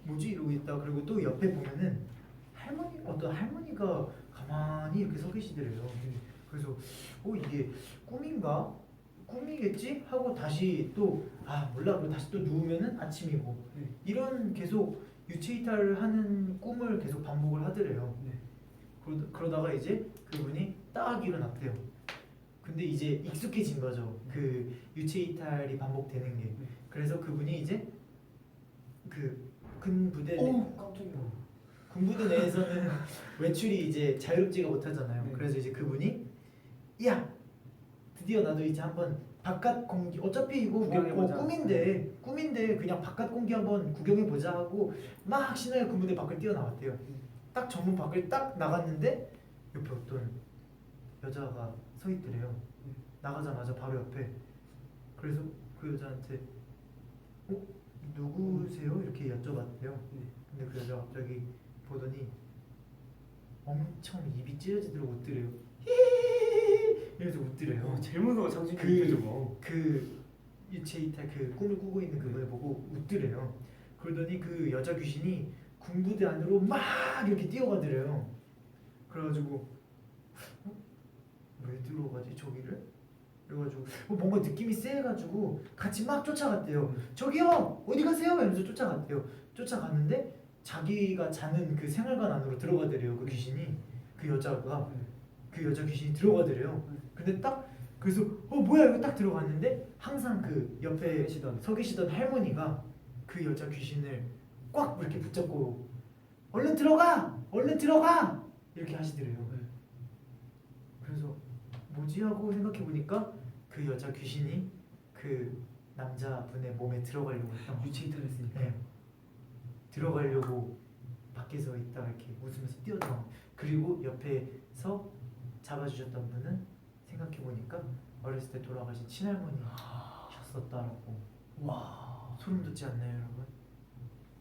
뭐지 이러고 있다. 그리고 또 옆에 보면은 어떤 할머니가 가만히 이렇게 서 계시더래요. 그래서 이게 꿈인가? 꿈이겠지? 하고 다시 또 몰라. 그리고 다시 또 누우면은 아침이고 이런 계속 유체 이탈을 하는 꿈을 계속 반복을 하더래요. 그러다가 이제 그분이 딱 일어났대요. 근데 이제 익숙해진 거죠. 그 유체 이탈이 반복되는 게. 그래서 그분이 이제 그 군부대 깜짝이야. 군부대 내에서는 외출이 이제 자유롭지가 못하잖아요. 네. 그래서 이제 그분이 야 드디어 나도 이제 한번 바깥 공기 어차피 이거 구경해보자. 꿈인데 그냥 바깥 공기 한번 구경해 보자 하고 막 신나게 군부대 밖을 뛰어나왔대요. 딱 정문 밖을 딱 나갔는데 옆에 어떤 여자가 서 있더래요. 나가자마자 바로 옆에. 그래서 그 여자한테 누구세요? 이렇게 여쭤봤대요. 근데 그 여자가 갑자기 보더니 엄청 입이 찢어지도록 웃더래요. 히히히히 이러면서 웃더래요. 제일 무서워 장준이 그- 그 저거. 그 유체 이탈 그 꿈을 꾸고 있는 그분을 보고 웃더래요. 그러더니 그 여자 귀신이 군부대 안으로 막 이렇게 뛰어가더래요. 그래가지고 왜 들어가지 저기를? 그래가지고 뭔가 느낌이 쎄가지고 같이 막 쫓아갔대요. 저기요 어디 가세요? 이러면서 쫓아갔대요. 쫓아갔는데 자기가 자는 그 생활관 안으로 들어가더래요. 그 귀신이 그 여자가 그 여자 귀신이 들어가더래요. 근데 딱 그래서 뭐야 이거 딱 들어갔는데 항상 그 옆에 서 계시던 할머니가 그 여자 귀신을 꽉 이렇게 붙잡고 얼른 들어가 이렇게 하시더래요. 그래서 뭐지 하고 생각해 보니까 그 여자 귀신이 그 남자분의 몸에 들어가려고 했던 거예요. 유체 이탈했으니까. 네. 들어가려고 밖에서 있다 이렇게 웃으면서 뛰어들어. 그리고 옆에서 잡아주셨던 분은 생각해 보니까 어렸을 때 돌아가신 친할머니셨었다라고. 와. 소름 돋지 않나요, 여러분?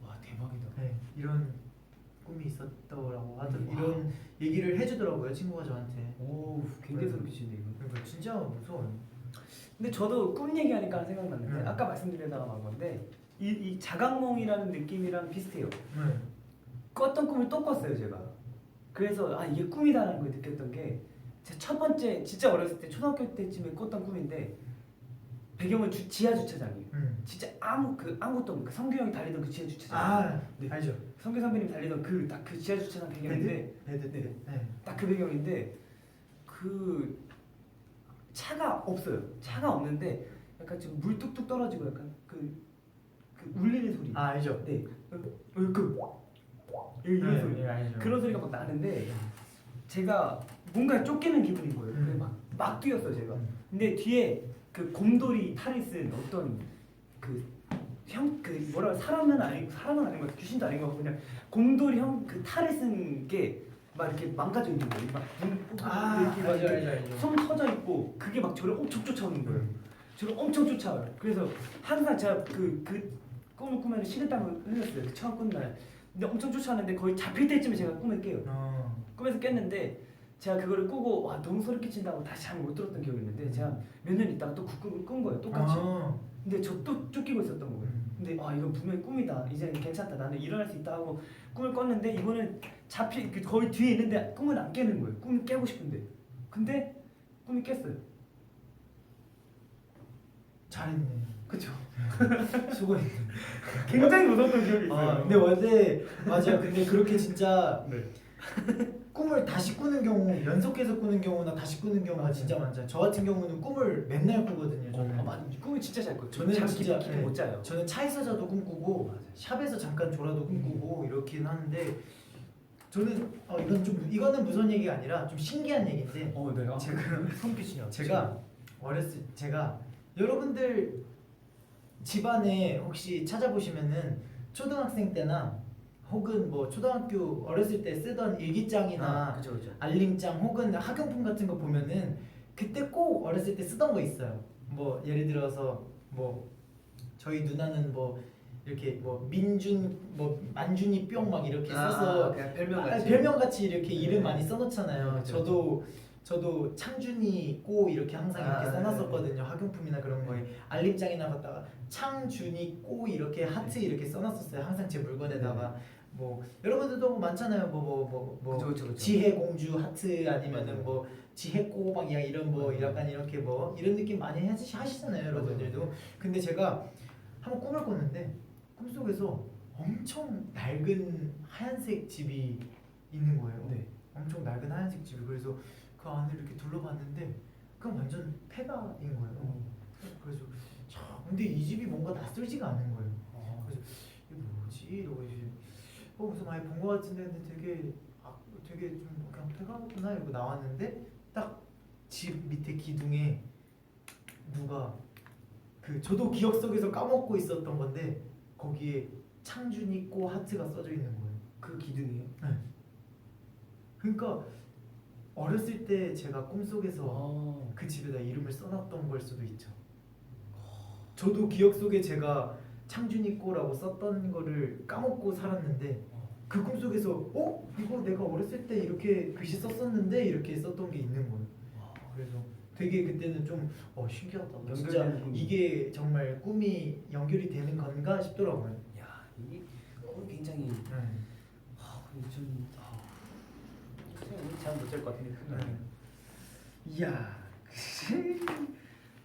와 대박이다. 네, 이런 꿈이 있었다고 이런 얘기를 해주더라고요 친구가 저한테. 오 굉장히 소름 끼치네 이거. 그러니까 진짜 무서워요. 근데 저도 꿈 얘기하니까 생각났는데 네. 아까 말씀드리다가 만 건데 이 자각몽이라는 느낌이랑 비슷해요. 네. 꿨던 꿈을 또 꿨어요 제가. 그래서 이게 꿈이다라는 걸 느꼈던 게 제 첫 번째 진짜 어렸을 때 초등학교 때쯤에 꿨던 꿈인데 배경은 지하 주차장이에요. 진짜 아무것도 없는 그 성규 형이 달리던 그 지하 주차장. 네. 알죠. 성규 선배님 달리던 그 딱 그 지하 주차장 배경인데 베드. 네. 딱 그 배경인데 그 차가 없어요. 차가 없는데 약간 지금 물 뚝뚝 떨어지고 약간 그 울리는 소리. 알죠. 네. 이런 소리. 알죠. 그런 소리가 막 나는데 제가 뭔가 쫓기는 기분인 거예요. 그래서 막 뛰었어요 제가. 근데 뒤에 그 곰돌이 탈을 쓴 어떤 뭐라 사람은 아닌 것 같아. 귀신도 아닌 것 같고 그냥 곰돌이 그 탈을 쓴 게 막 이렇게 망가져 있는 거예요. 막 이렇게 막 이렇게 손 터져 있고 그게 막 저를 엄청 쫓아오는 거예요. 저를 엄청 쫓아와요. 그래서 항상 제가 그 꿈을 꾸면 식은땀을 흘렸어요. 처음 꾼 날. 근데 엄청 쫓아왔는데 거의 잡힐 때쯤에 제가 꿈을 깨요. 꿈에서 깼는데 제가 그거를 꾸고 와 너무 소름 끼친다고 다시 잠을 못 들었던 기억이 있는데 제가 몇 년 있다가 또 그 꿈을 꾼 거예요. 똑같이. 근데 저 또 쫓기고 있었던 거예요. 근데 이건 분명히 꿈이다. 이제 괜찮다. 나는 일어날 수 있다 하고 꿈을 꿨는데 이거는 거의 뒤에 있는데 꿈을 안 깨는 거예요. 꿈을 깨고 싶은데. 근데 꿈이 깼어요. 잘했네. 그쵸? 수고했네. 굉장히 무서웠던 기억이 있어요. 근데 원래 맞아요. 근데 그렇게 진짜 네. 꿈을 다시 꾸는 경우, 연속해서 꾸는 경우나 다시 꾸는 경우가 진짜 많잖아요. 저 같은 경우는 꿈을 맨날 꾸거든요. 저는. 맞아. 꿈을 진짜 잘 꿔요. 저는 잠 진짜, 깊이 네. 못 자요. 저는 차에서 자도 꿈꾸고 샵에서 잠깐 졸아도 꿈꾸고 이렇긴 하는데 저는 이거는 무서운 얘기가 아니라 좀 신기한 얘기인데 네. 제가 손빛이요. 제가 여러분들 집안에 혹시 찾아보시면은 초등학생 때나 혹은 뭐 초등학교 어렸을 때 쓰던 일기장이나 그죠. 알림장 혹은 학용품 같은 거 보면은 그때 꼭 어렸을 때 쓰던 거 있어요. 뭐 예를 들어서 뭐 저희 누나는 뭐 이렇게 뭐 민준 뭐 만준이 뿅 막 이렇게 써서 그냥 별명같이. 별명같이 이렇게 이름 많이 써놓잖아요. 네, 그쵸, 저도 창준이 꼬 이렇게 항상 이렇게 아, 써놨었거든요. 학용품이나 그런 거에 알림장이나 갖다가 창준이 꼬 이렇게 하트 이렇게 써놨었어요. 항상 제 물건에다가 뭐 여러분들도 뭐 많잖아요. 뭐 그쵸. 지혜 공주 하트 아니면은 뭐 지혜 꼬 막 이런 뭐 약간 이렇게 뭐 이런 느낌 많이 하시잖아요, 여러분들도. 근데 제가 한번 꿈을 꿨는데 꿈속에서 엄청 낡은 하얀색 집이 있는 거예요. 네. 엄청 낡은 하얀색 집이. 그래서 그 안을 이렇게 둘러봤는데 그건 완전 폐가인 거예요. 그래서 참 근데 이 집이 뭔가 낯설지가 않은 거예요. 그래서 이게 뭐지? 이러고 이제 무슨 많이 본 거 같은데 근데 되게 좀 그냥 폐가구나 이러고 나왔는데 딱 집 밑에 기둥에 누가 그 저도 기억 속에서 까먹고 있었던 건데 거기에 창준이 꼬 하트가 써져 있는 거예요. 그 기둥이요? 네. 그러니까 어렸을 때 제가 꿈속에서 그 집에다 이름을 써놨던 걸 수도 있죠. 저도 기억 속에 제가 창준이 꼬라고 썼던 거를 까먹고 살았는데 그 꿈속에서 이거 내가 어렸을 때 이렇게 글씨 썼었는데 이렇게 썼던 게 있는 거예요. 그래서 되게 그때는 좀 신기하다. 진짜 연결되는 꿈이. 이게 정말 꿈이 연결이 되는 건가 싶더라고요. 야, 이게 굉장히 근데 좀 오늘 잠못 잘 것 같은데 큰일 이야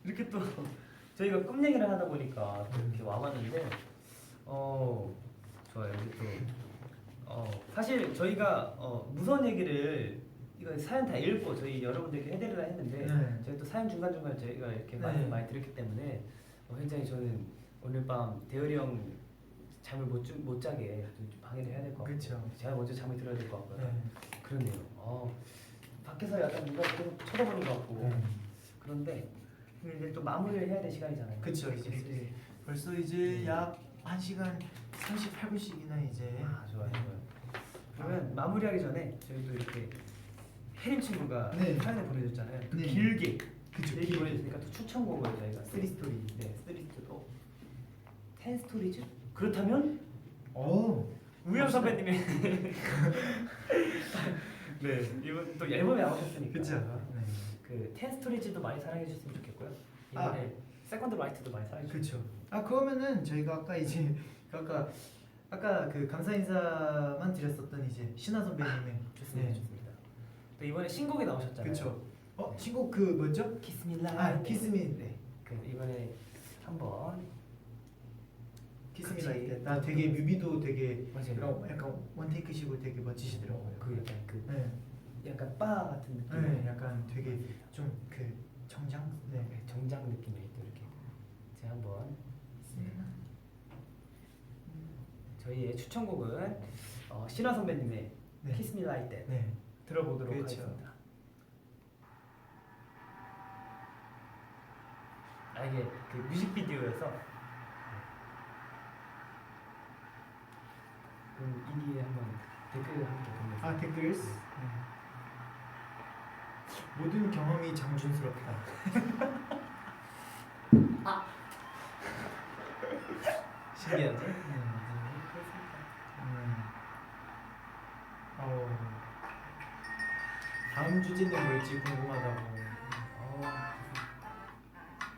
이렇게 또 저희가 꿈 얘기를 하다 보니까 또 이렇게 와봤는데 좋아요. 이제 또 사실 저희가 무서운 얘기를 이거 사연 다 읽고 저희 여러분들께 해드리려 했는데 저희 또 사연 중간중간 저희가 이렇게 많이 들었기 때문에 굉장히 저는 오늘 밤 대열이 형 잠을 못 자게 좀 방해를 해야 될 것 같고 그렇죠. 제가 먼저 잠을 들어야 될 것 같고요. 네. 그렇네요. 밖에서 약간 누가 계속 쳐다보는 것 같고 그런데 이제 또 마무리를 해야 될 시간이잖아요. 그쵸. 이제 벌써 이제 약 1시간 38분씩이나 이제. 좋아요. 그러면 마무리하기 전에 저희도 이렇게 혜림 친구가 네. 사연을 보내줬잖아요. 또 네. 길게 그쵸, 길게 길게. 보내줬으니까 또 추천곡을 저희가 쓰리 스토리. 네, 쓰리 스토리. 10 스토리즈? 그렇다면 우영 멋있다. 선배님의 네 이번 또 앨범에 나오셨으니까 그쵸. 그 10 스토리즈도 많이 사랑해 주셨으면 좋겠고요. 이번에 세컨드 라이트도 많이 사랑해 주세요. 그렇죠. 그러면은 저희가 아까 이제 아까 그 감사 인사만 드렸었던 이제 신화 선배님의 좋습니다. 좋습니다. 또 이번에 신곡이 나오셨잖아요. 그렇죠. 신곡 그 뭐죠? Kiss Me Like. 키스미. 네. 그 이번에 한번 키스미 같이. 라이트. 나 되게 뮤비도 되게 맞아요. 그런 약간 원테이크식으로 되게 멋지시더라고요. 그 약간 그 네. 약간 바 같은 느낌. 네, 약간 되게 좀 그 정장. 네. 네, 정장 느낌이 또 이렇게 제가 한번 저희의 추천곡은 신화 선배님의 네. Kiss Me Like That 네. 들어보도록 그렇죠. 하겠습니다. 이게 그 뮤직비디오에서 그럼 이기에 한번 댓글 함께 보내주세요. 댓글. 모든 경험이 장준스럽다. 신기하죠? 다음 주제는 뭘지 궁금하다고.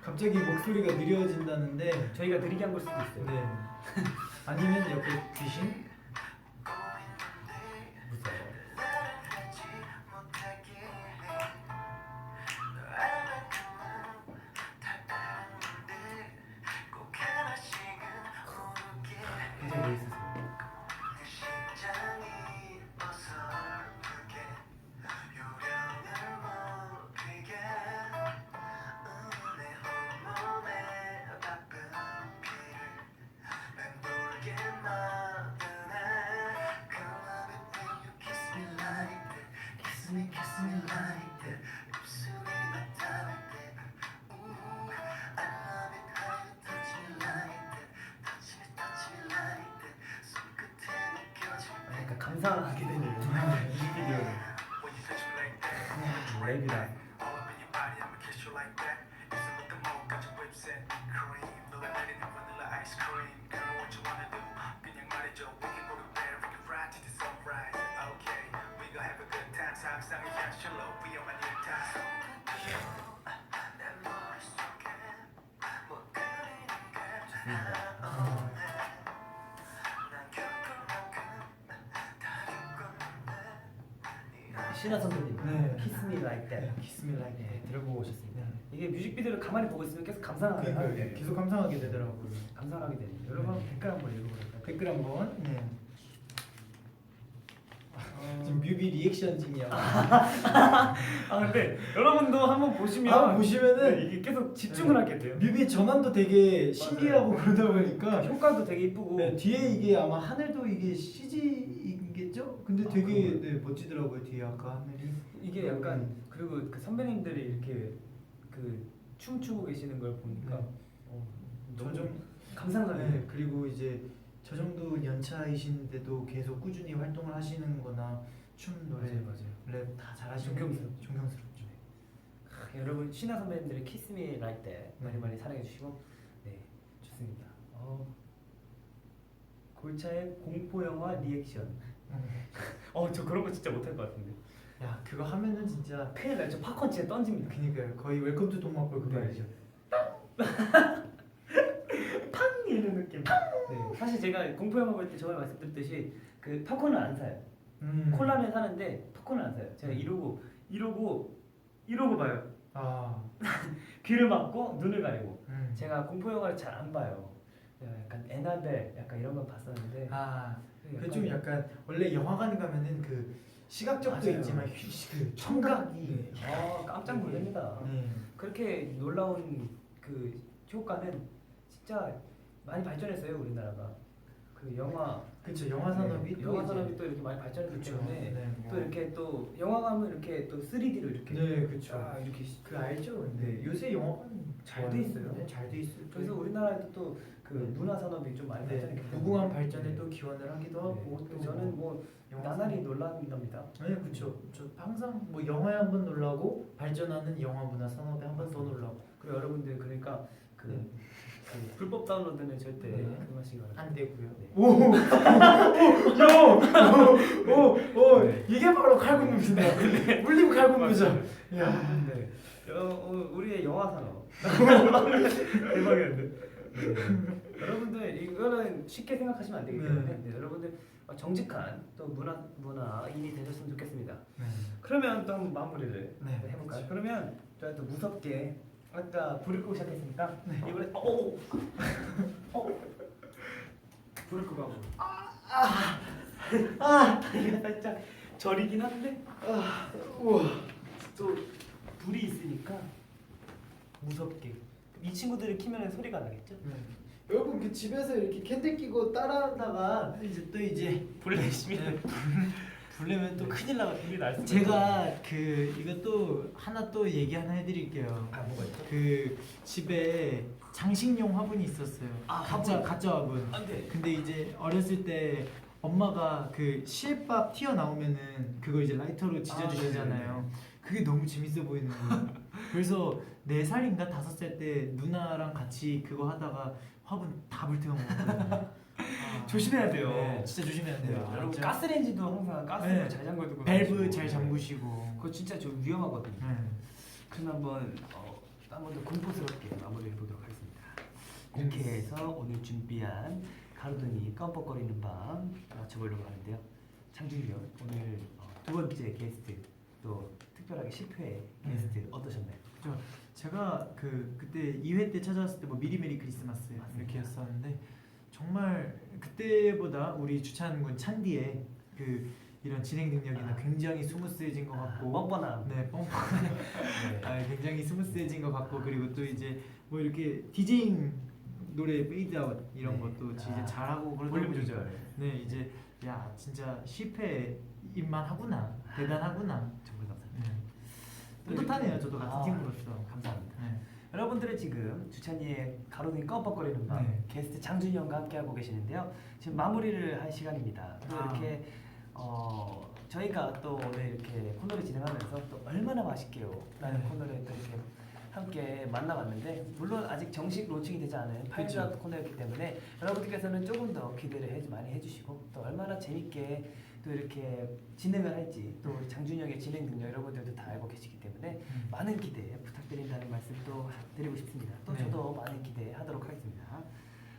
갑자기 목소리가 느려진다는데. 저희가 느리게 한 걸 수도 있어요. 네. 아니면 옆에 귀신? 무서워. 굉장히 멋있으세요. 약간 감상하게 되는 뮤직비디오를 랩이랑 you like that? Is it looking more? Got your whips and cream. 너가 내리는 vanilla ice cream. Girl, what you wanna do? 그냥 말해줘. We can go to bed, we can ride to the sunrise. Okay, we gon' have a good time. 상상의 현실로 위험한 일 time. 내 머릿속에 뭐 그리는 게 나오네. 난 신화 선배님 네. Kiss Me Like That Kiss Me Like That. 네, 들어보고 오셨습니다. 네. 이게 뮤직비디오를 가만히 보고 있으면 계속 감상하게 그러니까 돼요. 계속 감상하게 되더라고요. 감상하게 돼요. 여러분 네. 댓글 한번 읽어볼까요? 댓글 한번. 네. 지금 뮤비 리액션 중이야. 아 근데 여러분도 한번 보시면 보시면은 네, 이게 계속 집중을 하게 돼요. 뮤비 전환도 되게 신기하고 그러다 보니까 효과도 되게 이쁘고 네, 뒤에 이게 아마 하늘도 이게 CG이겠죠? 근데 되게 네, 멋지더라고요 뒤에 아까 하늘이. 이게 약간 그리고 그 선배님들이 이렇게 그 춤추고 계시는 걸 보니까 네. 너무 좀 감상하네요. 네, 그리고 이제 저 정도 연차이신데도 계속 꾸준히 활동을 하시는거나 춤 노래 맞아요. 랩 다 잘하시는 존경스럽죠. 여러분 신화 선배님들의 Kiss Me Like That 많이 네. 많이 사랑해 주시고 네 좋습니다. 골차의 공포 영화 리액션. 저 그런 거 진짜 못할 것 같은데. 야 그거 하면은 진짜 큰일 날죠. 팝콘 진짜 던집니다. 그니까요 거의 웰컴 투 동막골 그거 네. 알죠? 팡 이런 느낌. 네. 사실 제가 공포 영화 볼 때 저번에 말씀드렸듯이 그 팝콘을 안 사요. 콜라는 사는데 팝콘을 안 사요. 제가 이러고 봐요. 아 귀를 막고 눈을 가리고. 음. 제가 공포 영화를 잘 안 봐요. 제가 약간 에나벨 약간 이런 건 봤었는데. 그 좀 약간 원래 영화관 가면은 그 시각적도 맞아요. 있지만 그 청각이 깜짝 놀랍니다. 네. 그렇게 놀라운 그 효과는 진짜 많이 발전했어요 우리나라가. 그 영화 그렇죠 영화 산업이 또 영화 이제- 산업이 또 이렇게 많이 발전했기 그쵸. 때문에 네, 또 이렇게 또 영화 가면 이렇게 또 3D로 이렇게 네 그렇죠 이렇게 그 알죠 근데 요새 영화관 잘 돼 있어요. 네, 잘 돼 있어요 그래서 우리나라에도 또 그 문화 산업이 좀 많이 네, 발전했기 때문에 무궁한 발전에 또 기원을 하기도 하고 또 또 저는 뭐 영화 나날이 놀랍니다. 네 그렇죠 저 항상 뭐 영화에 한 번 놀라고 발전하는 영화 문화 산업에 한 번 더 놀라고 그리고 여러분들 그러니까 그, 네. 그 불법 다운로드는 절대 네. 그거 하시기 바랍니다. 안 되고요 네. 오 이게 바로 칼군무입니다 물림 칼군무죠 야 네. 우리의 영화 산업 대박이었는데. 여러분들 이거는 쉽게 생각하시면 안 되기 때문에 네. 네, 여러분들 정직한 또 문화인이 되셨으면 좋겠습니다. 그러면 또 한번 마무리를 네. 해볼까요? 그러면 저희 또 무섭게 아까 불을 끄고 시작했으니까 네. 이번에 불을 끄고 하고 이게 살짝 저리긴 한데 우와 또 불이 있으니까 무섭게 이 친구들을 키면 소리가 나겠죠? 여러분 그 집에서 이렇게 캔들 끼고 따라하다가 이제 불 내시면 불 내면 또 큰일 나가. 불이 날 수가 제가 그 이것도 하나 또 얘기 하나 해드릴게요. 뭐가 있죠? 그 집에 장식용 화분이 있었어요. 가짜 화분. 안돼. 근데 이제 어렸을 때 엄마가 그 실밥 튀어나오면은 그거 이제 라이터로 지져주시잖아요. 그게 너무 재밌어 보이는 거예요. 그래서 4살인가 5살 때 누나랑 같이 그거 하다가 화분 다 불태워먹었거든요. 조심해야 돼요. 네, 진짜 조심해야 돼요. 여러분 알았죠? 가스레인지도 항상 가스를 네. 잘 잠궈두고 밸브 가시고. 잘 잠그시고. 그거 진짜 좀 위험하거든요. 네. 그럼 한번 더 공포스럽게 마무리해 보도록 하겠습니다. 이렇게 해서 오늘 준비한 가로등이 껌뻑거리는 밤 마쳐보려고 하는데요. 창준이 형 오늘 두 번째 게스트 또 특별하게 10회 게스트 어떠셨나요? 제가 그때 2회 때 찾아왔을 때 뭐 미리 메리 크리스마스 이렇게 했었는데 정말 그때보다 우리 주찬군 찬디의 그 이런 진행 능력이나 굉장히 스무스해진 것 같고 뻔뻔함. 네 뻔뻔한 굉장히 스무스해진 것 같고 그리고 또 이제 뭐 이렇게 디제잉 노래 페이드 아웃 이런 네. 것도 진짜 잘하고 그러다 볼륨 보니까 조절. 네 이제 야 진짜 10회 입만 하구나 대단하구나 정말 감사합니다. 네. 뿌듯하네요 저도 같은 팀으로서. 감사합니다. 네. 여러분들은 지금 주찬이의 가로등이 껌뻑거리는 밤 네. 게스트 장준이 형과 함께 하고 계시는데요. 지금 마무리를 할 시간입니다. 또 이렇게 저희가 또 오늘 이렇게 코너를 진행하면서 또 얼마나 맛있게요 라는 네. 코너를 또 이렇게 함께 만나봤는데 물론 아직 정식 론칭이 되지 않은 파일럿 코너였기 때문에 여러분들께서는 조금 더 기대를 많이 해주시고 또 얼마나 재밌게 또 이렇게 진행을 할지 또 우리 장준영의 진행 능력 여러분들도 다 알고 계시기 때문에 많은 기대 부탁드린다는 말씀도 드리고 싶습니다. 또 네. 저도 많은 기대하도록 하겠습니다.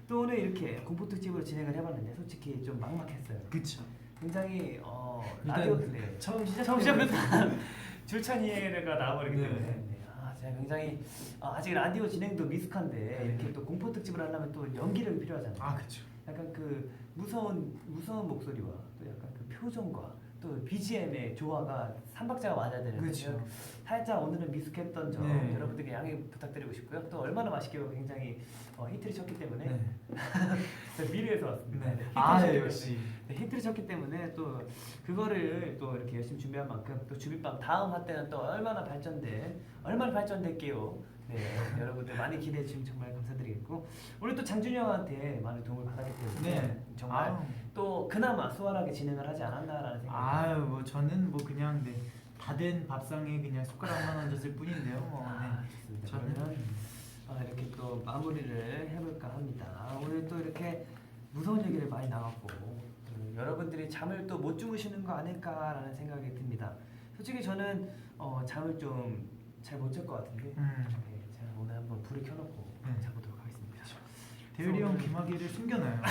또 오늘 이렇게 공포 특집으로 진행을 해봤는데 솔직히 좀 막막했어요. 그쵸. 굉장히 일단 라디오 네. 처음 처음 시작부터 줄찬이가 나와버리기 네. 때문에 제가 굉장히 아직 라디오 진행도 미숙한데 네. 이렇게 또 공포 특집을 하려면 또 연기력이 필요하잖아요. 아 그쵸. 약간 그 무서운 목소리와 또 약간 그 표정과 또 BGM의 조화가 삼박자가 맞아야 되는데 그렇죠. 살짝 오늘은 미숙했던 점 네. 여러분들께 양해 부탁드리고 싶고요. 또 얼마나 맛있게 굉장히 히트를 쳤기 때문에 네. 제가 미래에서 왔습니다. 네. 네, 아 히트를 네, 쳤기 역시. 네, 힌트를 쳤기 때문에 또 그거를 또 이렇게 열심히 준비한 만큼 또 주빗밤 다음 화 때는 또 얼마나 발전될게요. 네, 여러분들 많이 기대해 주시면 정말 감사드리겠고 오늘 또 장준이 형한테 많은 도움을 받았기 때문에 네. 정말 아유. 또 그나마 수월하게 진행을 하지 않았나라는 생각이 아유 뭐 저는 뭐 그냥 네, 다 된 밥상에 그냥 숟가락만 얹었을 뿐인데요. 뭐, 네. 좋습니다. 저는 그러면 이렇게 또 마무리를 해볼까 합니다. 오늘 또 이렇게 무서운 얘기를 많이 나왔고 여러분들이 잠을 또 못 주무시는 거 아닐까라는 생각이 듭니다. 솔직히 저는 잠을 좀 잘 못 잘 것 같은데 네, 제가 오늘 한번 불을 켜놓고 자보도록 하겠습니다. 대열이 형 귀마개를 숨겨놔요.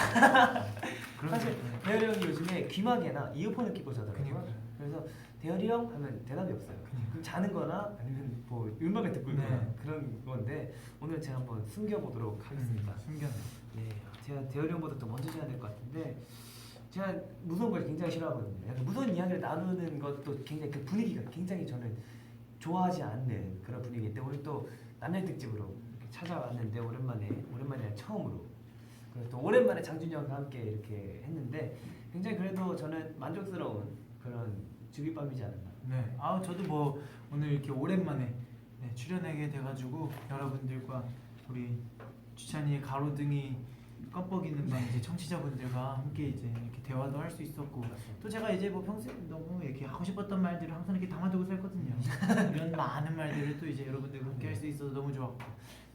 사실 대열이 형이 요즘에 귀마개나 이어폰을 끼고 자더라고요. 그러니까요. 그래서 대열이 형 하면 대답이 없어요. 그럼 자는 거나 아니면 뭐 음악을 듣고 있거나 네. 그런 건데 오늘 제가 한번 숨겨보도록 하겠습니다. 숨겨놔. 네, 제가 대열이 형보다 또 먼저 자야 될 것 같은데 제가 무서운 걸 굉장히 싫어하거든요. 약간 무서운 이야기를 나누는 것도 굉장히 그 분위기가 굉장히 저는 좋아하지 않는 그런 분위기인데 오늘 또 남양 특집으로 이렇게 찾아왔는데 오랜만에 처음으로 그리고 또 오랜만에 장준이 형과 함께 이렇게 했는데 굉장히 그래도 저는 만족스러운 그런 주빗밤이지 않았나. 네. 아 저도 뭐 오늘 이렇게 오랜만에 네, 출연하게 돼가지고 여러분들과 우리 주찬이의 가로등이 껌뻑이는 방 이제 청취자분들과 함께 이제 이렇게 대화도 할 수 있었고 또 제가 이제 뭐 평소에 너무 이렇게 하고 싶었던 말들을 항상 이렇게 담아두고 살거든요. 이런 많은 말들을 또 이제 여러분들과 함께 할 수 있어서 너무 좋았고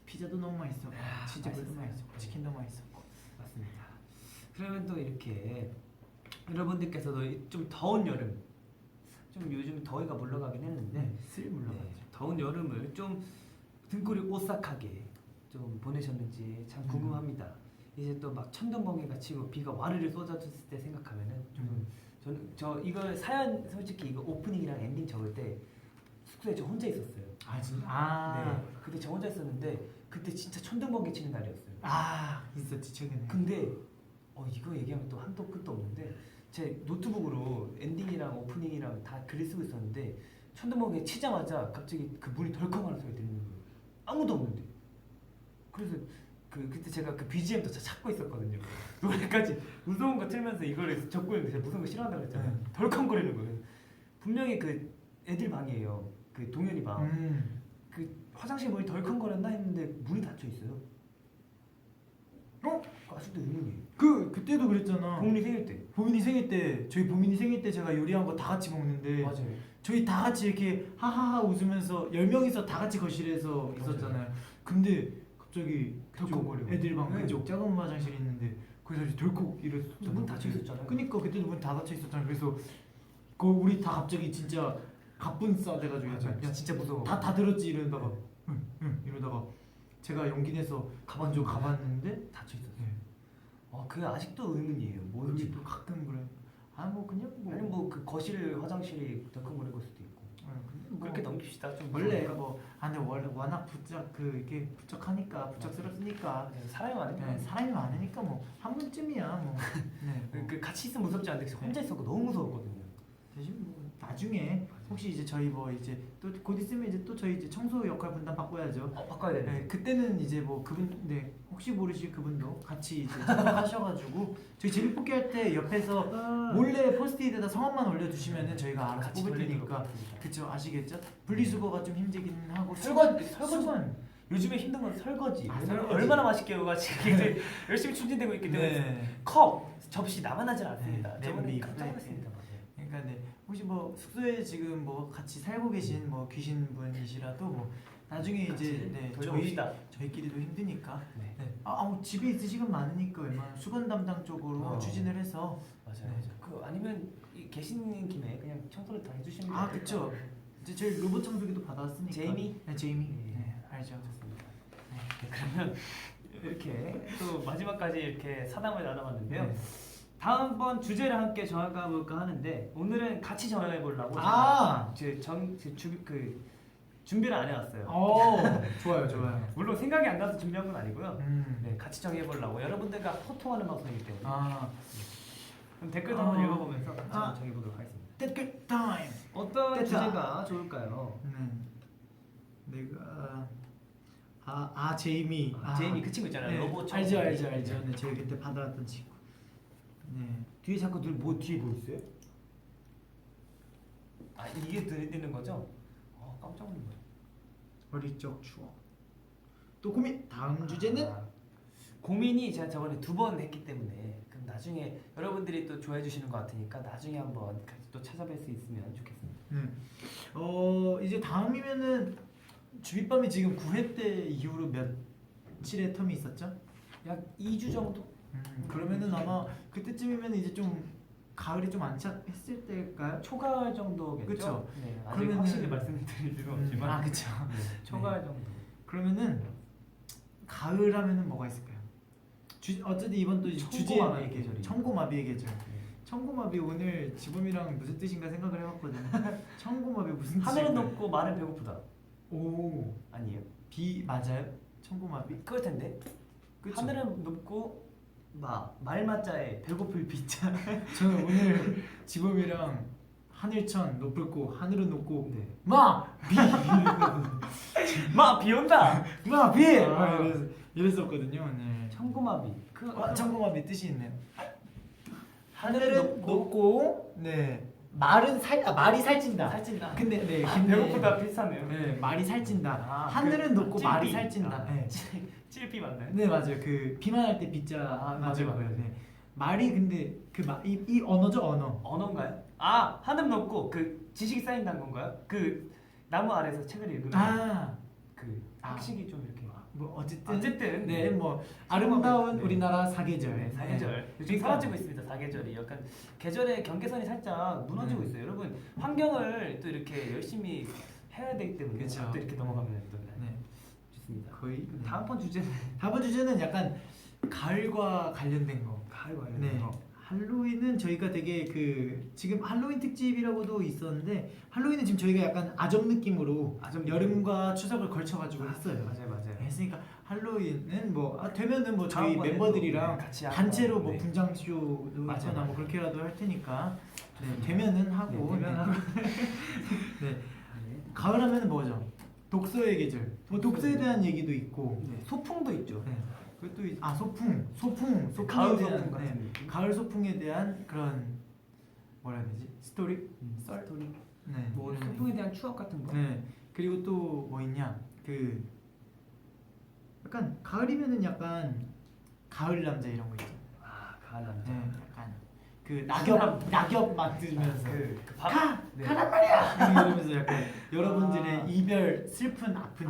피자도 너무 맛있었고 치즈볼도 맛있었고 치킨도 맛있었고 맞습니다. 그러면 또 이렇게 여러분들께서도 좀 더운 여름, 좀 요즘 더위가 물러가긴 했는데 슬 물러가죠. 더운 여름을 좀 등골이 오싹하게 좀 보내셨는지 참 궁금합니다. 이제 또 막 천둥번개가 치고 비가 와르르 쏟아졌을 때 생각하면은 저는 이거 사연 솔직히 이거 오프닝이랑 엔딩 적을 때 숙소에 저 혼자 있었어요. 아 진짜 네, 그때 저 혼자 있었는데 그때 진짜 천둥번개 치는 날이었어요. 있었지 최근에. 근데 이거 얘기하면 또 한도 끝도 없는데 제 노트북으로 엔딩이랑 오프닝이랑 다 글을 쓰고 있었는데 천둥번개 치자마자 갑자기 그 문이 덜컹하는 소리 들리는 거예요. 아무도 없는데. 그래서 그때 제가 그 BGM도 찾고 있었거든요. 노래까지 무서운 거 틀면서 이거를 적고 있는데 제가 무서운 거 싫어한다고 했잖아요. 덜컹거리는 거예요. 분명히 그 애들 방이에요. 그 동현이 방. 그 화장실 문이 덜컹거렸나 했는데 문이 닫혀 있어요. 아직도 의문이에요. 그때도 그랬잖아. 보민이 생일 때. 보민이 생일 때 저희 보민이 생일 때 제가 요리한 거 다 같이 먹는데 맞아요. 저희 다 같이 이렇게 하하하 웃으면서 10명이서 다 같이 거실에서 있었잖아요. 근데 갑자기 그쪽 덜컥거리고. 애들 방 네. 그쪽 작은 화장실이 있는데 거기서 이제 덜컥 이랬었잖아. 문 닫혀 있었잖아요. 그니까 그때도 문 다 닫혀 있었잖아. 그래서 우리 다 갑자기 진짜 가쁜 싸 돼가지고 야 진짜 무서워. 다 들었지 이러다가 응 이러다가 제가 용기 내서 가방 좀 가봤는데 닫혀 있었어요. 네. 그게 아직도 의문이에요. 뭐지? 여기 또 가끔 그래. 뭐 그냥 뭐 아니면 뭐 그 거실 화장실이 덜컹거리는 걸 수도 있고. 근데 뭐 그렇게 넘깁시다. 좀 원래 무서우니까. 근데 원래 워낙 이렇게 부쩍하니까 부쩍스럽으니까 맞아요. 사람이 많으니까. 네, 사람이 많으니까 뭐 한 번쯤이야 뭐. 네. 뭐 그 같이 있으면 무섭지 않은데 혼자 있었고 너무 무서웠거든요. 대신 뭐 나중에 혹시 이제 저희 뭐 이제 또 곧 있으면 이제 또 저희 이제 청소 역할 분담 바꿔야죠. 바꿔야 되네. 네, 그때는 이제 뭐 그분 혹시 모르실 그분도 같이 이제 참석하셔가지고 저희 제비뽑기 할 때 옆에서 몰래 포스트잇에다 성함만 올려주시면은 저희가 알아서 같이 뽑을 돌리는 테니까. 거 같습니다. 그쵸 아시겠죠? 분리수거가 좀 힘들긴 하고 설거지 수건 요즘에 힘든 건 설거지. 설거지. 얼마나 맛있게 요가 지금 굉장히 열심히 추진되고 있기 때문에 네. 컵, 접시 남아나질 않습니다. 네, 저번에 냄비, 깜짝 네. 놀랐습니다. 그러니까 네 혹시 뭐 숙소에 지금 뭐 같이 살고 계신 뭐 귀신 분이시라도 뭐 나중에 이제 같이 네, 돌려봅시다. 저희끼리도 힘드니까 네. 네. 집에 있을 시간 많으니까 웬만하면 수건 담당 쪽으로 추진을 해서 맞아요. 네. 맞아요. 그 아니면 계시는 김에 그냥 청소를 다 해주시면 아 그쵸. 이제 저희 로봇 청소기도 받아왔으니까. 제이미? 네 제이미. 네. 네 알죠. 좋습니다. 네, 그러면 이렇게 또 마지막까지 이렇게 사담을 나눠봤는데요. 네. 다음번 주제를 함께 정할까 볼까 하는데 오늘은 같이 정해 보려고 아! 준비를 안 해왔어요. 좋아요 좋아요. 물론 생각이 안 나서 준비한 건 아니고요. 음. 네, 같이 정해 보려고 여러분들과 소통하는 방송이기 때문에. 아 그럼 댓글도 한번 아. 읽어보면서 같이 아. 한번 정해 보도록 하겠습니다. 댓글 타임. 어떤 됐다. 주제가 좋을까요? 내가 제이미. 제이미 그 친구 있잖아요. 네. 로봇 알죠 청소기. 알죠. 네 저희 그때 받아왔던 친구. 네. 뒤에 자꾸 뒤에 뭐 있어요? 아 이게 들리는 거죠? 깜짝 놀랐네. 어릴 적 추억. 또 고민. 다음 주제는 고민이 제가 저번에 2번 했기 때문에 그럼 나중에 여러분들이 또 좋아해 주시는 것 같으니까 나중에 한번 같이 또 찾아뵐 수 있으면 좋겠습니다. 이제 다음이면은 주빗밤이 지금 9회 때 이후로 며칠의 텀이 있었죠? 약 2주 정도? 그러면은 아마 그때쯤이면 이제 좀 가을이 좀 안착했을 때일까요? 초가을 정도겠죠? 그쵸. 네, 아직 그러면은- 확실히 말씀드릴 수는 없지만 그쵸. 네, 초가을 정도. 그러면은 가을 하면은 뭐가 있을까요? 어쨌든 이번 또 주제 청고마비의 계절이죠. 청고마비의 계절. 네. 청고마비 오늘 지범이랑 무슨 뜻인가 생각을 해봤거든요. 청고마비 무슨 뜻일까요? 하늘은 높고 말은 배고프다. 오, 아니에요? 비 맞아요? 청고마비? 그럴 텐데. 그쵸? 하늘은 높고 말맞자에 배고플 비자. 저는 오늘 지범이랑 하늘천 높을고 하늘은 높고 네. 비! 비 온다. 비! 아. 이랬었거든요 오늘. 청고마비. 청고마비 뜻이 있네요. 하늘은 높고 네 말이 살찐다. 살찐다. 근데 네 배고프다 비슷하네요. 네 말이 살찐다. 아, 하늘은 그 높고 말이 찔비. 살찐다. 아, 네. 찔비 맞나요? 네 맞아요. 그 비만 할 때 비자 맞아요. 네. 말이 근데 이 언어죠 언어. 언어인가요? 하늘 높고 그 지식이 쌓인다는 건가요? 그 나무 아래서 책을 읽으면 그 학식이 좀 이렇게 뭐 어쨌든 네. 뭐 아름다운 네. 우리나라 사계절. 네, 사계절. 요즘 그러니까. 사라지고 있습니다. 사계절이 약간 계절의 경계선이 살짝 무너지고 있어요. 여러분 환경을 또 이렇게 열심히 해야 되기 때문에 그쵸. 또 이렇게 넘어가면 또 네. 좋습니다. 거의 그럼 다음번 주제는 다음 주제는 약간 가을과 관련된 거. 가을 네. 관련된 거. 할로윈은 저희가 되게 지금 할로윈 특집이라고도 있었는데 할로윈은 지금 저희가 약간 아점 느낌으로 여름과 추석을 걸쳐가지고 했어요. 맞아요. 했으니까 할로윈은 되면은 저희 다음번에도 멤버들이랑 네, 같이 단체로 한번, 네. 분장 쇼도 맞아요, 있거나 맞아요. 그렇게라도 할 테니까 네, 좋습니다. 되면은 하고 네, 되면 하고. 네. 가을 하면은 뭐죠? 독서의 계절. 독서에 대한 얘기도 있고 네, 소풍도 있죠. 네. 그것도 소풍에 가을 대한 소풍 같은 느낌? 가을 소풍에 대한 그런 뭐라 해야 되지? 스토리? 스토리. 네. 뭐 이런 소풍에 대한 추억 같은 거. 네. 그리고 또 뭐 있냐? 약간 가을이면은 약간 가을 남자 이런 거 있잖아. 가을 남자. 네. 약간 낙엽 맡으면서 네. 가란 말이야. 이러면서 약간 여러분들의 이별 슬픈 아픈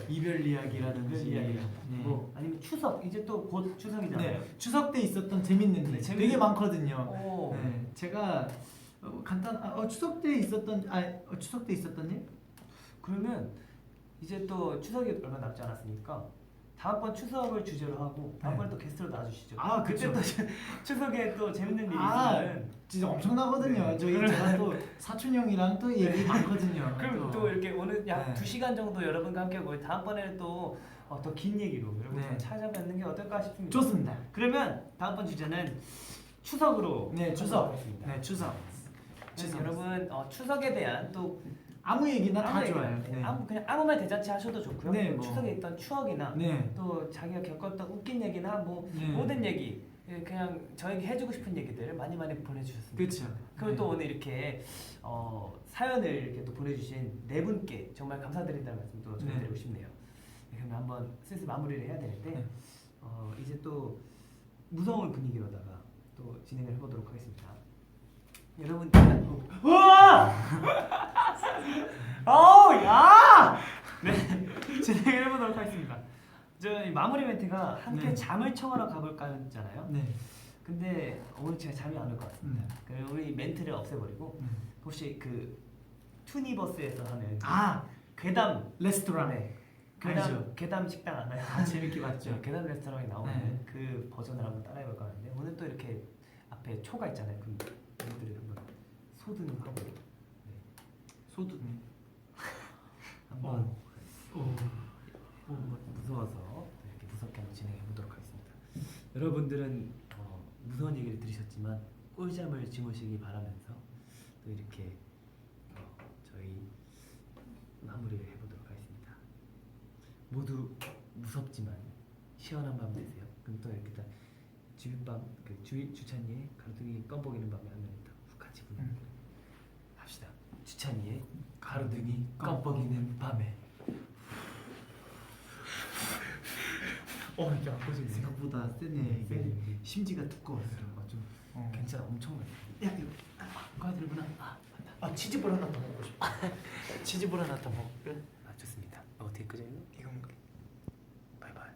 이별 이야기라든지 이야기. 네. 뭐 아니면 추석 이제 또 곧 추석이잖아요. 네. 추석 때 있었던 재밌는 일 되게 많거든요. 오. 네. 제가 추석 때 있었던 일? 그러면 이제 또 추석이 얼마 남지 않았으니까 다음번 추석을 주제로 하고 다음번에 또 게스트로 나와주시죠. 그때 그쵸. 또 추석에 또 재밌는 일이 아, 있으면 진짜 엄청나거든요. 네. 제가 또 사촌 형이랑 또 얘기 많거든요. 그럼 또 이렇게 오늘 약 네. 2시간 정도 여러분과 함께 하고 다음번에는 또 더 긴 얘기로 여러분 네. 찾아뵙는 게 어떨까 싶습니다. 좋습니다. 그러면 다음번 주제는 추석으로 네, 추석. 하겠습니다. 네, 추석. 그래서 여러분 추석에 대한 또 아무 얘기나 다 얘기나, 좋아요. 네. 그냥 아무 말 대잔치 하셔도 좋고요. 네, 또 뭐. 추석에 있던 추억이나 네. 또 자기가 겪었던 웃긴 얘기나 뭐 네. 모든 얘기 그냥 저에게 해주고 싶은 얘기들을 많이 보내주셨습니다. 그렇죠. 그리고 또 오늘 이렇게 사연을 이렇게 또 보내주신 네 분께 정말 감사드린다는 말씀도 전해드리고 싶네요. 네, 그러면 한번 슬슬 마무리를 해야 되는데 네. 이제 또 무서운 분위기로다가 또 진행을 해보도록 하겠습니다. 여러분 야! 네, 진행을 해보도록 하겠습니다. 저희 마무리 멘트가 함께 네. 잠을 청하러 가볼까였잖아요. 네. 근데 오늘 제가 잠이 안 올 것 같습니다. 그럼 우리 멘트를 없애버리고 혹시 그 투니버스에서 하는 아 괴담 레스토랑. 네. 알죠. 괴담 식당 아나요? 아 재밌게 봤죠. 저 괴담 레스토랑에 나오는 네. 그 버전을 한번 따라해볼까 하는데 오늘 또 이렇게 앞에 초가 있잖아요. 그 분들이 한번 소드는 하고 소두네. 한번 오. 무서워서 이렇게 무섭게 한번 진행해 보도록 하겠습니다. 여러분들은 무서운 얘기를 들으셨지만 꿀잠을 주무시기 바라면서 또 이렇게 저희 마무리를 해보도록 하겠습니다. 모두 무섭지만 시원한 밤 되세요. 그럼 또 이렇게 다 주윗밤 그 주찬이의 가로등이 껌뻑이는 밤에 하면 훅 같이 부르는 합시다. 주찬이의 가로등이 껌뻑이는 밤에. 이게 아프지. 생각보다 세네. 네. 심지가 두꺼웠어요. 좀. 괜찮아 엄청나게. 야 이거 누가 들구나. 치즈볼 하나 더 먹고 싶어. 치즈볼 하나 더 먹을래? 좋습니다. 어떻게 끄죠 이거?